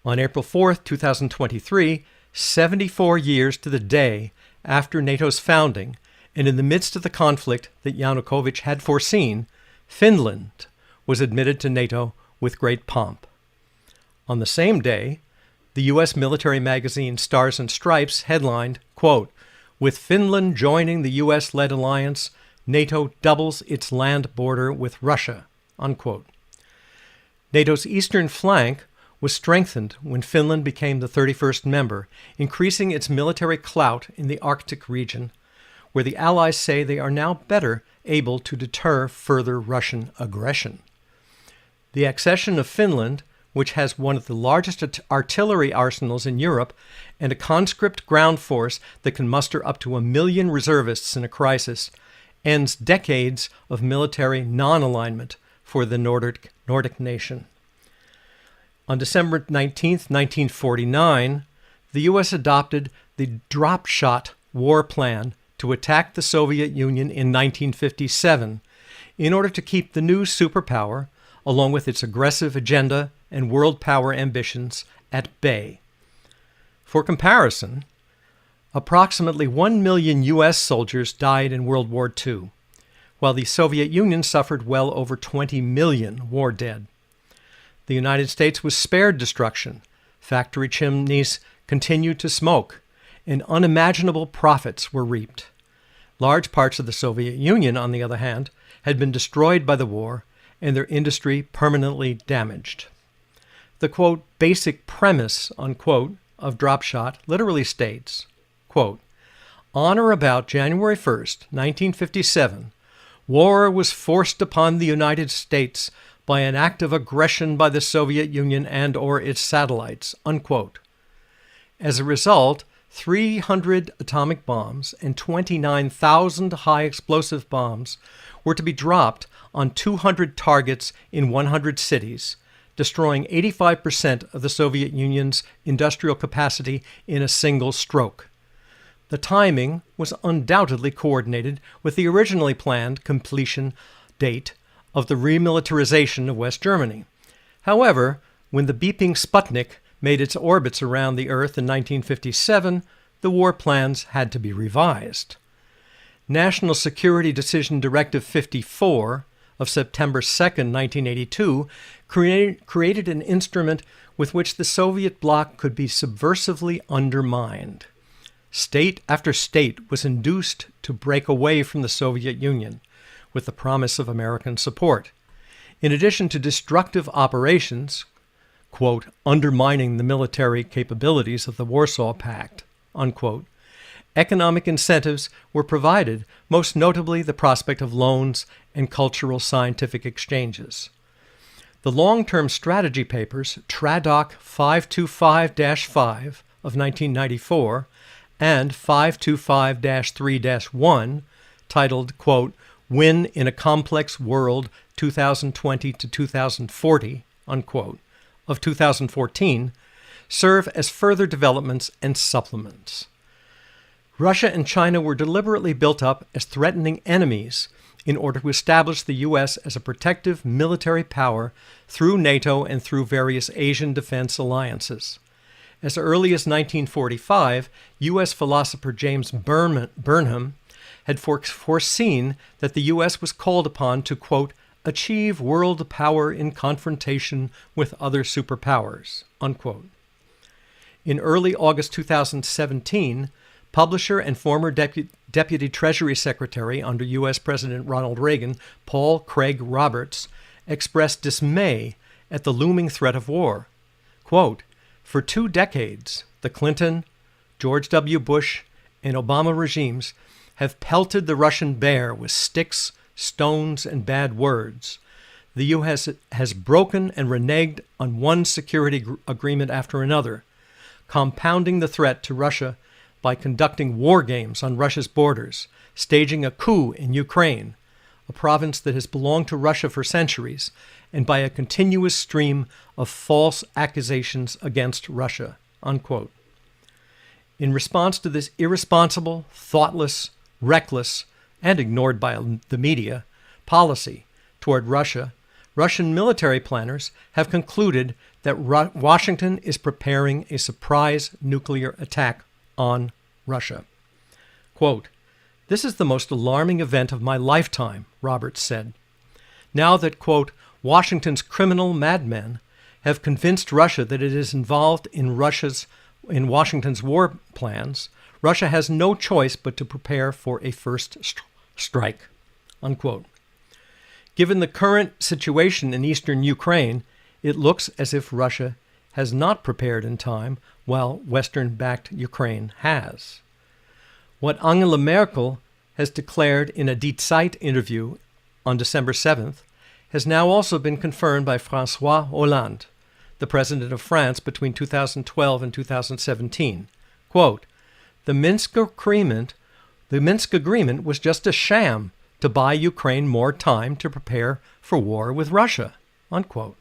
On April 4, 2023, 74 years to the day after NATO's founding, and in the midst of the conflict that Yanukovych had foreseen, Finland was admitted to NATO with great pomp. On the same day, the U.S. military magazine Stars and Stripes headlined, quote, "With Finland joining the U.S.-led alliance, NATO doubles its land border with Russia," unquote. NATO's eastern flank was strengthened when Finland became the 31st member, increasing its military clout in the Arctic region, where the Allies say they are now better able to deter further Russian aggression. The accession of Finland, which has one of the largest artillery arsenals in Europe and a conscript ground force that can muster up to 1 million reservists in a crisis, ends decades of military non-alignment for the Nordic nation. On December 19, 1949, the U.S. adopted the Drop Shot War Plan to attack the Soviet Union in 1957 in order to keep the new superpower, along with its aggressive agenda and world power ambitions, at bay. For comparison, approximately 1 million U.S. soldiers died in World War II, while the Soviet Union suffered well over 20 million war dead. The United States was spared destruction, factory chimneys continued to smoke, and unimaginable profits were reaped. Large parts of the Soviet Union, on the other hand, had been destroyed by the war and their industry permanently damaged. The, quote, basic premise, unquote, of Drop Shot literally states, quote, "On or about January 1st, 1957, war was forced upon the United States by an act of aggression by the Soviet Union and or its satellites," unquote. As a result, 300 atomic bombs and 29,000 high-explosive bombs were to be dropped on 200 targets in 100 cities, destroying 85% of the Soviet Union's industrial capacity in a single stroke. The timing was undoubtedly coordinated with the originally planned completion date of the remilitarization of West Germany. However, when the beeping Sputnik made its orbits around the Earth in 1957, the war plans had to be revised. National Security Decision Directive 54, of September 2nd, 1982, created an instrument with which the Soviet bloc could be subversively undermined. State after state was induced to break away from the Soviet Union with the promise of American support. In addition to destructive operations, quote, undermining the military capabilities of the Warsaw Pact, unquote, economic incentives were provided, most notably the prospect of loans and cultural scientific exchanges. The long-term strategy papers, TRADOC 525-5 of 1994 and 525-3-1, titled, quote, Win in a Complex World 2020 to 2040, unquote, of 2014, serve as further developments and supplements. Russia and China were deliberately built up as threatening enemies in order to establish the U.S. as a protective military power through NATO and through various Asian defense alliances. As early as 1945, U.S. philosopher James Burnham had foreseen that the U.S. was called upon to, quote, achieve world power in confrontation with other superpowers, unquote. In early August 2017, publisher and former Deputy Treasury Secretary under U.S. President Ronald Reagan, Paul Craig Roberts, expressed dismay at the looming threat of war. Quote, for 2 decades, the Clinton, George W. Bush, and Obama regimes have pelted the Russian bear with sticks, stones, and bad words. The U.S. has broken and reneged on one security agreement after another, compounding the threat to Russia by conducting war games on Russia's borders, staging a coup in Ukraine, a province that has belonged to Russia for centuries, and by a continuous stream of false accusations against Russia, unquote. In response to this irresponsible, thoughtless, reckless, and ignored by the media, policy toward Russia, Russian military planners have concluded that Washington is preparing a surprise nuclear attack on Russia. Quote, this is the most alarming event of my lifetime, Roberts said. Now that, quote, Washington's criminal madmen have convinced Russia that it is involved in Washington's war plans, Russia has no choice but to prepare for a first strike, unquote. Given the current situation in eastern Ukraine, it looks as if Russia has not prepared in time, while Western-backed Ukraine has. What Angela Merkel has declared in a Die Zeit interview on December 7th has now also been confirmed by François Hollande, the president of France between 2012 and 2017. Quote, the Minsk agreement was just a sham to buy Ukraine more time to prepare for war with Russia, unquote.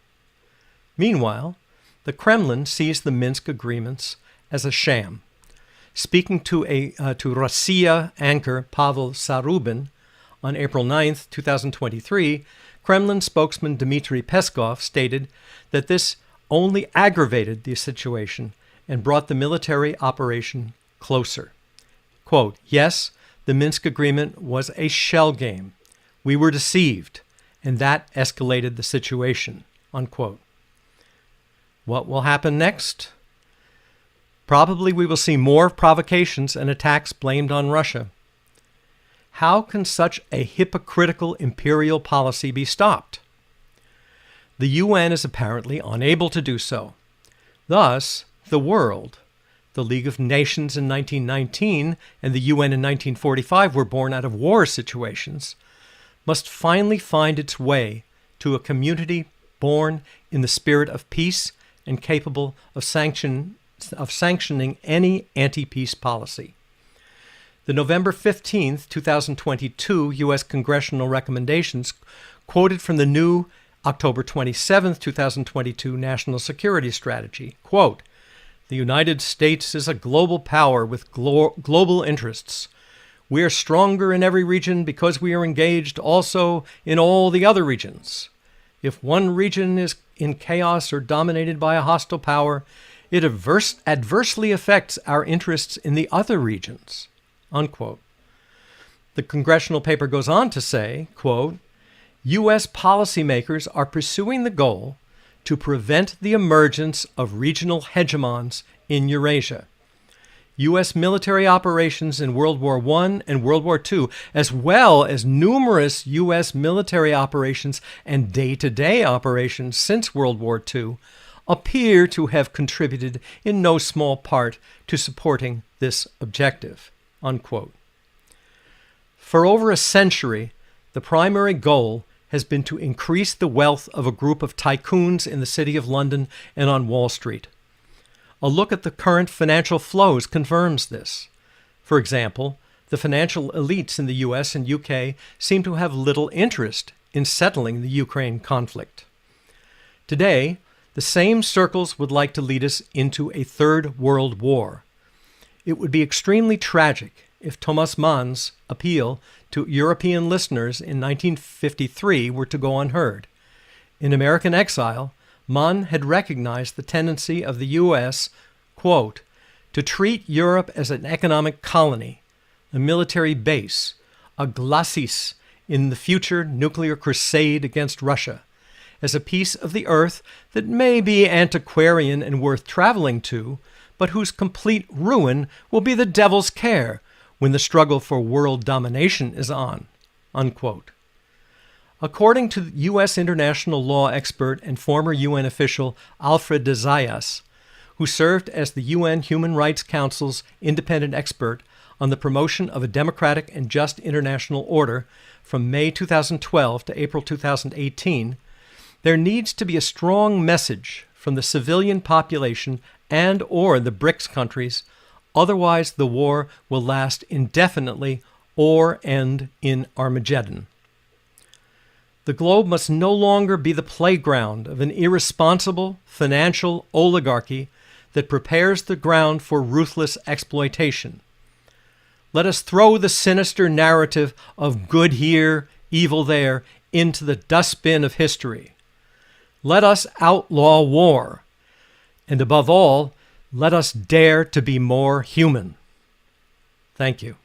Meanwhile, the Kremlin sees the Minsk agreements as a sham. Speaking to Rossiya anchor Pavel Zarubin on April 9, 2023, Kremlin spokesman Dmitry Peskov stated that this only aggravated the situation and brought the military operation closer. Quote, yes, the Minsk agreement was a shell game. We were deceived, and that escalated the situation, unquote. What will happen next? Probably we will see more provocations and attacks blamed on Russia. How can such a hypocritical imperial policy be stopped? The UN is apparently unable to do so. Thus, the world, the League of Nations in 1919 and the UN in 1945 were born out of war situations, must finally find its way to a community born in the spirit of peace and capable of sanctioning any anti-peace policy. The November 15, 2022 U.S. congressional recommendations quoted from the new October 27, 2022 National Security Strategy, quote, the United States is a global power with global interests. We are stronger in every region because we are engaged also in all the other regions. If one region is in chaos or dominated by a hostile power, it adversely affects our interests in the other regions, unquote. The congressional paper goes on to say, quote, U.S. policymakers are pursuing the goal to prevent the emergence of regional hegemons in Eurasia. U.S. military operations in World War I and World War II, as well as numerous U.S. military operations and day-to-day operations since World War II, appear to have contributed in no small part to supporting this objective." Unquote. For over a century, the primary goal has been to increase the wealth of a group of tycoons in the City of London and on Wall Street. A look at the current financial flows confirms this. For example, the financial elites in the US and UK seem to have little interest in settling the Ukraine conflict. Today, the same circles would like to lead us into a third world war. It would be extremely tragic if Thomas Mann's appeal to European listeners in 1953 were to go unheard. In American Exile, Mann had recognized the tendency of the U.S., quote, to treat Europe as an economic colony, a military base, a glacis in the future nuclear crusade against Russia, as a piece of the earth that may be antiquarian and worth traveling to, but whose complete ruin will be the devil's care when the struggle for world domination is on, unquote. According to U.S. international law expert and former UN official Alfred de Zayas, who served as the UN Human Rights Council's independent expert on the promotion of a democratic and just international order from May 2012 to April 2018, there needs to be a strong message from the civilian population and or the BRICS countries, otherwise the war will last indefinitely or end in Armageddon. The globe must no longer be the playground of an irresponsible financial oligarchy that prepares the ground for ruthless exploitation. Let us throw the sinister narrative of good here, evil there into the dustbin of history. Let us outlaw war. And above all, let us dare to be more human. Thank you.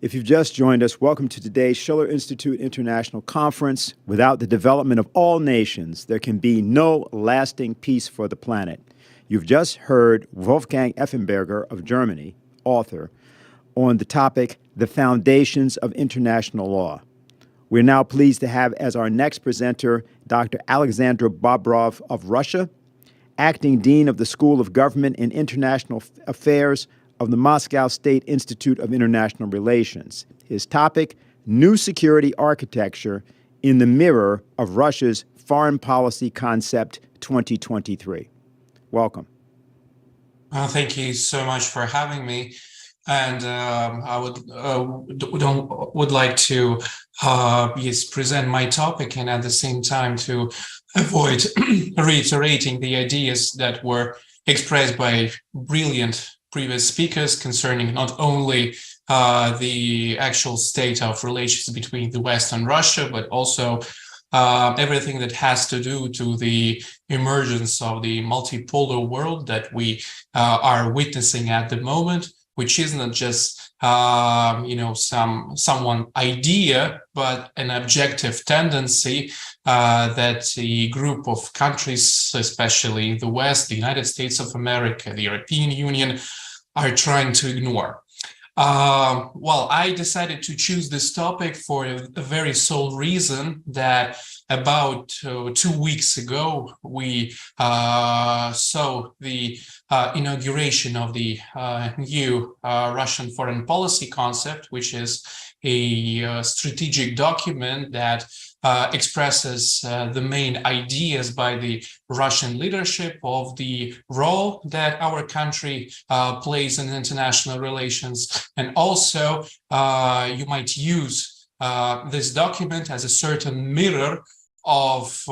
If you've just joined us, welcome to today's Schiller Institute International Conference. Without the development of all nations, there can be no lasting peace for the planet. You've just heard Wolfgang Effenberger of Germany, author, on the topic, The Foundations of International Law. We're now pleased to have as our next presenter, Dr. Alexandra Bobrov of Russia, Acting Dean of the School of Government and International Affairs of the Moscow State Institute of International Relations. His topic, New Security Architecture in the Mirror of Russia's Foreign Policy Concept 2023. Welcome. Thank you so much for having me. And I would like to present my topic and at the same time to avoid reiterating the ideas that were expressed by brilliant previous speakers concerning not only the actual state of relations between the West and Russia, but also everything that has to do to the emergence of the multipolar world that we are witnessing at the moment, which is not just someone idea, but an objective tendency that a group of countries, especially the West, the United States of America, the European Union, are trying to ignore. Well, I decided to choose this topic for a very sole reason that about 2 weeks ago, we saw the inauguration of the new Russian foreign policy concept, which is a strategic document that expresses the main ideas by the Russian leadership of the role that our country plays in international relations. And also, you might use this document as a certain mirror of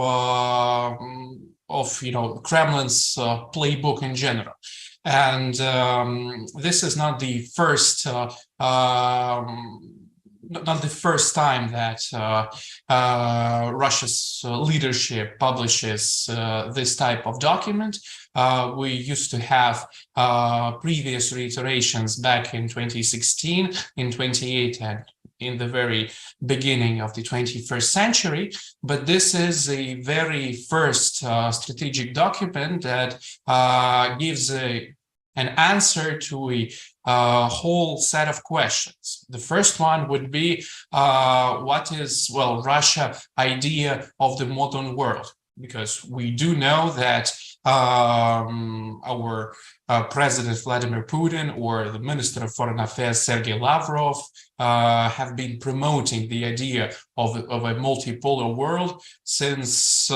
Kremlin's playbook in general. And this is not the first time that Russia's leadership publishes this type of document. We used to have previous reiterations back in 2016, in 2018, in the very beginning of the 21st century, but this is the very first strategic document that gives an answer to a whole set of questions. The first one would be, what is, well, Russia's idea of the modern world? Because we do know that our President Vladimir Putin or the Minister of Foreign Affairs Sergei Lavrov have been promoting the idea of a multipolar world since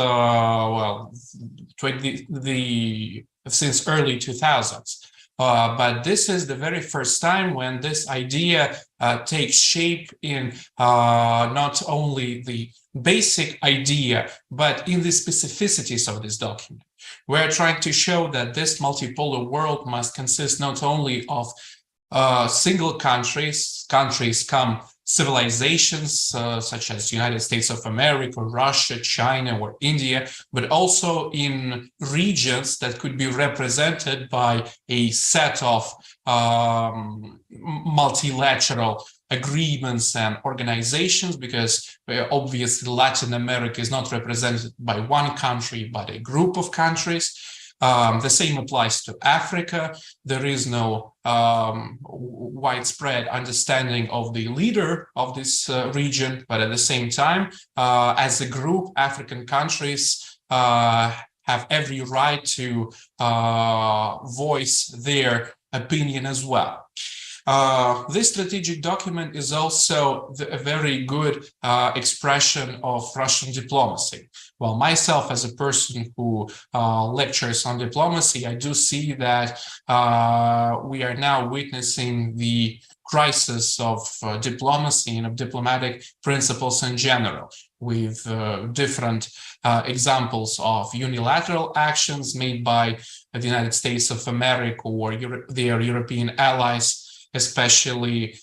since early 2000s. But this is the very first time when this idea takes shape in not only the basic idea, but in the specificities of this document. We're trying to show that this multipolar world must consist not only of single countries come civilizations such as United States of America, Russia, China, or India, but also in regions that could be represented by a set of multilateral agreements and organizations, because obviously Latin America is not represented by one country, but a group of countries. The same applies to Africa. There is no widespread understanding of the leader of this region, but at the same time, as a group, African countries have every right to voice their opinion as well. This strategic document is also a very good expression of Russian diplomacy. Well, myself as a person who lectures on diplomacy, I do see that we are now witnessing the crisis of diplomacy and of diplomatic principles in general, with different examples of unilateral actions made by the United States of America or their European allies, especially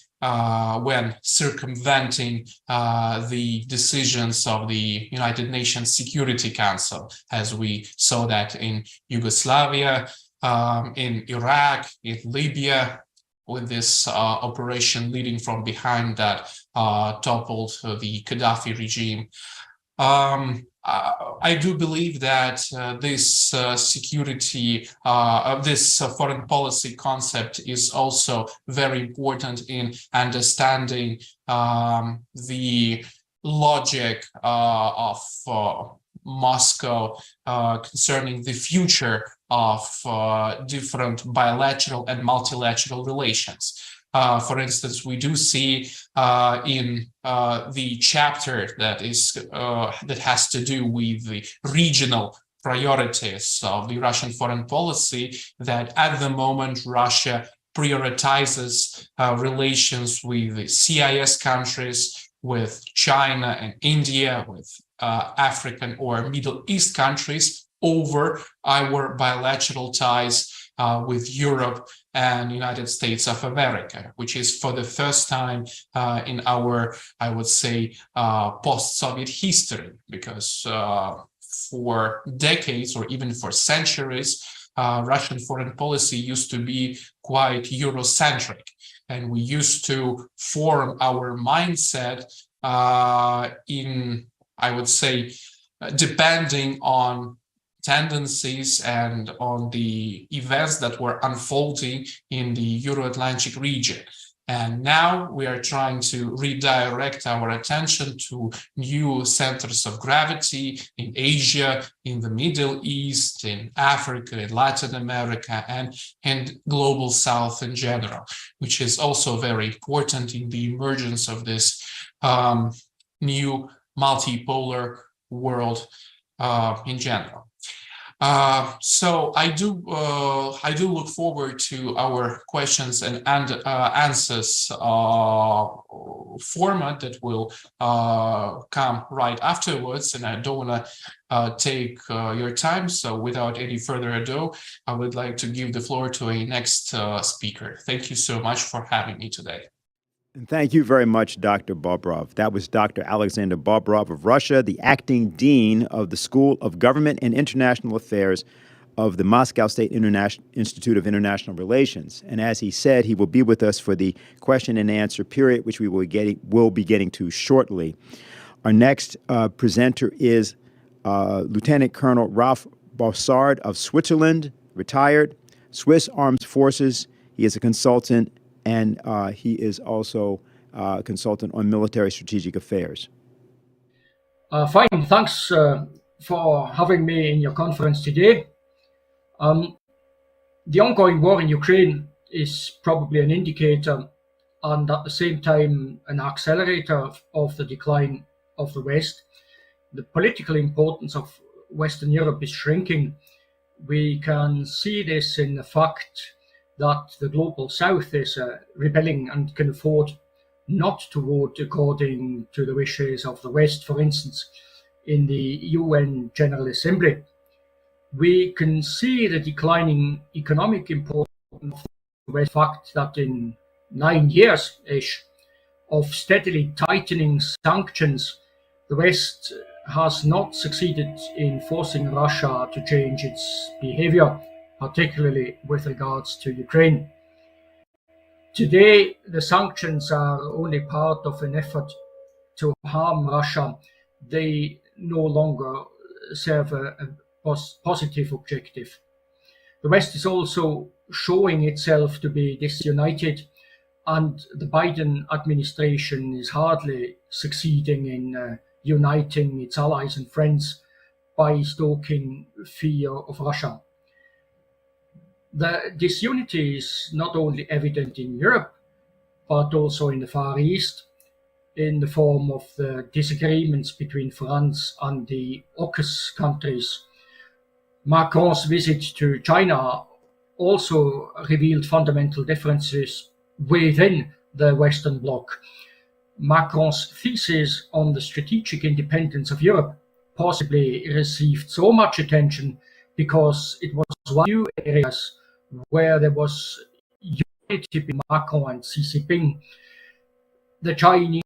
when circumventing the decisions of the United Nations Security Council, as we saw that in Yugoslavia, in Iraq, in Libya, with this operation leading from behind that toppled the Gaddafi regime. I do believe that this this foreign policy concept is also very important in understanding the logic of Moscow concerning the future of different bilateral and multilateral relations. For instance, we do see in the chapter that has to do with the regional priorities of the Russian foreign policy that at the moment Russia prioritizes relations with the CIS countries, with China and India, with African or Middle East countries over our bilateral ties with Europe and United States of America, which is for the first time in our, I would say, post-Soviet history, because for decades or even for centuries, Russian foreign policy used to be quite Eurocentric, and we used to form our mindset in, I would say, depending on tendencies and on the events that were unfolding in the Euro-Atlantic region. And now we are trying to redirect our attention to new centers of gravity in Asia, in the Middle East, in Africa, in Latin America, and global South in general, which is also very important in the emergence of this new multipolar world in general. So I do look forward to our questions and answers format that will come right afterwards, and I don't want to take your time. So without any further ado, I would like to give the floor to a next speaker. Thank you so much for having me today. And thank you very much, Dr. Bobrov. That was Dr. Alexander Bobrov of Russia, the acting dean of the School of Government and International Affairs of the Moscow State Institute of International Relations. And as he said, he will be with us for the question and answer period, which we will be getting to shortly. Our next presenter is Lieutenant Colonel Ralph Bossard of Switzerland, retired, Swiss Armed Forces. He is a consultant, and he is also a consultant on military strategic affairs. Fine, thanks for having me in your conference today. The ongoing war in Ukraine is probably an indicator and at the same time an accelerator of the decline of the West. The political importance of Western Europe is shrinking. We can see this in the fact that the global South is rebelling and can afford not to vote according to the wishes of the West, for instance, in the UN General Assembly. We can see the declining economic importance of the fact that in 9 years-ish of steadily tightening sanctions, the West has not succeeded in forcing Russia to change its behavior, particularly with regards to Ukraine. Today, the sanctions are only part of an effort to harm Russia. They no longer serve a positive objective. The West is also showing itself to be disunited, and the Biden administration is hardly succeeding in uniting its allies and friends by stoking fear of Russia. The disunity is not only evident in Europe, but also in the Far East, in the form of the disagreements between France and the AUKUS countries. Macron's visit to China also revealed fundamental differences within the Western Bloc. Macron's thesis on the strategic independence of Europe possibly received so much attention because it was one of the few areas where there was unity between Macron and Xi Jinping. The Chinese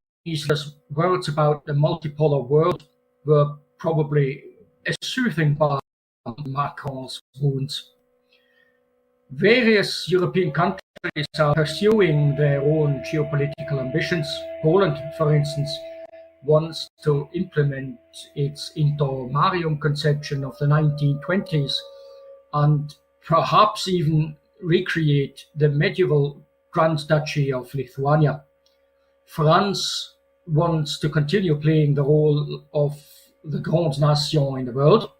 words about the multipolar world were probably a soothing balm on Macron's wounds. Various European countries are pursuing their own geopolitical ambitions. Poland, for instance, wants to implement its intermarium conception of the 1920s and perhaps even recreate the medieval Grand Duchy of Lithuania. France wants to continue playing the role of the Grande Nation in the world,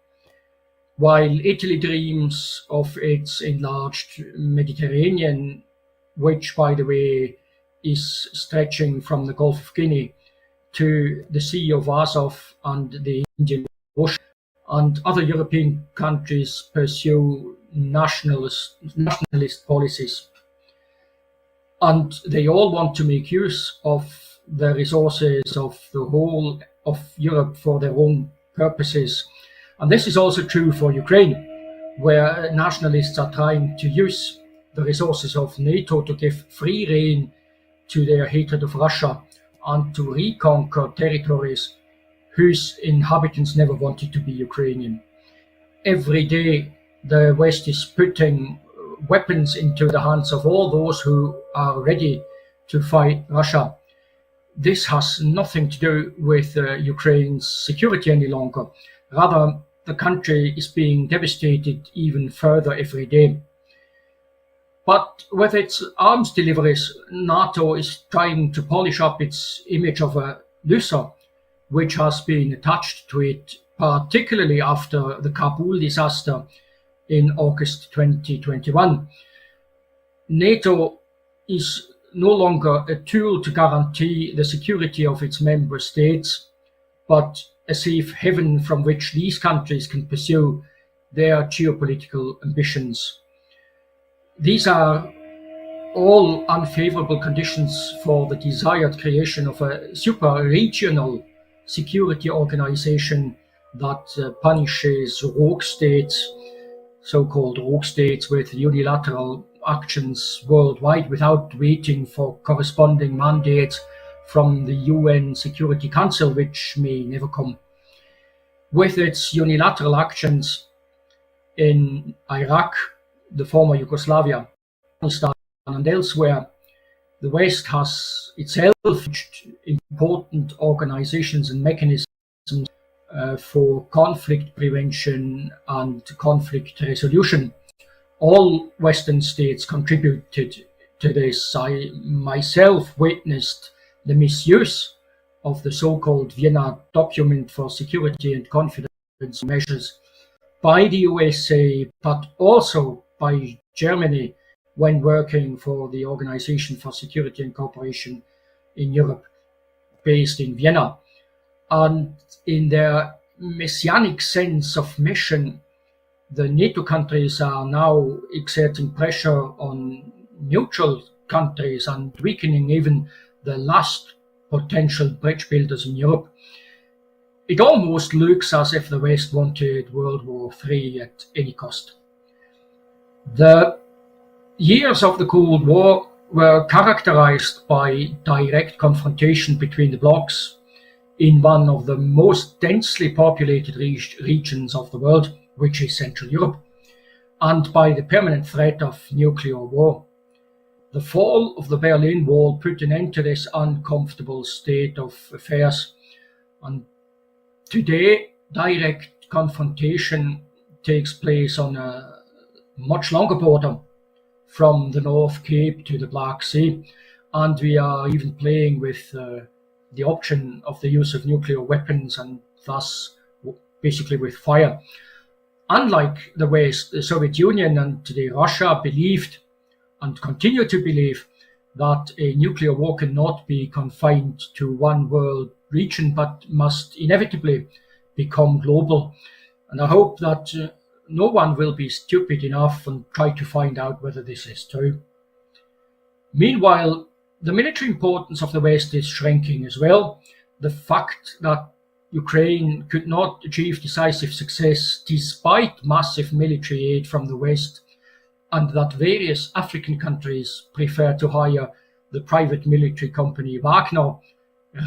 while Italy dreams of its enlarged Mediterranean, which, by the way, is stretching from the Gulf of Guinea to the Sea of Azov and the Indian Ocean. And other European countries pursue nationalist policies. And they all want to make use of the resources of the whole of Europe for their own purposes. And this is also true for Ukraine, where nationalists are trying to use the resources of NATO to give free rein to their hatred of Russia and to reconquer territories whose inhabitants never wanted to be Ukrainian. Every day, the West is putting weapons into the hands of all those who are ready to fight Russia. This has nothing to do with Ukraine's security any longer. Rather, the country is being devastated even further every day. But with its arms deliveries, NATO is trying to polish up its image of a loser, which has been attached to it, particularly after the Kabul disaster in August 2021. NATO is no longer a tool to guarantee the security of its member states, but a safe haven from which these countries can pursue their geopolitical ambitions. These are all unfavorable conditions for the desired creation of a super-regional security organization that punishes rogue states, so-called rogue states with unilateral actions worldwide without waiting for corresponding mandates from the UN Security Council, which may never come. With its unilateral actions, in Iraq, the former Yugoslavia, Afghanistan, and elsewhere, the West has itself important organizations and mechanisms for conflict prevention and conflict resolution. All Western states contributed to this. I myself witnessed the misuse of the so-called Vienna Document for Security and Confidence Measures by the USA, but also by Germany when working for the Organization for Security and Cooperation in Europe, based in Vienna. And in their messianic sense of mission, the NATO countries are now exerting pressure on neutral countries and weakening even the last potential bridge builders in Europe. It almost looks as if the West wanted World War III at any cost. The years of the Cold War were characterized by direct confrontation between the blocs in one of the most densely populated regions of the world, which is Central Europe, and by the permanent threat of nuclear war. The fall of the Berlin Wall put an end to this uncomfortable state of affairs, and today direct confrontation takes place on a much longer border from the North Cape to the Black Sea, and we are even playing with the option of the use of nuclear weapons and thus basically with fire. Unlike the West, the Soviet Union and today Russia believed and continue to believe that a nuclear war cannot be confined to one world region but must inevitably become global. And I hope that no one will be stupid enough and try to find out whether this is true. Meanwhile, the military importance of the West is shrinking as well. The fact that Ukraine could not achieve decisive success despite massive military aid from the West, and that various African countries prefer to hire the private military company Wagner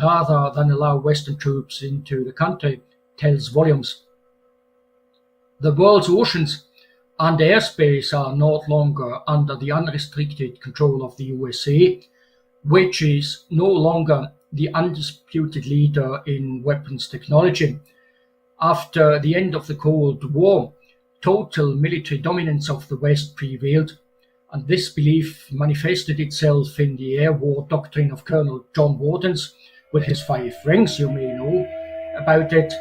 rather than allow Western troops into the country, tells volumes. The world's oceans and airspace are no longer under the unrestricted control of the USA, which is no longer the undisputed leader in weapons technology. After the end of the Cold War, total military dominance of the West prevailed, and this belief manifested itself in the air war doctrine of Colonel John Warden's, with his 5 rings, you may know about it,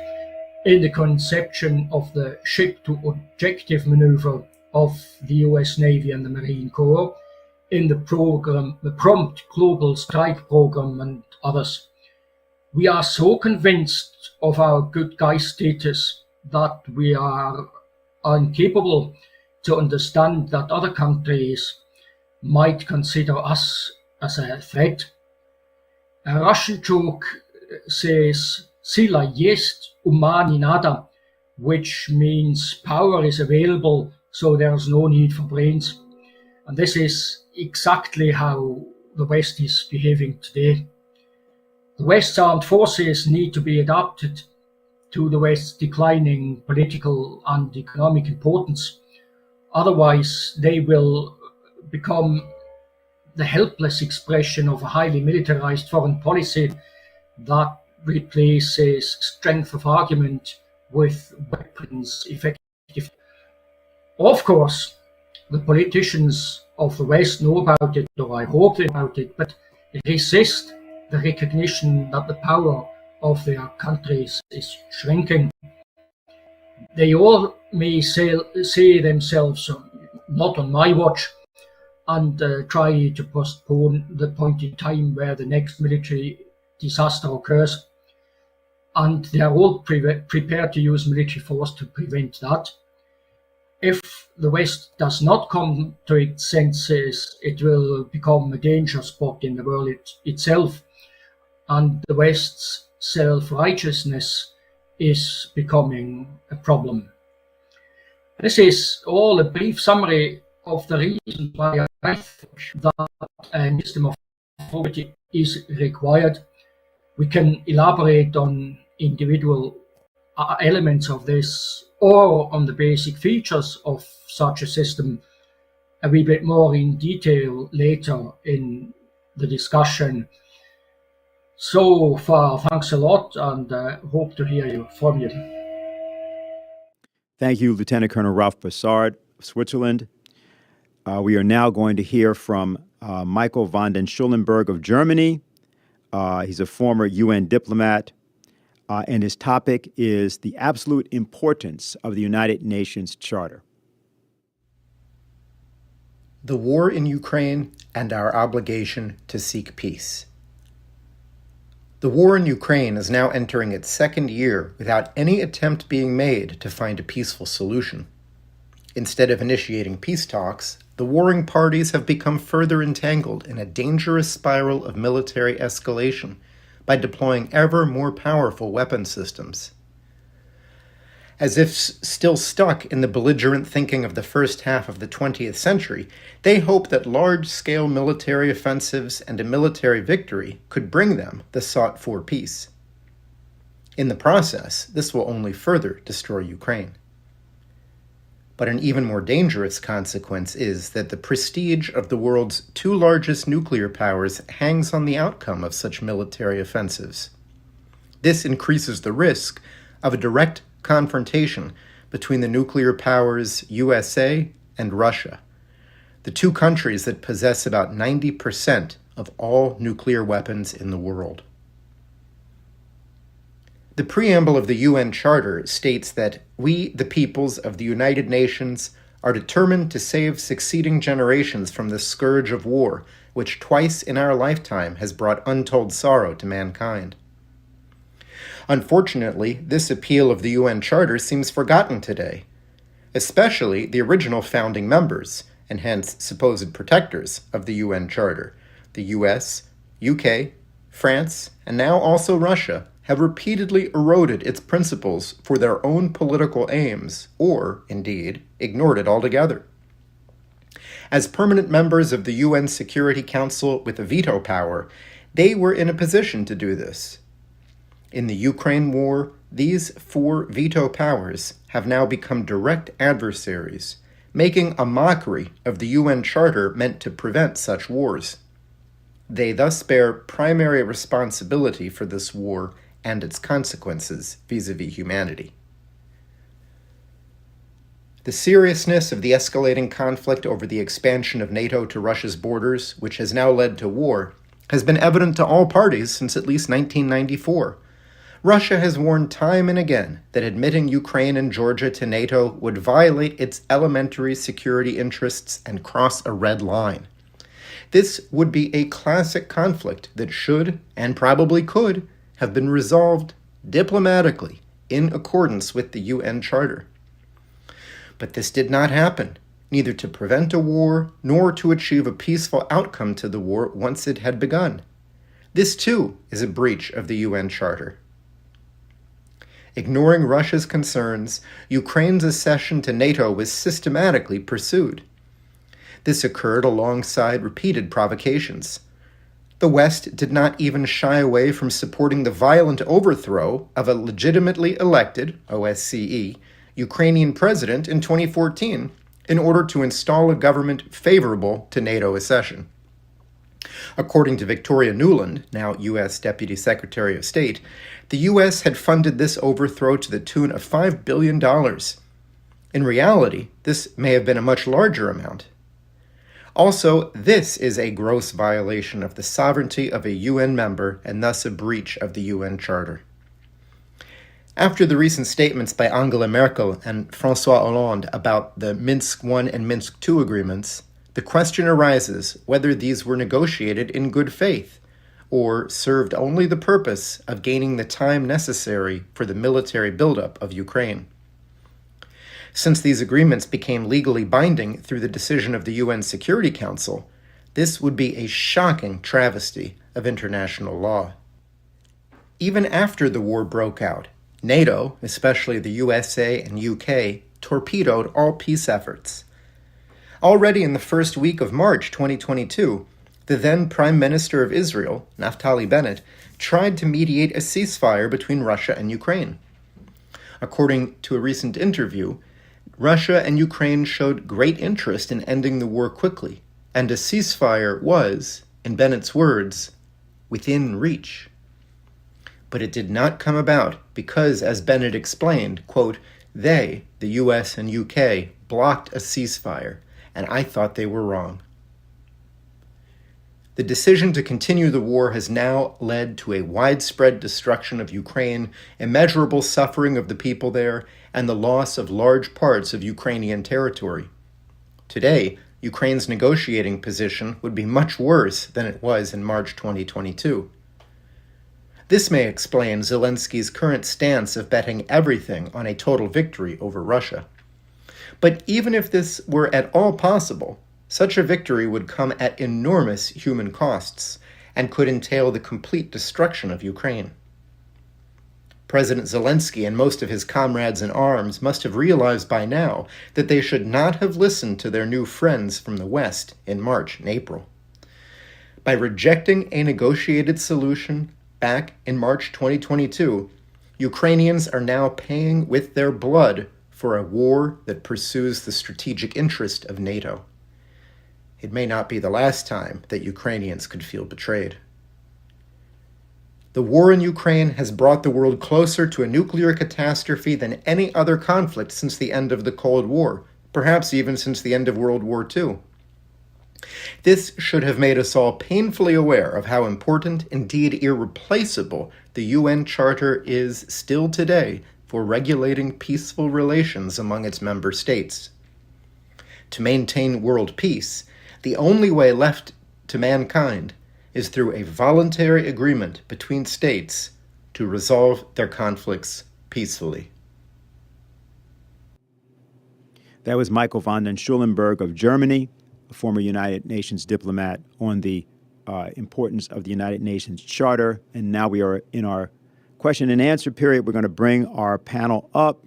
in the conception of the ship-to-objective maneuver of the US Navy and the Marine Corps, in the program, the Prompt Global Strike Program, and others. We are so convinced of our good guy status that we are incapable to understand that other countries might consider us as a threat. A Russian joke says, "Sila jest, uma ni nada," which means power is available, so there's no need for brains. And this is exactly how the West is behaving today. The West's armed forces need to be adapted to the West's declining political and economic importance. Otherwise, they will become the helpless expression of a highly militarized foreign policy that replaces strength of argument with weapons effective. Of course, the politicians of the West know about it, or I hope they know about it, but resist the recognition that the power of their countries is shrinking. They all may say themselves, "Not on my watch," and try to postpone the point in time where the next military disaster occurs. And they are all prepared to use military force to prevent that. If the West does not come to its senses, it will become a danger spot in the world itself, and the West's self-righteousness is becoming a problem. This is all a brief summary of the reasons why I think that a system of authority is required. We can elaborate on individual elements of this or on the basic features of such a system a wee bit more in detail later in the discussion. So far, thanks a lot, and hope to hear from you. Thank you, Lieutenant Colonel Ralph Bassard of Switzerland. We are now going to hear from Michael von den Schulenburg of Germany. He's a former UN diplomat, and his topic is the absolute importance of the United Nations Charter. The war in Ukraine and our obligation to seek peace. The war in Ukraine is now entering its second year without any attempt being made to find a peaceful solution. Instead of initiating peace talks, the warring parties have become further entangled in a dangerous spiral of military escalation by deploying ever more powerful weapon systems. As if still stuck in the belligerent thinking of the first half of the 20th century, they hope that large-scale military offensives and a military victory could bring them the sought-for peace. In the process, this will only further destroy Ukraine. But an even more dangerous consequence is that the prestige of the world's two largest nuclear powers hangs on the outcome of such military offensives. This increases the risk of a direct confrontation between the nuclear powers USA and Russia, the two countries that possess about 90% of all nuclear weapons in the world. The preamble of the UN Charter states that we, the peoples of the United Nations, are determined to save succeeding generations from the scourge of war, which twice in our lifetime has brought untold sorrow to mankind. Unfortunately, this appeal of the UN Charter seems forgotten today, especially the original founding members, and hence supposed protectors of the UN Charter. The US, UK, France, and now also Russia have repeatedly eroded its principles for their own political aims, or, indeed, ignored it altogether. As permanent members of the UN Security Council with a veto power, they were in a position to do this. In the Ukraine war, these four veto powers have now become direct adversaries, making a mockery of the UN Charter meant to prevent such wars. They thus bear primary responsibility for this war and its consequences vis-à-vis humanity. The seriousness of the escalating conflict over the expansion of NATO to Russia's borders, which has now led to war, has been evident to all parties since at least 1994. Russia has warned time and again that admitting Ukraine and Georgia to NATO would violate its elementary security interests and cross a red line. This would be a classic conflict that should, and probably could, have been resolved diplomatically in accordance with the UN Charter. But this did not happen, neither to prevent a war nor to achieve a peaceful outcome to the war once it had begun. This, too, is a breach of the UN Charter. Ignoring Russia's concerns, Ukraine's accession to NATO was systematically pursued. This occurred alongside repeated provocations. The West did not even shy away from supporting the violent overthrow of a legitimately elected, OSCE, Ukrainian president in 2014 in order to install a government favorable to NATO accession. According to Victoria Nuland, now U.S. Deputy Secretary of State, the U.S. had funded this overthrow to the tune of $5 billion. In reality, this may have been a much larger amount. Also, this is a gross violation of the sovereignty of a UN member and thus a breach of the UN Charter. After the recent statements by Angela Merkel and François Hollande about the Minsk I and Minsk II agreements, the question arises whether these were negotiated in good faith or served only the purpose of gaining the time necessary for the military buildup of Ukraine. Since these agreements became legally binding through the decision of the UN Security Council, this would be a shocking travesty of international law. Even after the war broke out, NATO, especially the USA and UK, torpedoed all peace efforts. Already in the first week of March 2022, the then Prime Minister of Israel, Naftali Bennett, tried to mediate a ceasefire between Russia and Ukraine. According to a recent interview, Russia and Ukraine showed great interest in ending the war quickly, and a ceasefire was, in Bennett's words, within reach. But it did not come about because, as Bennett explained, quote, they, the US and UK, blocked a ceasefire, and I thought they were wrong. The decision to continue the war has now led to a widespread destruction of Ukraine, immeasurable suffering of the people there, and the loss of large parts of Ukrainian territory. Today, Ukraine's negotiating position would be much worse than it was in March 2022. This may explain Zelensky's current stance of betting everything on a total victory over Russia. But even if this were at all possible, such a victory would come at enormous human costs and could entail the complete destruction of Ukraine. President Zelensky and most of his comrades in arms must have realized by now that they should not have listened to their new friends from the West in March and April. By rejecting a negotiated solution back in March 2022, Ukrainians are now paying with their blood for a war that pursues the strategic interest of NATO. It may not be the last time that Ukrainians could feel betrayed. The war in Ukraine has brought the world closer to a nuclear catastrophe than any other conflict since the end of the Cold War, perhaps even since the end of World War II. This should have made us all painfully aware of how important, indeed irreplaceable, the UN Charter is still today for regulating peaceful relations among its member states. To maintain world peace, the only way left to mankind is through a voluntary agreement between states to resolve their conflicts peacefully. That was Michael von den Schulenburg of Germany, a former United Nations diplomat, on the importance of the United Nations Charter. And now we are in our question and answer period. We're going to bring our panel up.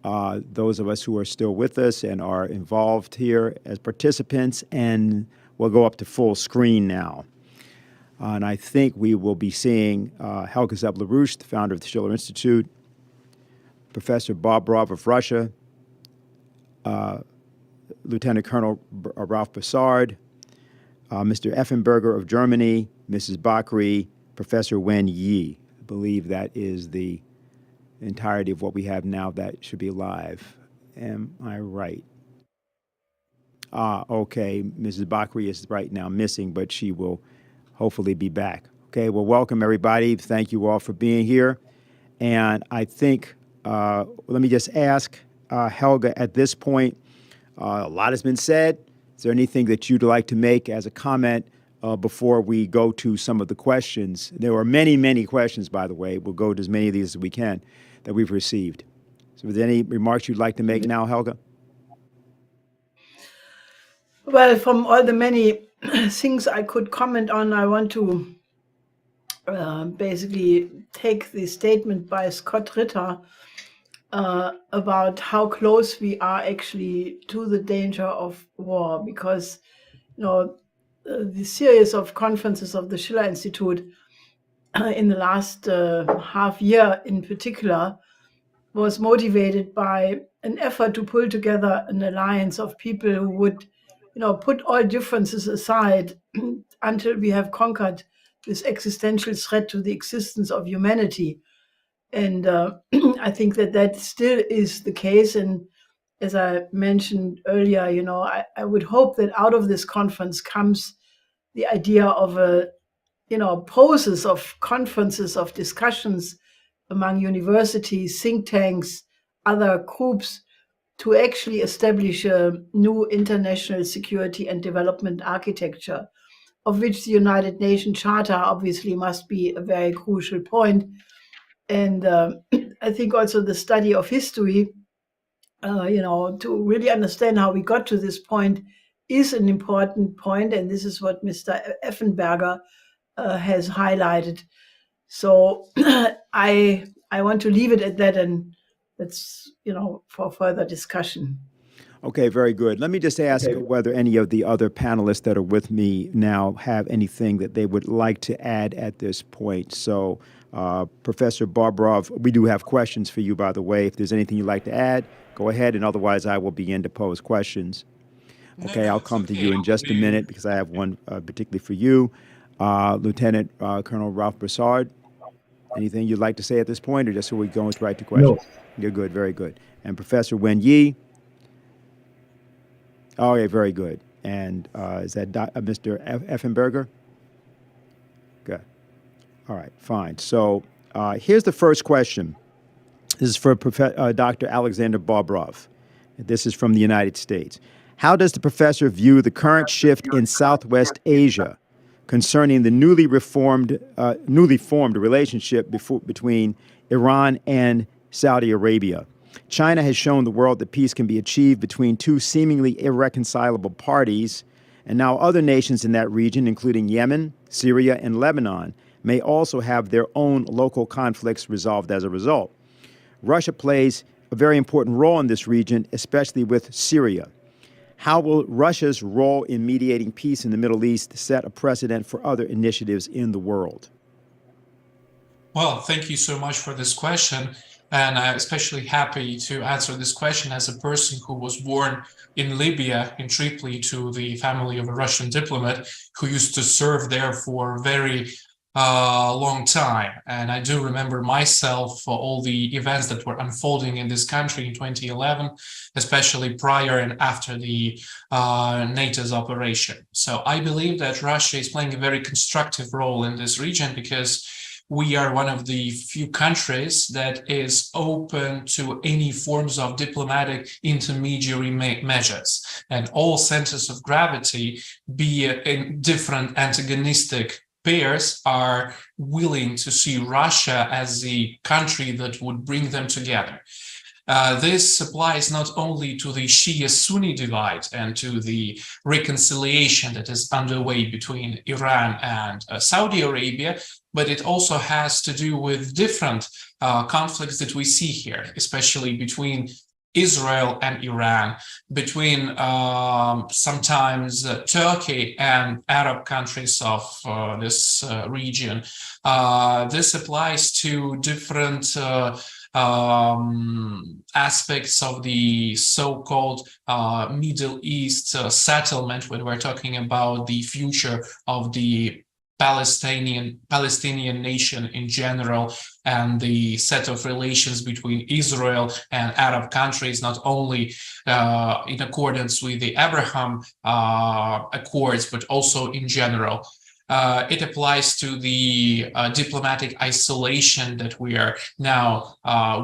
Those of us who are still with us and are involved here as participants, and we'll go up to full screen now. And I think we will be seeing Helga Zepp-LaRouche, the founder of the Schiller Institute, Professor Bobrov of Russia, Lieutenant Colonel Ralph Bassard, Mr. Effenberger of Germany, Mrs. Bakri, Professor Wen Yi. I believe that is the entirety of what we have now that should be live. Am I right? Okay, Mrs. Bakri is right now missing, but she will hopefully be back. Okay, well, welcome everybody. Thank you all for being here. And I think, let me just ask Helga at this point, a lot has been said. Is there anything that you'd like to make as a comment before we go to some of the questions? There were many, many questions, by the way. We'll go to as many of these as we can that we've received. So are there any remarks you'd like to make now, Helga? Well, from all the many things I could comment on, I want to basically take the statement by Scott Ritter about how close we are actually to the danger of war, because the series of conferences of the Schiller Institute in the last half year in particular was motivated by an effort to pull together an alliance of people who would put all differences aside until we have conquered this existential threat to the existence of humanity. And I think that still is the case. And as I mentioned earlier, I would hope that out of this conference comes the idea of a, process of conferences, of discussions among universities, think tanks, other groups, to actually establish a new international security and development architecture, of which the United Nations Charter obviously must be a very crucial point. And I think also the study of history, to really understand how we got to this point is an important point. And this is what Mr. Effenberger has highlighted. So I want to leave it at that, and that's, for further discussion. Okay, very good. Let me just ask whether any of the other panelists that are with me now have anything that they would like to add at this point. So Professor Barbarov, we do have questions for you, by the way. If there's anything you'd like to add, go ahead, and otherwise I will begin to pose questions. Okay, I'll come to you in just a minute because I have one particularly for you. Lieutenant Colonel Ralph Broussard, anything you'd like to say at this point, or just so we go right to questions? No. You're good, very good. And Professor Wen Yi? Oh, yeah, very good. And is that Mr. Effenberger? Good. All right, fine. So here's the first question. This is for Dr. Alexander Barbarov. This is from the United States. How does the professor view the current shift in Southwest Asia concerning the newly formed relationship between Iran and Saudi Arabia? China has shown the world that peace can be achieved between two seemingly irreconcilable parties, and now other nations in that region, including Yemen, Syria, and Lebanon, may also have their own local conflicts resolved as a result. Russia plays a very important role in this region, especially with Syria. How will Russia's role in mediating peace in the Middle East set a precedent for other initiatives in the world? Well, thank you so much for this question. And I'm especially happy to answer this question as a person who was born in Libya, in Tripoli, to the family of a Russian diplomat who used to serve there for a very long time. And I do remember myself for all the events that were unfolding in this country in 2011, especially prior and after the NATO's operation. So I believe that Russia is playing a very constructive role in this region because we are one of the few countries that is open to any forms of diplomatic intermediary measures, and all centers of gravity, be it in different antagonistic pairs, are willing to see Russia as the country that would bring them together. This applies not only to the Shia-Sunni divide and to the reconciliation that is underway between Iran and Saudi Arabia, but it also has to do with different conflicts that we see here, especially between Israel and Iran, between sometimes Turkey and Arab countries of this region. This applies to different aspects of the so-called Middle East settlement when we're talking about the future of the Palestinian nation in general, and the set of relations between Israel and Arab countries, not only in accordance with the Abraham Accords, but also in general. It applies to the diplomatic isolation that we are now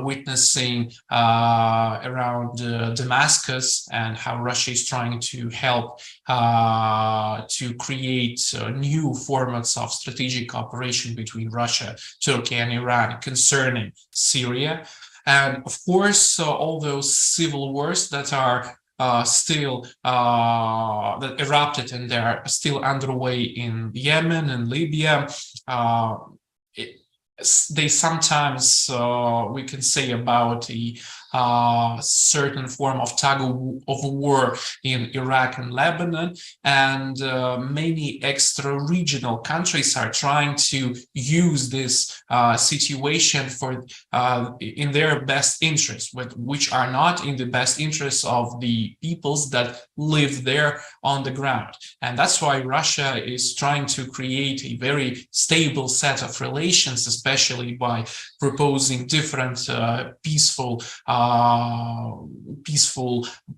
witnessing around Damascus, and how Russia is trying to help to create new formats of strategic cooperation between Russia, Turkey, and Iran concerning Syria. And of course, all those civil wars that are still that erupted and they are still underway in Yemen and Libya. They sometimes, we can say about a certain form of tug of war in Iraq and Lebanon, and many extra regional countries are trying to use this situation for in their best interests, which are not in the best interests of the peoples that live there on the ground. And that's why Russia is trying to create a very stable set of relations, especially by proposing different peaceful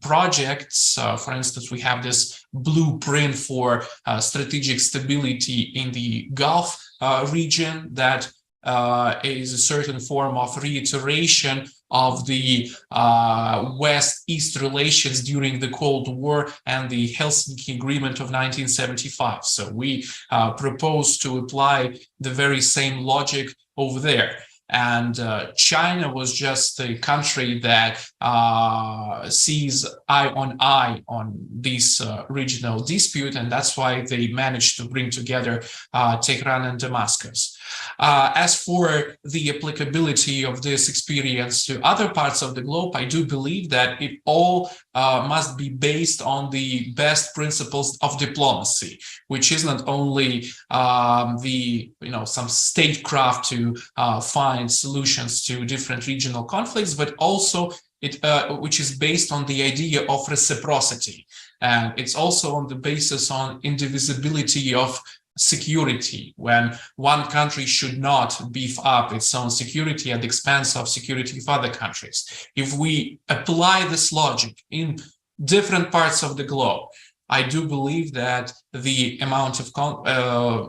projects. For instance, we have this blueprint for strategic stability in the Gulf region that is a certain form of reiteration of the West-East relations during the Cold War and the Helsinki Agreement of 1975. So we propose to apply the very same logic over there. And China was just a country that sees eye on this regional dispute, and that's why they managed to bring together Tehran and Damascus. As for the applicability of this experience to other parts of the globe, I do believe that it all must be based on the best principles of diplomacy, which is not only some statecraft to find solutions to different regional conflicts, but also which is based on the idea of reciprocity. And it's also on the basis on indivisibility of security, when one country should not beef up its own security at the expense of security of other countries. If we apply this logic in different parts of the globe, I do believe that the amount of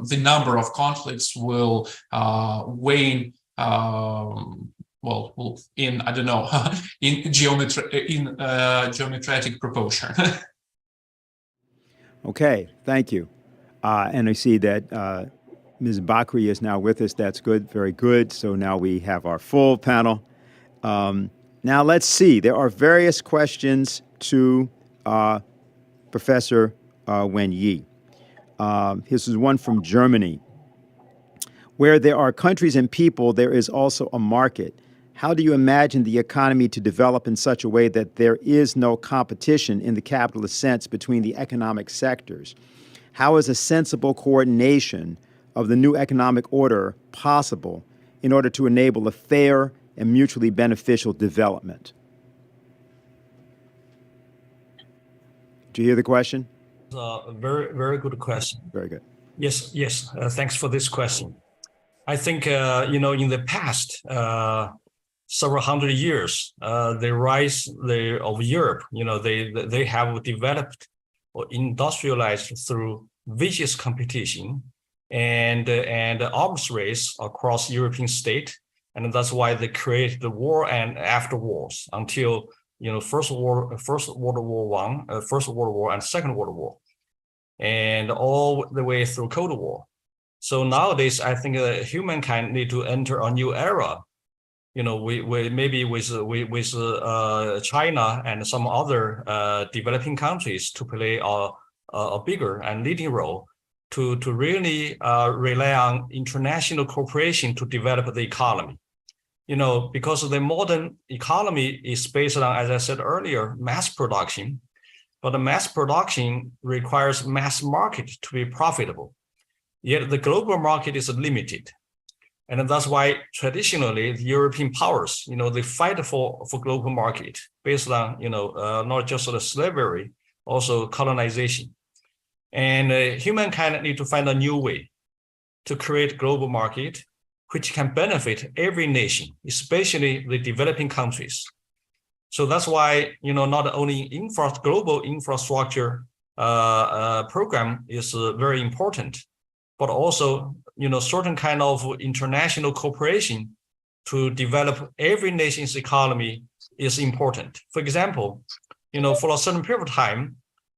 the number of conflicts will wane. In I don't know, in geometric proportion. Okay, thank you. And I see that Ms. Bakri is now with us. That's good, very good. So now we have our full panel. Now let's see. There are various questions to Professor Wen Yi. This is one from Germany. Where there are countries and people, there is also a market. How do you imagine the economy to develop in such a way that there is no competition in the capitalist sense between the economic sectors? How is a sensible coordination of the new economic order possible in order to enable a fair and mutually beneficial development? Do you hear the question? Very, very good question. Very good. Yes. Thanks for this question. I think, in the past, several hundred years, the rise of Europe, they have developed or industrialized through vicious competition and arms race across European state, and that's why they created the war and after wars until First World War and Second World War, and all the way through Cold War. So nowadays, I think humankind need to enter a new era. We maybe with China and some other developing countries to play a bigger and leading role to really rely on international cooperation to develop the economy. Because the modern economy is based on, as I said earlier, mass production, but the mass production requires mass market to be profitable. Yet the global market is limited. And that's why traditionally the European powers, they fight for global market based on, not just the slavery, also colonization. And humankind need to find a new way to create global market, which can benefit every nation, especially the developing countries. So that's why, not only global infrastructure program is very important, but also, certain kind of international cooperation to develop every nation's economy is important. For example, for a certain period of time,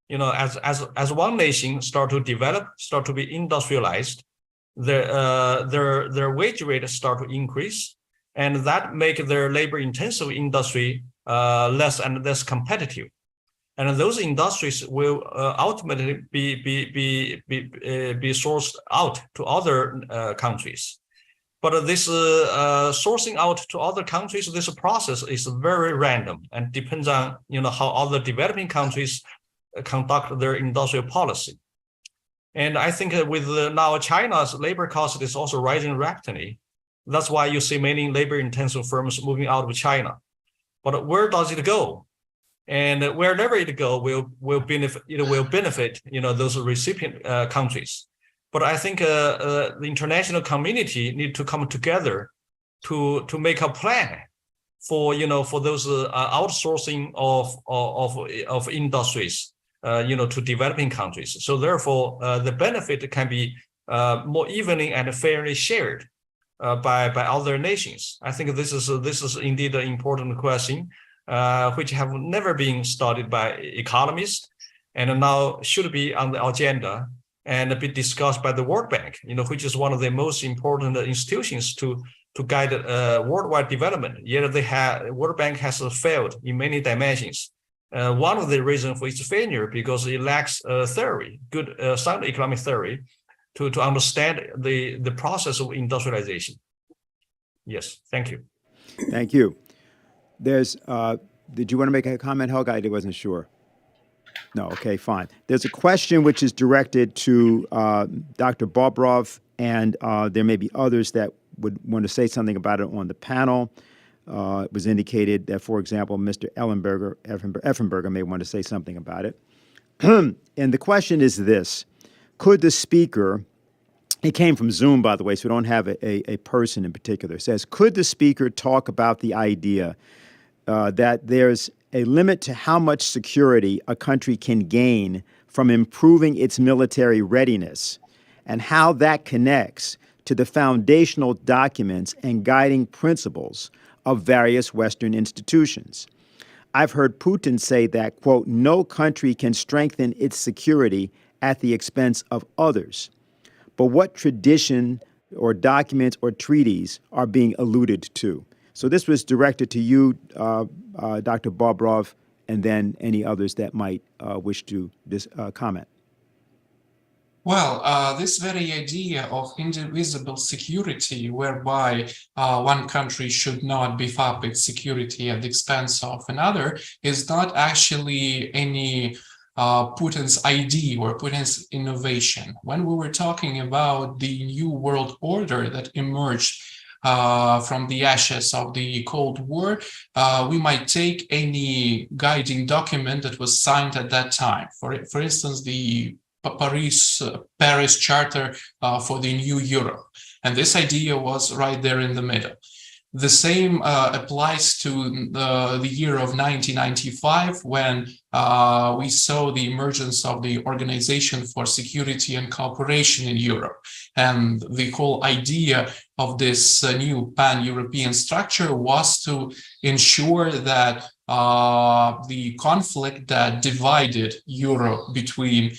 as one nation start to develop, start to be industrialized, their wage rate start to increase, and that make their labor-intensive industry less and less competitive. And those industries will ultimately be sourced out to other countries. But this sourcing out to other countries, this process is very random and depends on how other developing countries conduct their industrial policy. And I think with now China's labor cost is also rising rapidly. That's why you see many labor-intensive firms moving out of China. But where does it go? And wherever it go will benefit those recipient countries. But I think the international community need to come together to make a plan for those outsourcing of industries to developing countries. So therefore, the benefit can be more evenly and fairly shared by other nations. I think this is indeed an important question, which have never been studied by economists, and now should be on the agenda and be discussed by the World Bank, which is one of the most important institutions to guide worldwide development. Yet World Bank has failed in many dimensions. One of the reasons for its failure because it lacks theory, good sound economic theory, to understand the process of industrialization. Yes, thank you. Thank you. There's, did you want to make a comment, Helga? I wasn't sure. No, okay, fine. There's a question which is directed to Dr. Bobrov, and there may be others that would want to say something about it on the panel. It was indicated that, for example, Mr. Effenberger may want to say something about it. And the question is this: could the speaker, it came from Zoom, by the way, so we don't have a person in particular, it says, could the speaker talk about the idea that there's a limit to how much security a country can gain from improving its military readiness, and how that connects to the foundational documents and guiding principles of various Western institutions? I've heard Putin say that, quote, no country can strengthen its security at the expense of others. But what tradition or documents or treaties are being alluded to? So this was directed to you, Dr. Bobrov, and then any others that might wish to comment. Well, this very idea of indivisible security, whereby one country should not beef up its security at the expense of another, is not actually any Putin's idea or Putin's innovation. When we were talking about the new world order that emerged from the ashes of the Cold War, we might take any guiding document that was signed at that time. For instance, the Paris Charter for the New Europe. And this idea was right there in the middle. The same applies to the year of 1995, when we saw the emergence of the Organization for Security and Cooperation in Europe. And the whole idea of this new pan-European structure was to ensure that the conflict that divided Europe between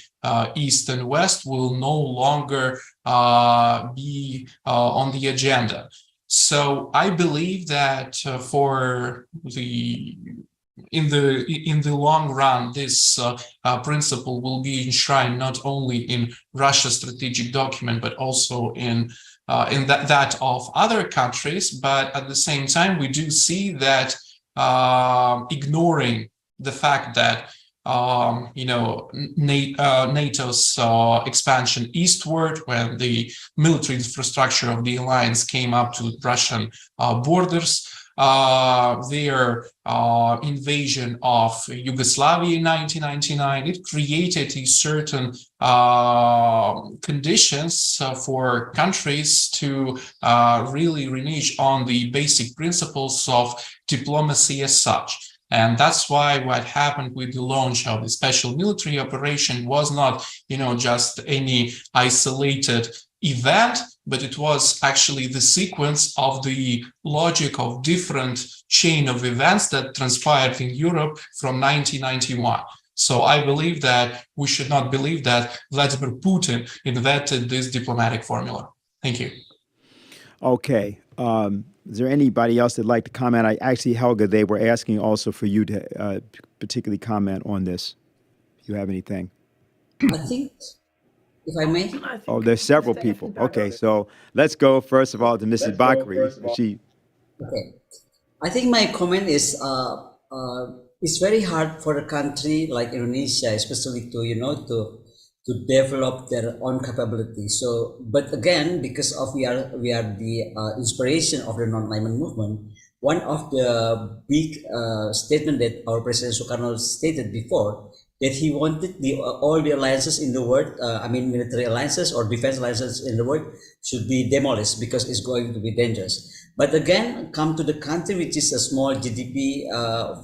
East and West will no longer be on the agenda. So I believe that in the long run, this principle will be enshrined not only in Russia's strategic document, but also in that of other countries. But at the same time, we do see that ignoring the fact that NATO's expansion eastward, when the military infrastructure of the alliance came up to Russian borders, their invasion of Yugoslavia in 1999, it created a certain conditions for countries to really renege on the basic principles of diplomacy as such. And that's why what happened with the launch of the special military operation was not, just any isolated event, but it was actually the sequence of the logic of different chain of events that transpired in Europe from 1991. So I believe that we should not believe that Vladimir Putin invented this diplomatic formula. Thank you. Okay. Is there anybody else that'd like to comment? Helga, they were asking also for you to particularly comment on this, if you have anything. I think, if I may. Oh, there's several people. Okay, so let's go first of all to Mrs. Bakri. Okay. I think my comment is it's very hard for a country like Indonesia, especially to develop their own capability. So, but again, because of we are the inspiration of the non-alignment movement, one of the big statement that our President Sukarno stated before, that he wanted all the alliances in the world, military alliances or defense alliances in the world should be demolished because it's going to be dangerous. But again, come to the country which is a small GDP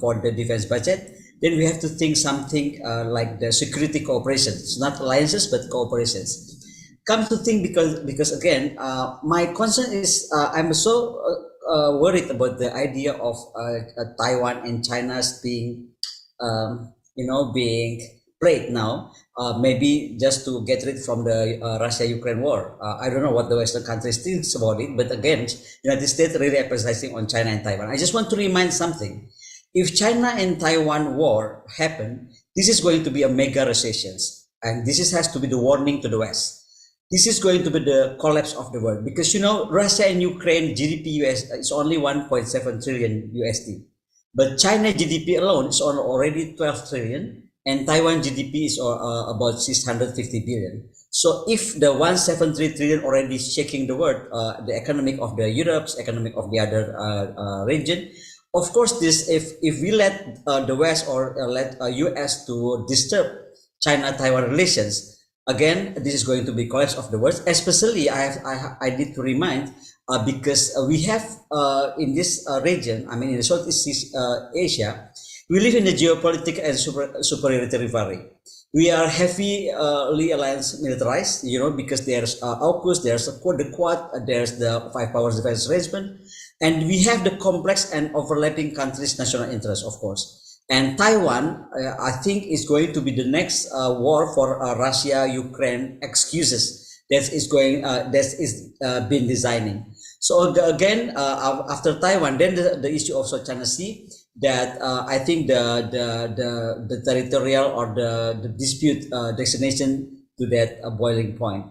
for the defense budget, then we have to think something like the security cooperation. It's not alliances, but cooperations. Come to think because again, my concern is I'm so worried about the idea of Taiwan and China's being, being played now. Maybe just to get rid from the Russia-Ukraine war. I don't know what the Western countries think about it, but again, United States really emphasizing on China and Taiwan. I just want to remind something. If China and Taiwan war happen, this is going to be a mega recession. And this has to be the warning to the West. this is going to be the collapse of the world, because Russia and Ukraine GDP US is only 1.7 trillion USD, but China GDP alone is already 12 trillion, and Taiwan GDP is about 650 billion. So if the 173 trillion already shaking the world, the economic of the Europe's, economic of the other region, of course, this if we let the West or let US to disturb China-Taiwan relations, again, this is going to be collapse of the world. Especially, I need to remind because we have in this region, I mean in the Southeast Asia, we live in a geopolitical and superiority rivalry. We are heavily alliance militarized, because there's AUKUS, there's the Quad, there's the Five Powers Defense Arrangement, and we have the complex and overlapping countries' national interests, of course. And Taiwan, I think, is going to be the next war for Russia, Ukraine excuses that is been designing. So again, after Taiwan, then the issue of South China Sea, that I think the territorial or the dispute destination to that boiling point.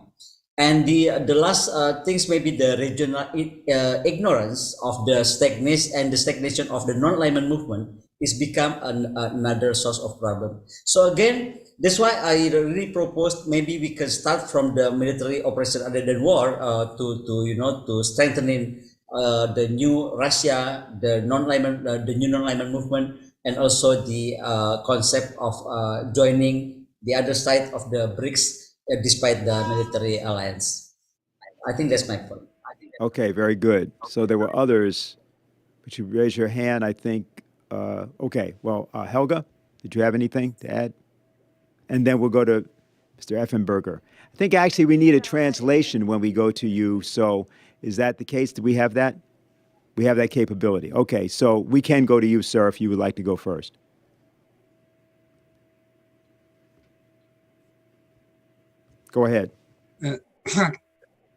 And the last things may be the regional ignorance of the stagnation of the non-alignment movement is become another source of problem. So again, that's why I really proposed maybe we can start from the military operation other than war to strengthening the new Russia, the new non-alignment movement, and also the concept of joining the other side of the BRICS despite the military alliance. I think that's my point. Okay, very good. So there were others, but you raised your hand, I think. Okay, well, Helga, did you have anything to add? And then we'll go to Mr. Effenberger. I think actually we need a translation when we go to you. So is that the case? Do we have that? We have that capability. Okay, so we can go to you, sir, if you would like to go first. Go ahead.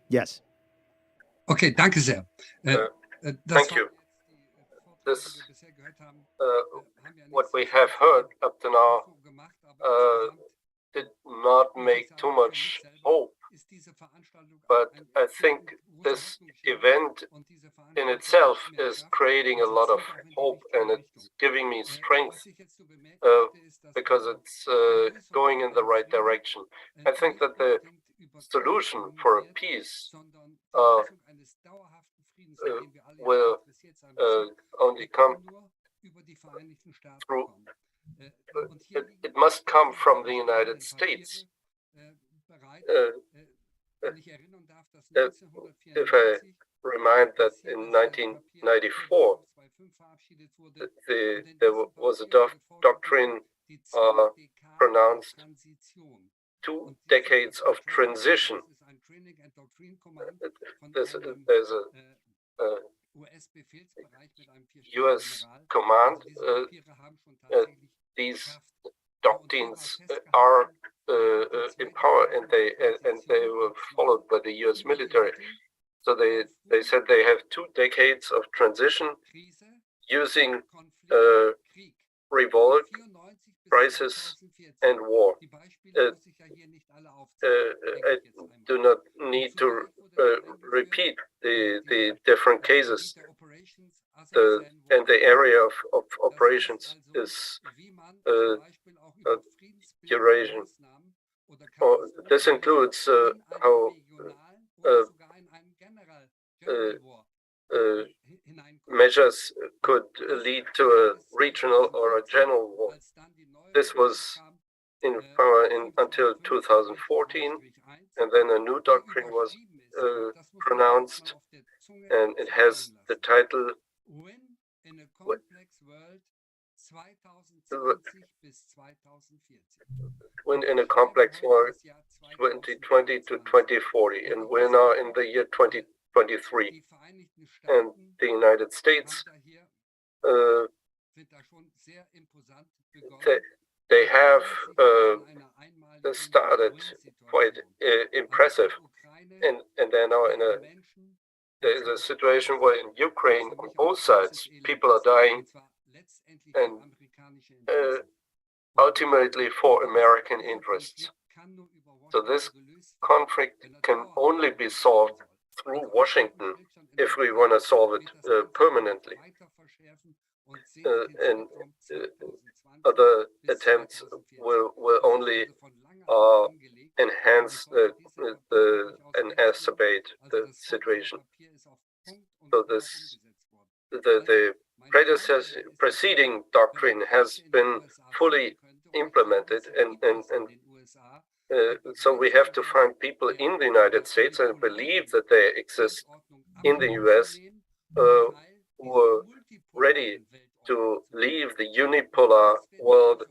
Yes. Okay, danke sehr. Thank you. This, what we have heard up to now did not make too much hope, but I think this event in itself is creating a lot of hope, and it's giving me strength because it's going in the right direction. I think that the solution for a peace will only come through, it must come from the United States. If I remind that in 1994, there was a doctrine pronounced 2 decades of transition. There's a US command. These doctrines are in power, and they were followed by the US military. So they said they have 2 decades of transition using revolt, crisis, and war. I do not need to repeat the different cases. And the area of operations is Eurasian. This includes how measures could lead to a regional or a general war. This was in power until 2014, and then a new doctrine was pronounced, and it has the title When in a Complex War 2020 to 2040, and we're now in the year 2023. And the United States, they have started quite impressive, and they're now there's a situation where in Ukraine, on both sides, people are dying, and ultimately for American interests. So this conflict can only be solved through Washington if we want to solve it permanently. And other attempts will only enhance and exacerbate the situation. So the preceding doctrine has been fully implemented, and so we have to find people in the United States and believe that they exist in the US who are ready to leave the unipolar world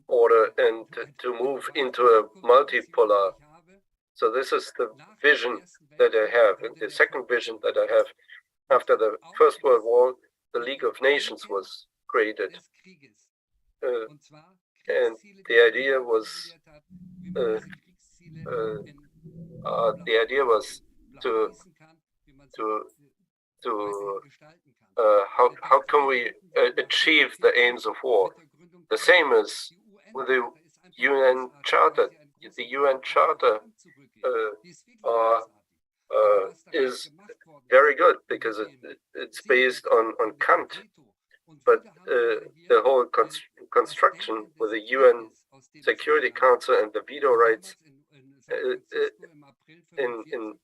order and to move into a multipolar. So this is the vision that I have. And the second vision that I have, after the First World War, the League of Nations was created. And the idea was how can we achieve the aims of war? The same as with the UN Charter. The UN Charter is very good because it's based on Kant, but the whole construction with the UN Security Council and the veto rights in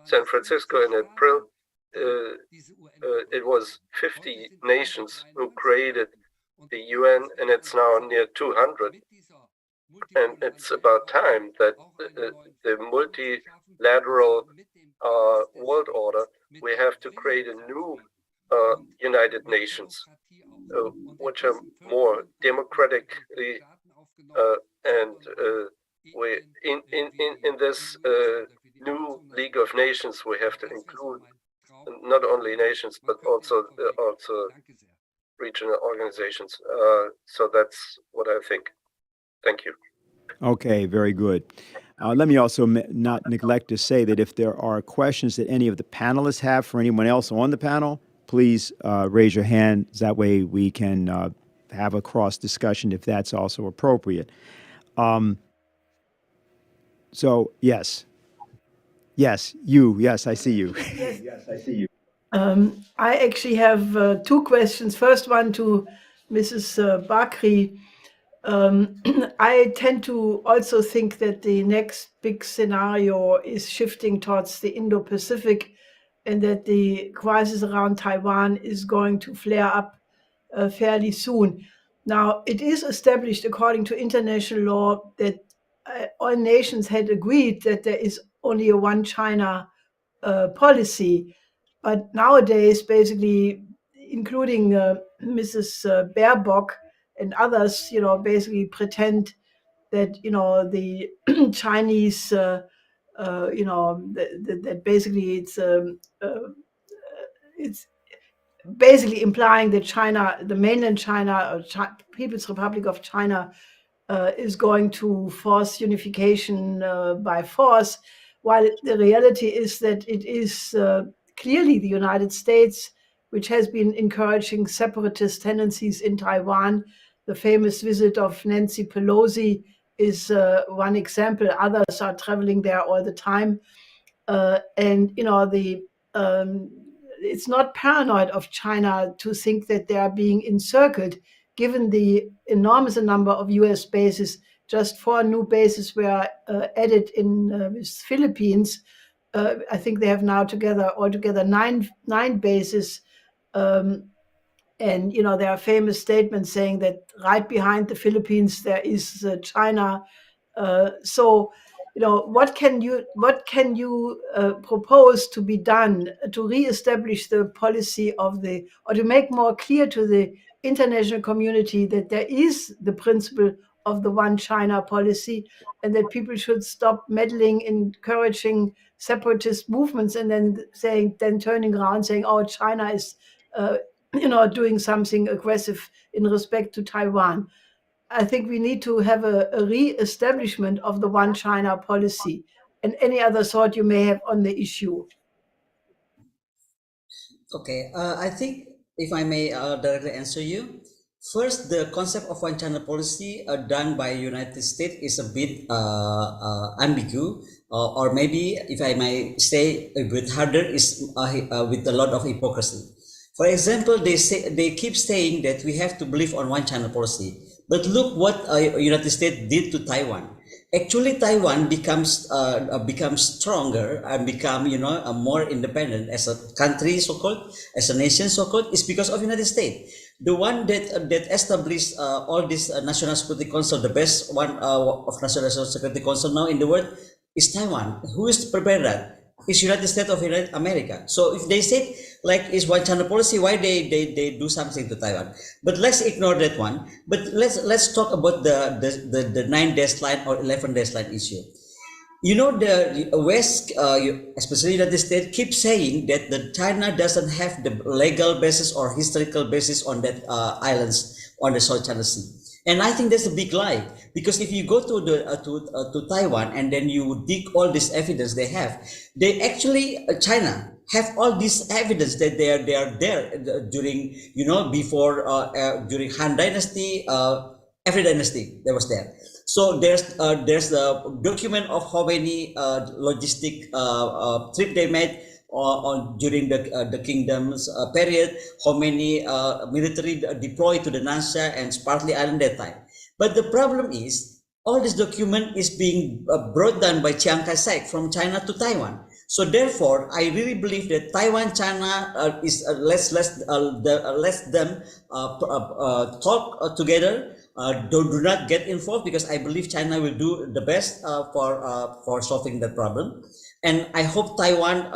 San Francisco in April, it was 50 nations who created the UN, and it's now near 200. And it's about time that the multilateral world order, we have to create a new United Nations, which are more democratically and we in this new League of Nations, we have to include not only nations but also regional organizations. So that's what I think. Thank you. Okay, very good. Let me also not neglect to say that if there are questions that any of the panelists have for anyone else on the panel, please raise your hand. That way we can have a cross discussion if that's also appropriate. So, yes. Yes, you. Yes, I see you. Yes, I see you. I actually have two questions. First one to Mrs. Bakri. I tend to also think that the next big scenario is shifting towards the Indo-Pacific, and that the crisis around Taiwan is going to flare up fairly soon. Now, it is established according to international law that all nations had agreed that there is only a one China policy. But nowadays, basically, including Mrs. Baerbock and others, basically pretend that, the Chinese, that basically it's basically implying that China, the mainland China, or People's Republic of China, is going to force unification by force, while the reality is that it is clearly the United States which has been encouraging separatist tendencies in Taiwan. The famous visit of Nancy Pelosi is one example. Others are traveling there all the time. And, it's not paranoid of China to think that they are being encircled, given the enormous number of US bases. Just 4 new bases were added in the Philippines. I think they have now altogether nine bases. And, there are famous statements saying that right behind the Philippines, there is China. So, what can you propose to be done to reestablish the policy or to make more clear to the international community that there is the principle of the one China policy, and that people should stop meddling, encouraging separatist movements, and then turning around saying, oh, China is doing something aggressive in respect to Taiwan. I think we need to have a re-establishment of the one China policy, and any other thought you may have on the issue. Okay, I think if I may directly answer you, First, the concept of one China policy done by United States is a bit ambiguous, or maybe, if I might say a bit harder, is with a lot of hypocrisy. For example, they keep saying that we have to believe on one China policy, but look what United States did to Taiwan. Actually, Taiwan becomes stronger and become more independent as a country, so-called, as a nation, so-called, is because of United States. The one that established all this National Security Council, the best one of National Security Council now in the world, is Taiwan. Who is prepared that? It's United States of America. So if they said like is one China policy, why they do something to Taiwan? But let's ignore that one. But let's talk about the 9-dash line or 11-dash line issue. You know, the West, especially United States, keep saying that the China doesn't have the legal basis or historical basis on that islands on the South China Sea. And I think that's a big lie, because if you go to to Taiwan and then you dig all this evidence they have, they actually China have all this evidence that they are there during before during Han Dynasty, every dynasty that was there. So there's a document of how many logistic trip they made during the kingdom's period, how many military deployed to the Nansha and Spratly Island that time. But the problem is, all this document is being brought down by Chiang Kai-shek from China to Taiwan. So therefore, I really believe that Taiwan, China is let them talk together. Do not get involved, because I believe China will do the best for solving that problem. And I hope Taiwan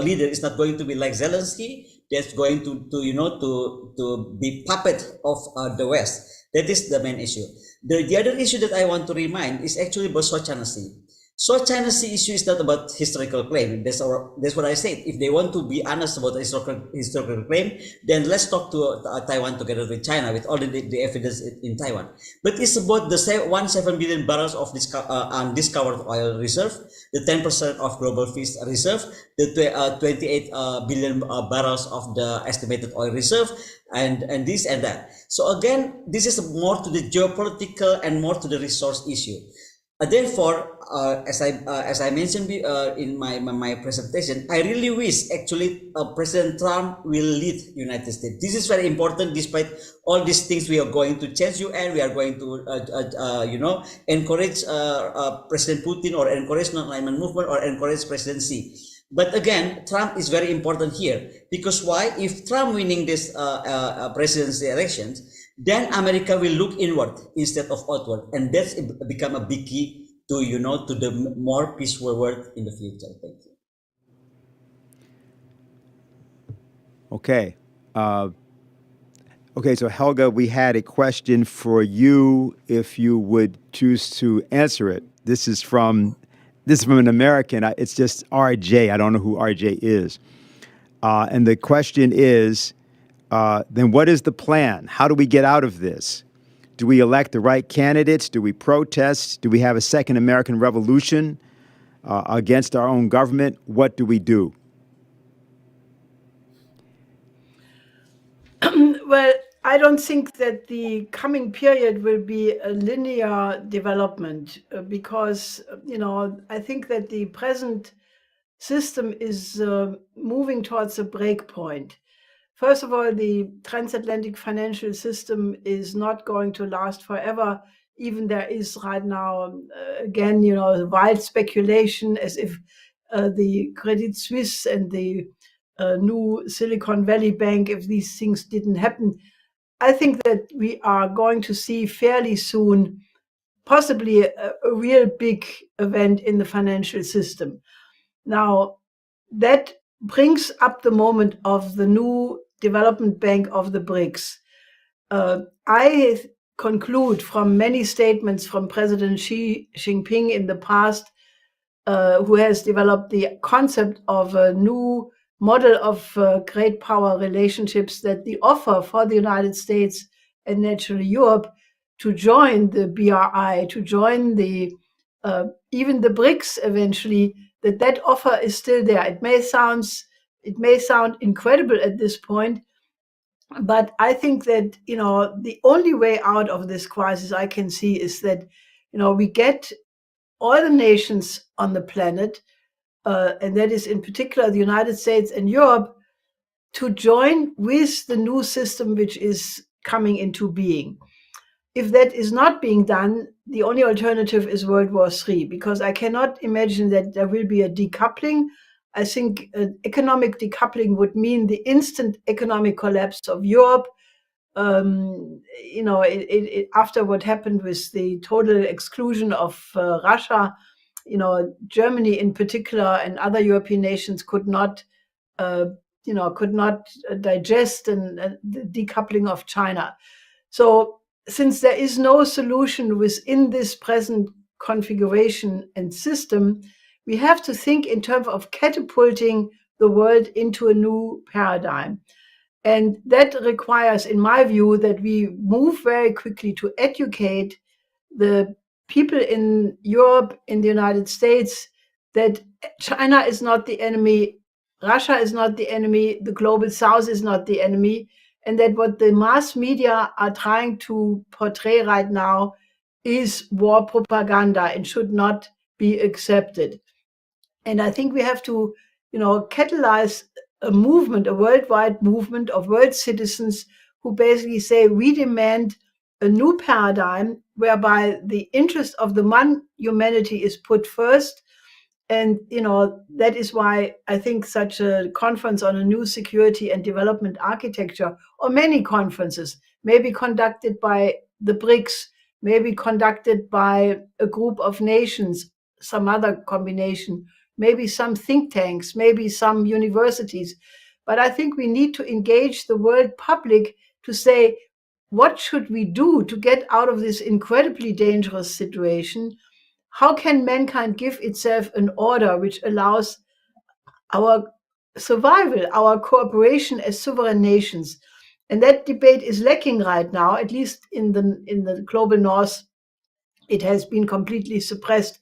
leader is not going to be like Zelensky, that's going to be puppet of the West. That is the main issue. The other issue that I want to remind is actually about South China Sea. South China Sea issue is not about historical claim. That's what I said. If they want to be honest about the historical claim, then let's talk to Taiwan together with China, with all the evidence in Taiwan. But it's about the 7 billion barrels of undiscovered oil reserve, the 10% of global fish reserve, the 28 billion barrels of the estimated oil reserve, and this and that. So again, this is more to the geopolitical and more to the resource issue. Therefore, as I mentioned in my presentation, I really wish actually President Trump will lead United States. This is very important. Despite all these things, we are going to change UN. We are going to encourage President Putin, or encourage non-alignment movement, or encourage President Xi. But again, Trump is very important here, because why? If Trump winning this presidency elections, then America will look inward instead of outward, and that's become a big key to to the more peaceful world in the future. Thank you. Okay. Okay, so Helga, we had a question for you, if you would choose to answer it. This is from an American. It's just RJ. I don't know who RJ is. And the question is, then what is the plan? How do we get out of this? Do we elect the right candidates? Do we protest? Do we have a second American Revolution against our own government? What do we do? Well, I don't think that the coming period will be a linear development, because, I think that the present system is moving towards a break point. First of all, the transatlantic financial system is not going to last forever. Even there is right now, again, wild speculation as if the Credit Suisse and the new Silicon Valley Bank, if these things didn't happen. I think that we are going to see fairly soon possibly a real big event in the financial system. Now, that brings up the moment of the new development bank of the BRICS. I conclude from many statements from President Xi Jinping in the past, who has developed the concept of a new model of great power relationships, that the offer for the United States and naturally Europe to join the BRI, to join the even the BRICS eventually, that offer is still there. It may sound incredible at this point, But I think that, the only way out of this crisis I can see is that, we get all the nations on the planet, and that is in particular the United States and Europe, to join with the new system which is coming into being. If that is not being done, the only alternative is World War III, because I cannot imagine that there will be a decoupling. I think economic decoupling would mean the instant economic collapse of Europe. After what happened with the total exclusion of Russia, Germany in particular and other European nations could not digest the decoupling of China. So since there is no solution within this present configuration and system, we have to think in terms of catapulting the world into a new paradigm. And that requires, in my view, that we move very quickly to educate the people in Europe, in the United States, that China is not the enemy, Russia is not the enemy, the global South is not the enemy, and that what the mass media are trying to portray right now is war propaganda and should not be accepted. And I think we have to, catalyze a movement, a worldwide movement of world citizens who basically say, we demand a new paradigm whereby the interest of the humanity is put first. And, that is why I think such a conference on a new security and development architecture, or many conferences, may be conducted by the BRICS, may be conducted by a group of nations, some other combination, maybe some think tanks, maybe some universities. But I think we need to engage the world public to say, what should we do to get out of this incredibly dangerous situation? How can mankind give itself an order which allows our survival, our cooperation as sovereign nations? And that debate is lacking right now, at least in the global north. It has been completely suppressed.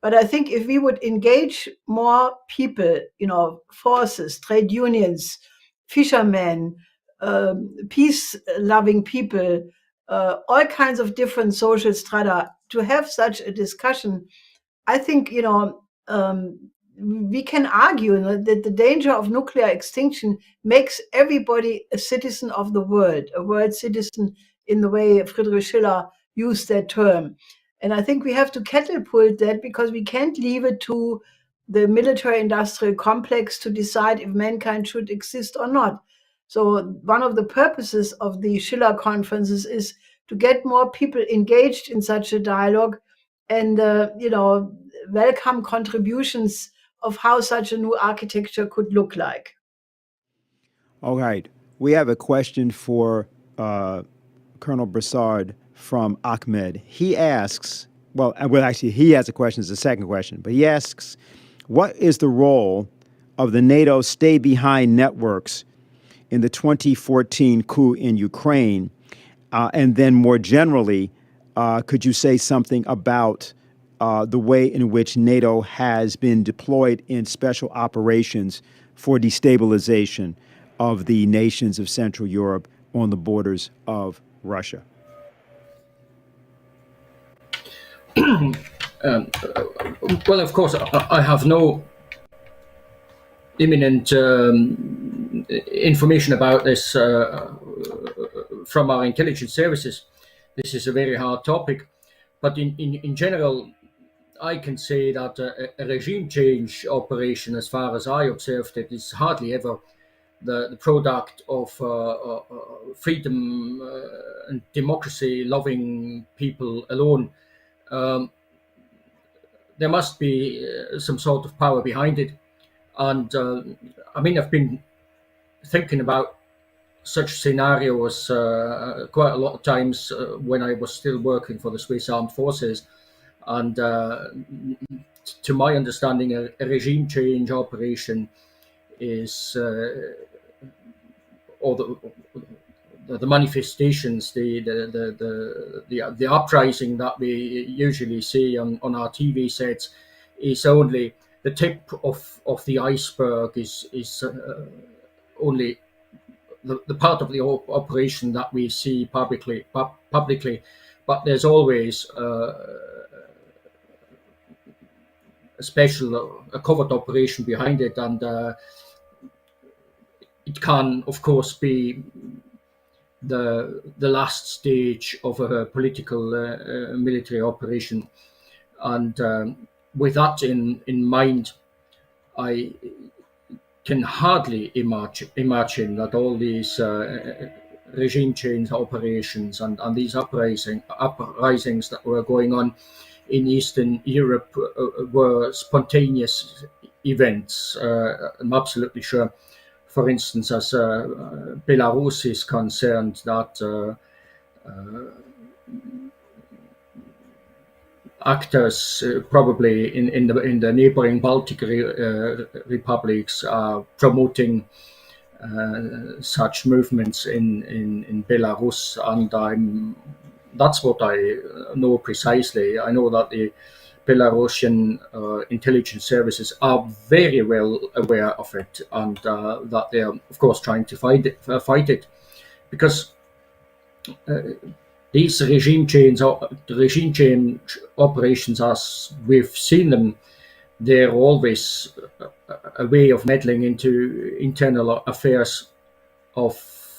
But I think if we would engage more people, forces, trade unions, fishermen, peace-loving people, all kinds of different social strata, to have such a discussion, I think, we can argue that the danger of nuclear extinction makes everybody a citizen of the world, a world citizen in the way Friedrich Schiller used that term. And I think we have to catapult that, because we can't leave it to the military-industrial complex to decide if mankind should exist or not. So one of the purposes of the Schiller conferences is to get more people engaged in such a dialogue and, welcome contributions of how such a new architecture could look like. All right. We have a question for Colonel Brassard from Ahmed. He asks, actually, he has a question. It's the second question, but he asks, what is the role of the NATO stay-behind networks in the 2014 coup in Ukraine? And then more generally, could you say something about the way in which NATO has been deployed in special operations for destabilization of the nations of Central Europe on the borders of Russia? Well, of course, I have no imminent information about this from our intelligence services. This is a very hard topic. But in general, I can say that a regime change operation, as far as I observed it, is hardly ever the product of freedom and democracy-loving people alone. There must be some sort of power behind it. And I've been thinking about such scenarios quite a lot of times when I was still working for the Swiss Armed Forces. And to my understanding, a regime change operation is, or the manifestations, the uprising that we usually see on our TV sets is only the tip of the iceberg, is only the part of the operation that we see publicly, but there's always a covert operation behind it, and it can, of course, be the last stage of a political military operation. And with that in mind, I can hardly imagine that all these regime change operations and these uprisings that were going on in Eastern Europe were spontaneous events. I'm absolutely sure, for instance, as Belarus is concerned, that actors probably in the neighboring Baltic republics are promoting such movements in Belarus, and that's what I know precisely. I know that the Belarusian intelligence services are very well aware of it, and that they are, of course, trying to fight it, because these regime change operations, as we've seen them, they're always a way of meddling into internal affairs of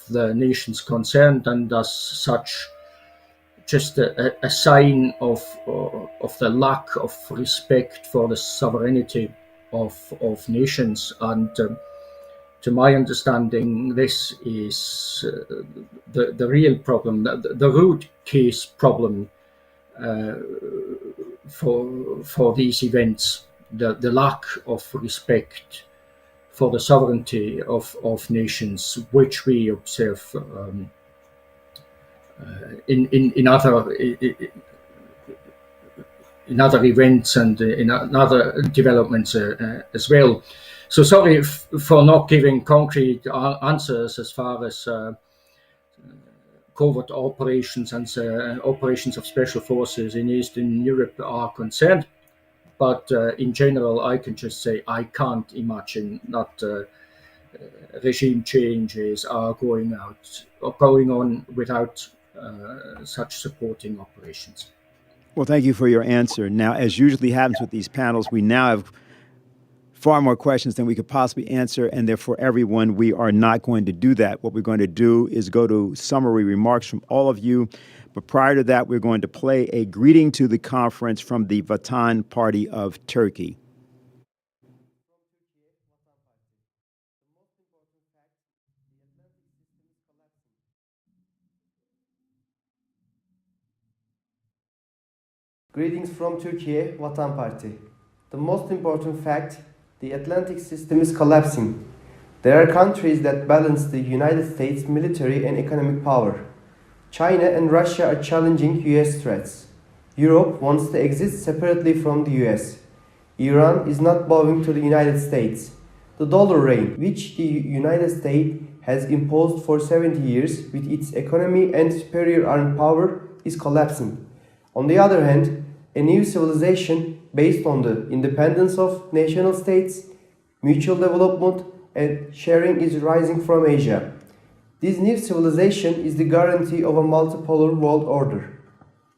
the nations concerned, and as such, just a sign of the lack of respect for the sovereignty of nations. And to my understanding, this is the real problem, the root case problem for these events, the lack of respect for the sovereignty of nations, which we observe in other events and in other developments as well. So sorry for not giving concrete answers as far as covert operations and operations of special forces in Eastern Europe are concerned. But in general, I can just say I can't imagine that regime changes are going on without such supporting operations. Well, thank you for your answer. Now, as usually happens with these panels, we now have far more questions than we could possibly answer, and therefore, everyone, we are not going to do that. What we're going to do is go to summary remarks from all of you. But prior to that, we're going to play a greeting to the conference from the Vatan Party of Turkey. Greetings from Turkiye, Vatan Party. The most important fact, the Atlantic system is collapsing. There are countries that balance the United States military and economic power. China and Russia are challenging US threats. Europe wants to exist separately from the US. Iran is not bowing to the United States. The dollar reign, which the United States has imposed for 70 years with its economy and superior armed power, is collapsing. On the other hand, a new civilization based on the independence of national states, mutual development, and sharing is rising from Asia. This new civilization is the guarantee of a multipolar world order.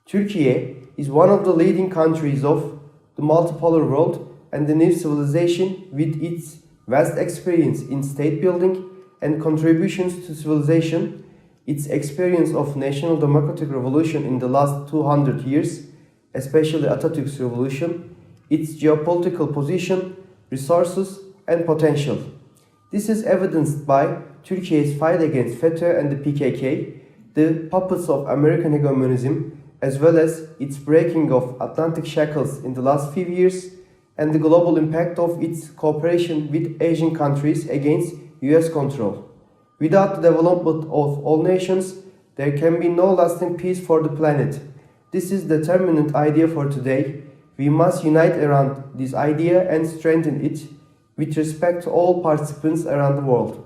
Turkey is one of the leading countries of the multipolar world and the new civilization, with its vast experience in state building and contributions to civilization, its experience of national democratic revolution in the last 200 years, especially Atatürk's revolution, its geopolitical position, resources, and potential. This is evidenced by Turkey's fight against FETÖ and the PKK, the puppets of American hegemonism, as well as its breaking of Atlantic shackles in the last few years, and the global impact of its cooperation with Asian countries against US control. Without the development of all nations, there can be no lasting peace for the planet. This is the determinant idea for today. We must unite around this idea and strengthen it with respect to all participants around the world.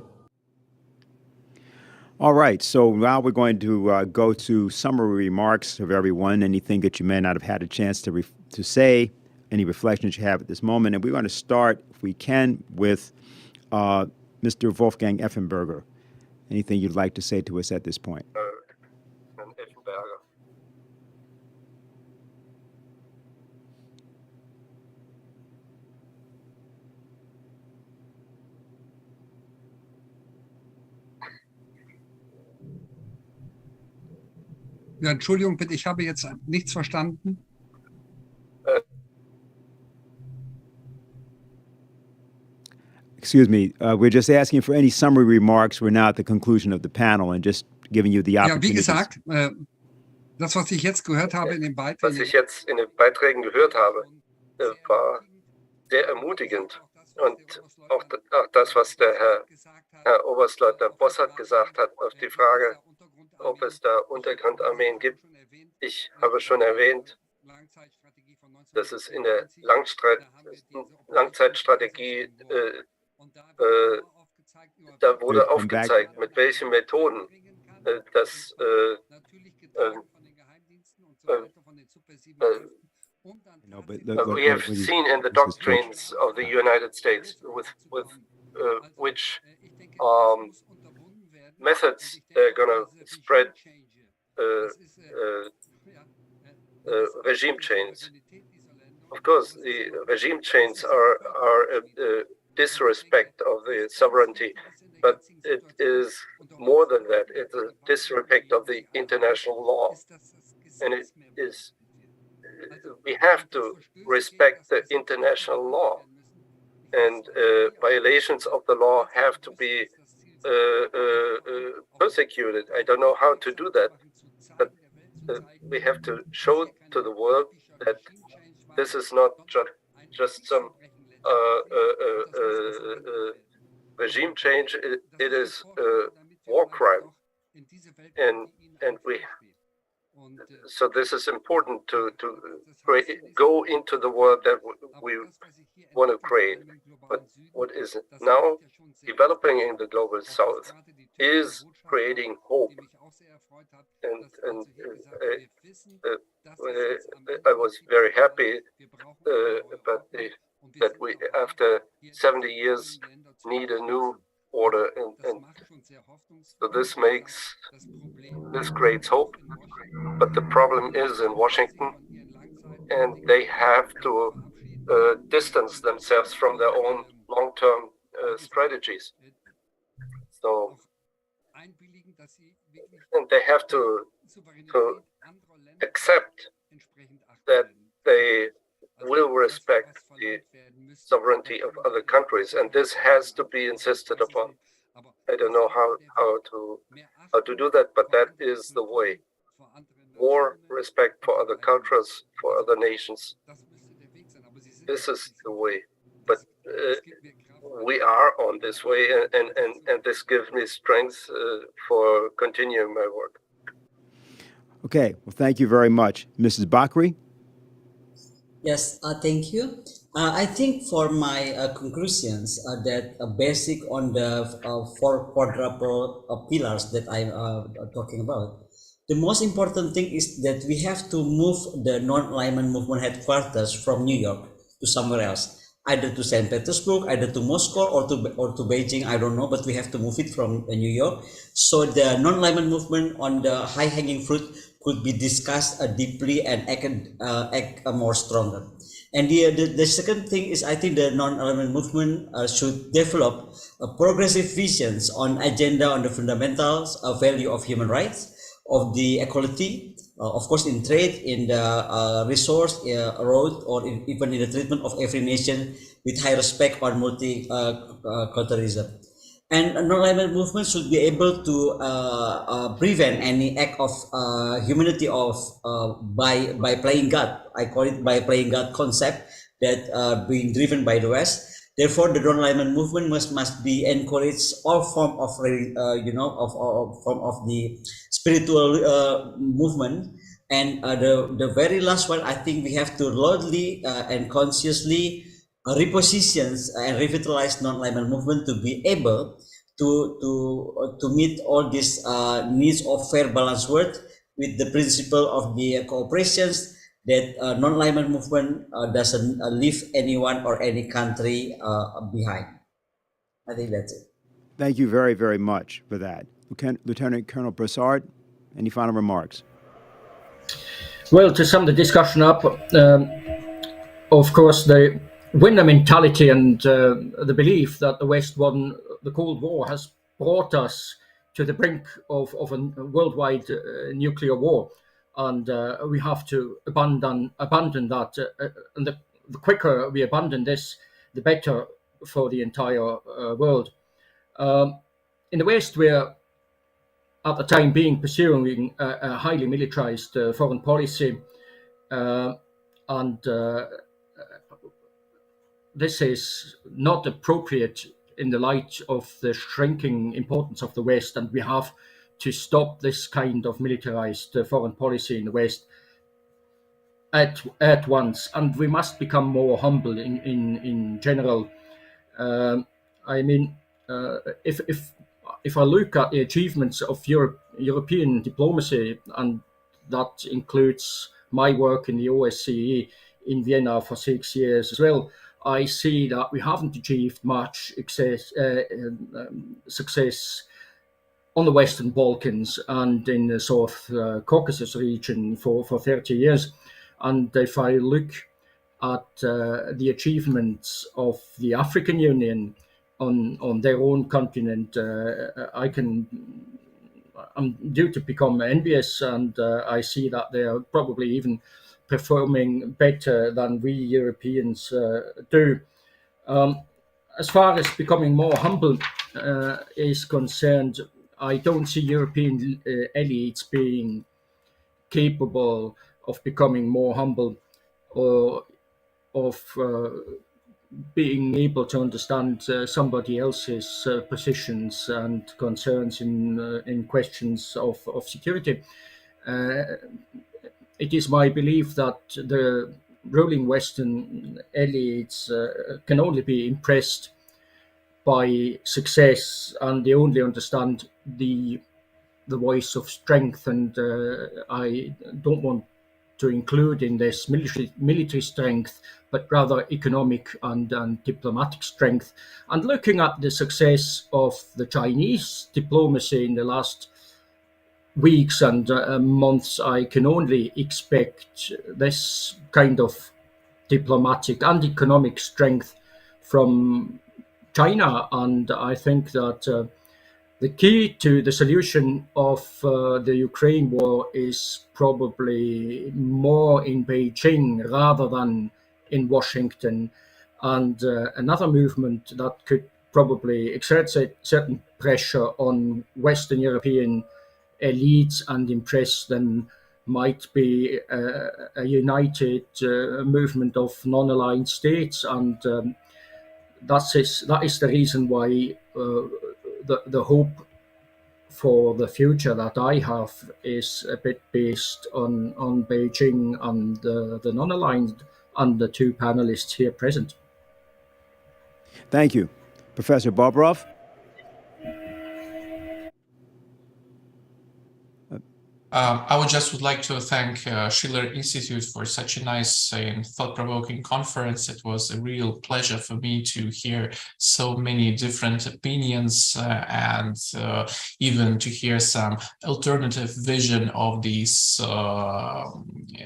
All right, so now we're going to go to summary remarks of everyone, anything that you may not have had a chance to say, any reflections you have at this moment. And we're going to start, if we can, with Mr. Wolfgang Effenberger. Anything you'd like to say to us at this point? Herrn Effenberger. Ja, Entschuldigung bitte, ich habe jetzt nichts verstanden. Excuse me, we're just asking for any summary remarks. We're now at the conclusion of the panel and just giving you the Ja, opportunity. wie gesagt, das, was ich jetzt gehört habe in den Was ich jetzt in den Beiträgen gehört habe, war sehr ermutigend. Und auch das, was der Herr Oberstleutnant Bossert gesagt hat, auf die Frage, ob es da Untergrundarmeen gibt. Ich habe schon erwähnt, dass es in der Langzeitstrategie, da wurde aufgezeigt, mit welchen Methoden das we have seen in the doctrines of the United States with which methods they're going to spread regime change. Of course, the regime change are a disrespect of the sovereignty, but it is more than that. It's a disrespect of the international law, and it is. We have to respect the international law, and violations of the law have to be persecuted. I don't know how to do that, but we have to show to the world that this is not just some regime change. It is a war crime, and we. So this is important to go into the world that we want to create. But what is now developing in the global south is creating hope. And I was very happy that we, after 70 years, need a new order, and so this creates hope. But the problem is in Washington, and they have to distance themselves from their own long-term strategies. So, and they have to accept that they will respect the sovereignty of other countries, and this has to be insisted upon. I don't know how to do that, but that is the way. More respect for other cultures, for other nations. This is the way. But we are on this way, and this gives me strength for continuing my work. Okay, well, thank you very much. Mrs. Bakri? Yes, thank you. I think for my conclusions that basic on the four quadruple pillars that I'm talking about, the most important thing is that we have to move the non-alignment movement headquarters from New York to somewhere else, either to St. Petersburg, either to Moscow, or to Beijing, I don't know, but we have to move it from New York. So the non-alignment movement on the high-hanging fruit could be discussed deeply and act more stronger. And the second thing is, I think the non-alignment movement should develop progressive visions on agenda on the fundamentals value of human rights, of the equality, of course in trade, in the resource, road, or even in the treatment of every nation with high respect on multiculturalism. And a non-alignment movement should be able to prevent any act of humanity by playing God. I call it by playing God concept that being driven by the West. Therefore, the non-alignment movement must be encouraged all form of form of the spiritual movement. And the very last one, I think we have to loudly and consciously repositions and revitalize non-alignment movement to be able to meet all these needs of fair balanced world with the principle of the cooperations that non-alignment movement doesn't leave anyone or any country behind. I think that's it. Thank you very, very much for that. Lieutenant Colonel Brassard, any final remarks? Well, to sum the discussion up, of course, the winner mentality and the belief that the West won the Cold War has brought us to the brink of a worldwide nuclear war. And we have to abandon that. And the quicker we abandon this, the better for the entire world. In the West, we're at the time being pursuing a highly militarized foreign policy. And this is not appropriate in the light of the shrinking importance of the West, and we have to stop this kind of militarized foreign policy in the West at once. And we must become more humble in general. I mean, if I look at the achievements of European diplomacy, and that includes my work in the OSCE in Vienna for 6 years as well, I see that we haven't achieved much success on the Western Balkans and in the South Caucasus region for 30 years. And if I look at the achievements of the African Union on their own continent, I'm due to become envious, and I see that they are probably even performing better than we Europeans do. As far as becoming more humble is concerned, I don't see European elites being capable of becoming more humble or of being able to understand somebody else's positions and concerns in questions of security. It is my belief that the ruling Western elites can only be impressed by success, and they only understand the voice of strength. And I don't want to include in this military strength, but rather economic and diplomatic strength. And looking at the success of the Chinese diplomacy in the last weeks and months, I can only expect this kind of diplomatic and economic strength from China. And I think that the key to the solution of the Ukraine war is probably more in Beijing rather than in Washington. And another movement that could probably exert certain pressure on Western European elites and impress them might be a united movement of non-aligned states. And that is the reason why the hope for the future that I have is a bit based on Beijing and the non-aligned and the two panelists here present. Thank you. Professor Bobroff? I would like to thank Schiller Institute for such a nice and thought-provoking conference. It was a real pleasure for me to hear so many different opinions and even to hear some alternative vision of these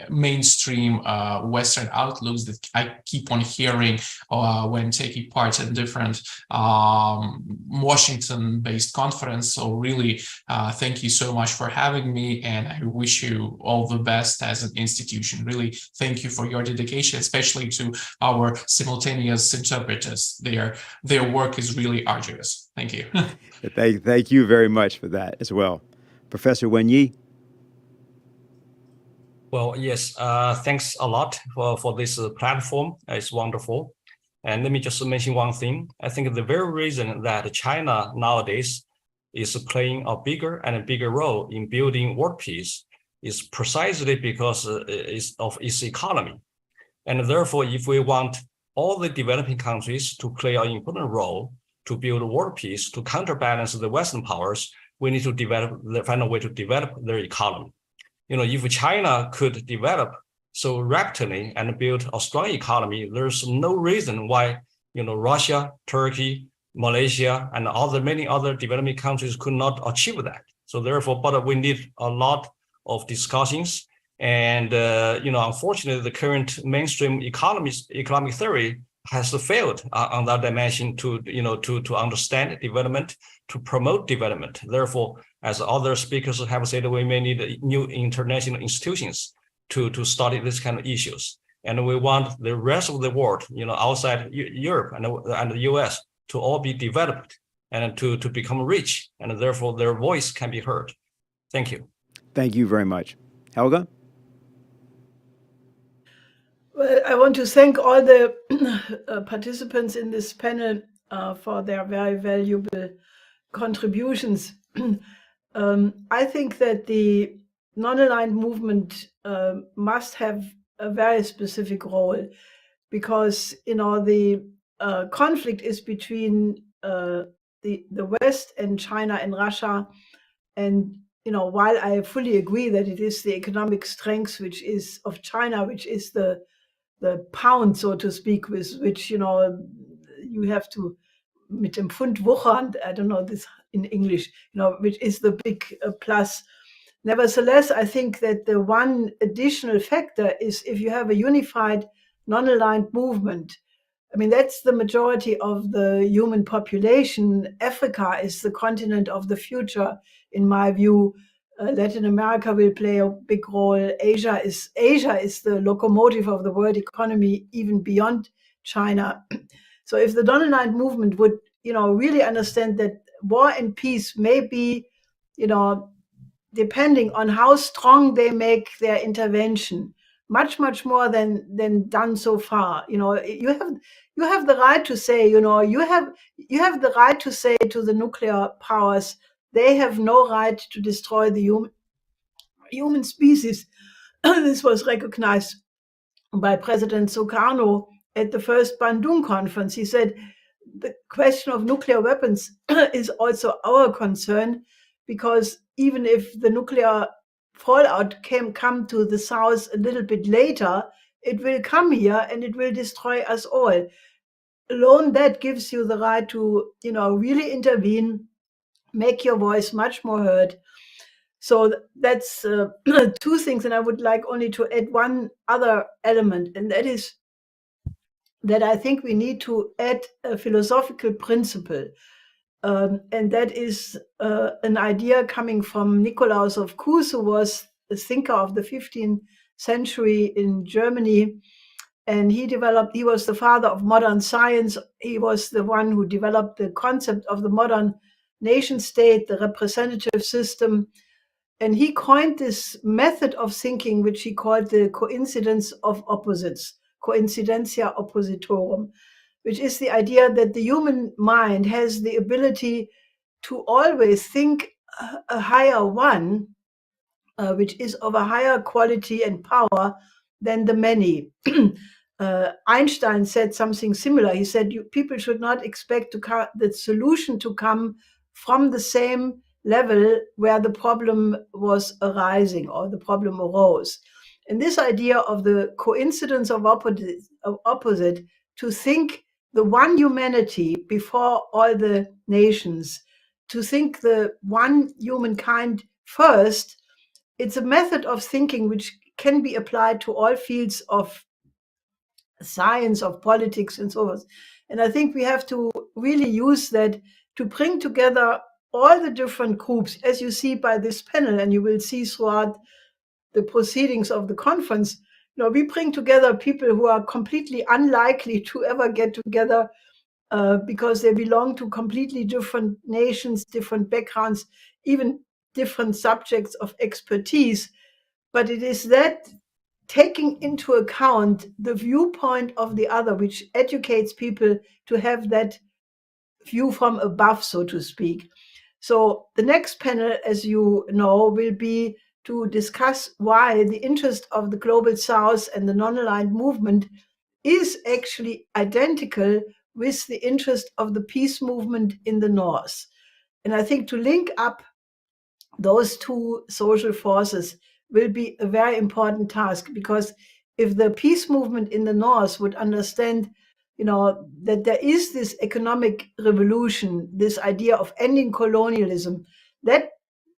mainstream Western outlooks that I keep on hearing when taking part in different Washington-based conference. So really, thank you so much for having me, and I wish you all the best as an institution. Really, thank you for your dedication, especially to our simultaneous interpreters. Their work is really arduous. Thank you. Thank you very much for that as well. Professor Wenyi? Well, yes, thanks a lot for this platform. It's wonderful. And let me just mention one thing. I think the very reason that China nowadays is playing a bigger and a bigger role in building world peace is precisely because of its economy. And therefore, if we want all the developing countries to play an important role to build world peace, to counterbalance the Western powers, we need to find a way to develop their economy. You know, if China could develop so rapidly and build a strong economy, there's no reason why, Russia, Turkey, Malaysia and many other developing countries could not achieve that. So therefore, but we need a lot of discussions. And unfortunately, the current mainstream economic theory has failed on that dimension to understand development, to promote development. Therefore, as other speakers have said, we may need new international institutions to study this kind of issues. And we want the rest of the world, outside Europe and the US, to all be developed and to become rich, and therefore their voice can be heard. Thank you. Thank you very much. Helga? Well, I want to thank all the participants in this panel for their very valuable contributions. I think that the non-aligned movement must have a very specific role, because the conflict is between the West and China and Russia, and while I fully agree that it is the economic strength of China, which is the pound, so to speak, with which you have to mit dem Pfund wuchern, I don't know this in English, which is the big plus. Nevertheless, I think that the one additional factor is if you have a unified, non-aligned movement. I mean, that's the majority of the human population. Africa is the continent of the future, in my view. Latin America will play a big role. Asia is the locomotive of the world economy, even beyond China. So if the non-aligned movement would, really understand that war and peace may be, depending on how strong they make their intervention, much more than done so far. You have the right to say, you have the right to say to the nuclear powers, they have no right to destroy the human species. This was recognized by President Sukarno at the first Bandung conference. He said, the question of nuclear weapons is also our concern, because even if the nuclear fallout come to the south a little bit later, it will come here and it will destroy us all. Alone that gives you the right to, really intervene, make your voice much more heard. So that's two things, and I would like only to add one other element, and that is that I think we need to add a philosophical principle, and that is an idea coming from Nikolaus of Kues, who was a thinker of the 15th century in Germany. And he was the father of modern science. He was the one who developed the concept of the modern nation state, the representative system. And he coined this method of thinking, which he called the coincidence of opposites, coincidentia oppositorum, which is the idea that the human mind has the ability to always think a higher one, which is of a higher quality and power than the many. Einstein said something similar. He said, people should not expect the solution to come from the same level where the problem was arising or the problem arose. And this idea of the coincidence of opposite, to think the one humanity before all the nations, to think the one humankind first, it's a method of thinking which can be applied to all fields of science, of politics, and so forth. And I think we have to really use that to bring together all the different groups, as you see by this panel, and you will see throughout the proceedings of the conference. We bring together people who are completely unlikely to ever get together because they belong to completely different nations, different backgrounds, even different subjects of expertise. But it is that taking into account the viewpoint of the other, which educates people to have that view from above, so to speak. So the next panel, as you know, will be to discuss why the interest of the Global South and the non-aligned movement is actually identical with the interest of the peace movement in the North. And I think to link up those two social forces will be a very important task, because if the peace movement in the North would understand that there is this economic revolution, this idea of ending colonialism. That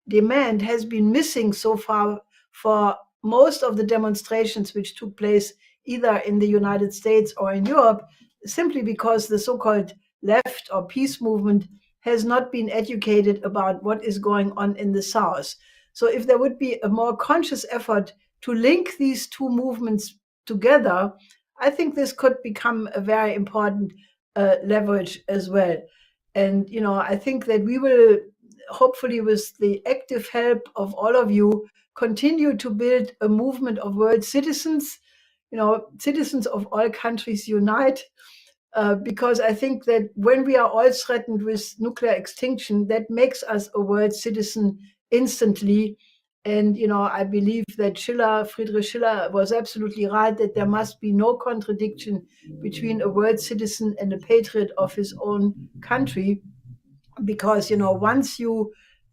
demand has been missing so far for most of the demonstrations which took place either in the United States or in Europe, simply because the so-called left or peace movement has not been educated about what is going on in the South. So if there would be a more conscious effort to link these two movements together, I think this could become a very important leverage as well. And, I think that we will, hopefully with the active help of all of you, continue to build a movement of world citizens, citizens of all countries unite, because I think that when we are all threatened with nuclear extinction, that makes us a world citizen instantly. And, I believe that Friedrich Schiller was absolutely right, that there must be no contradiction between a world citizen and a patriot of his own country. Because, once you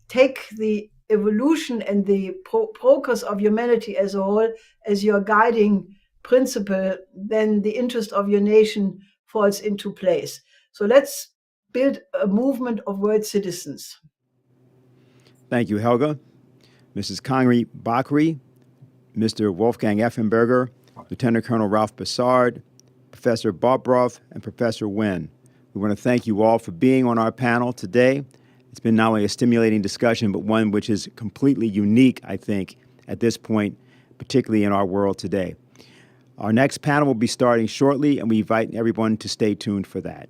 take the evolution and the progress of humanity as a whole as your guiding principle, then the interest of your nation falls into place. So let's build a movement of world citizens. Thank you, Helga. Mrs. Kangri Bakri, Mr. Wolfgang Effenberger, Lieutenant Colonel Ralph Bassard, Professor Bobrov, and Professor Nguyen. We want to thank you all for being on our panel today. It's been not only a stimulating discussion, but one which is completely unique, I think, at this point, particularly in our world today. Our next panel will be starting shortly, and we invite everyone to stay tuned for that.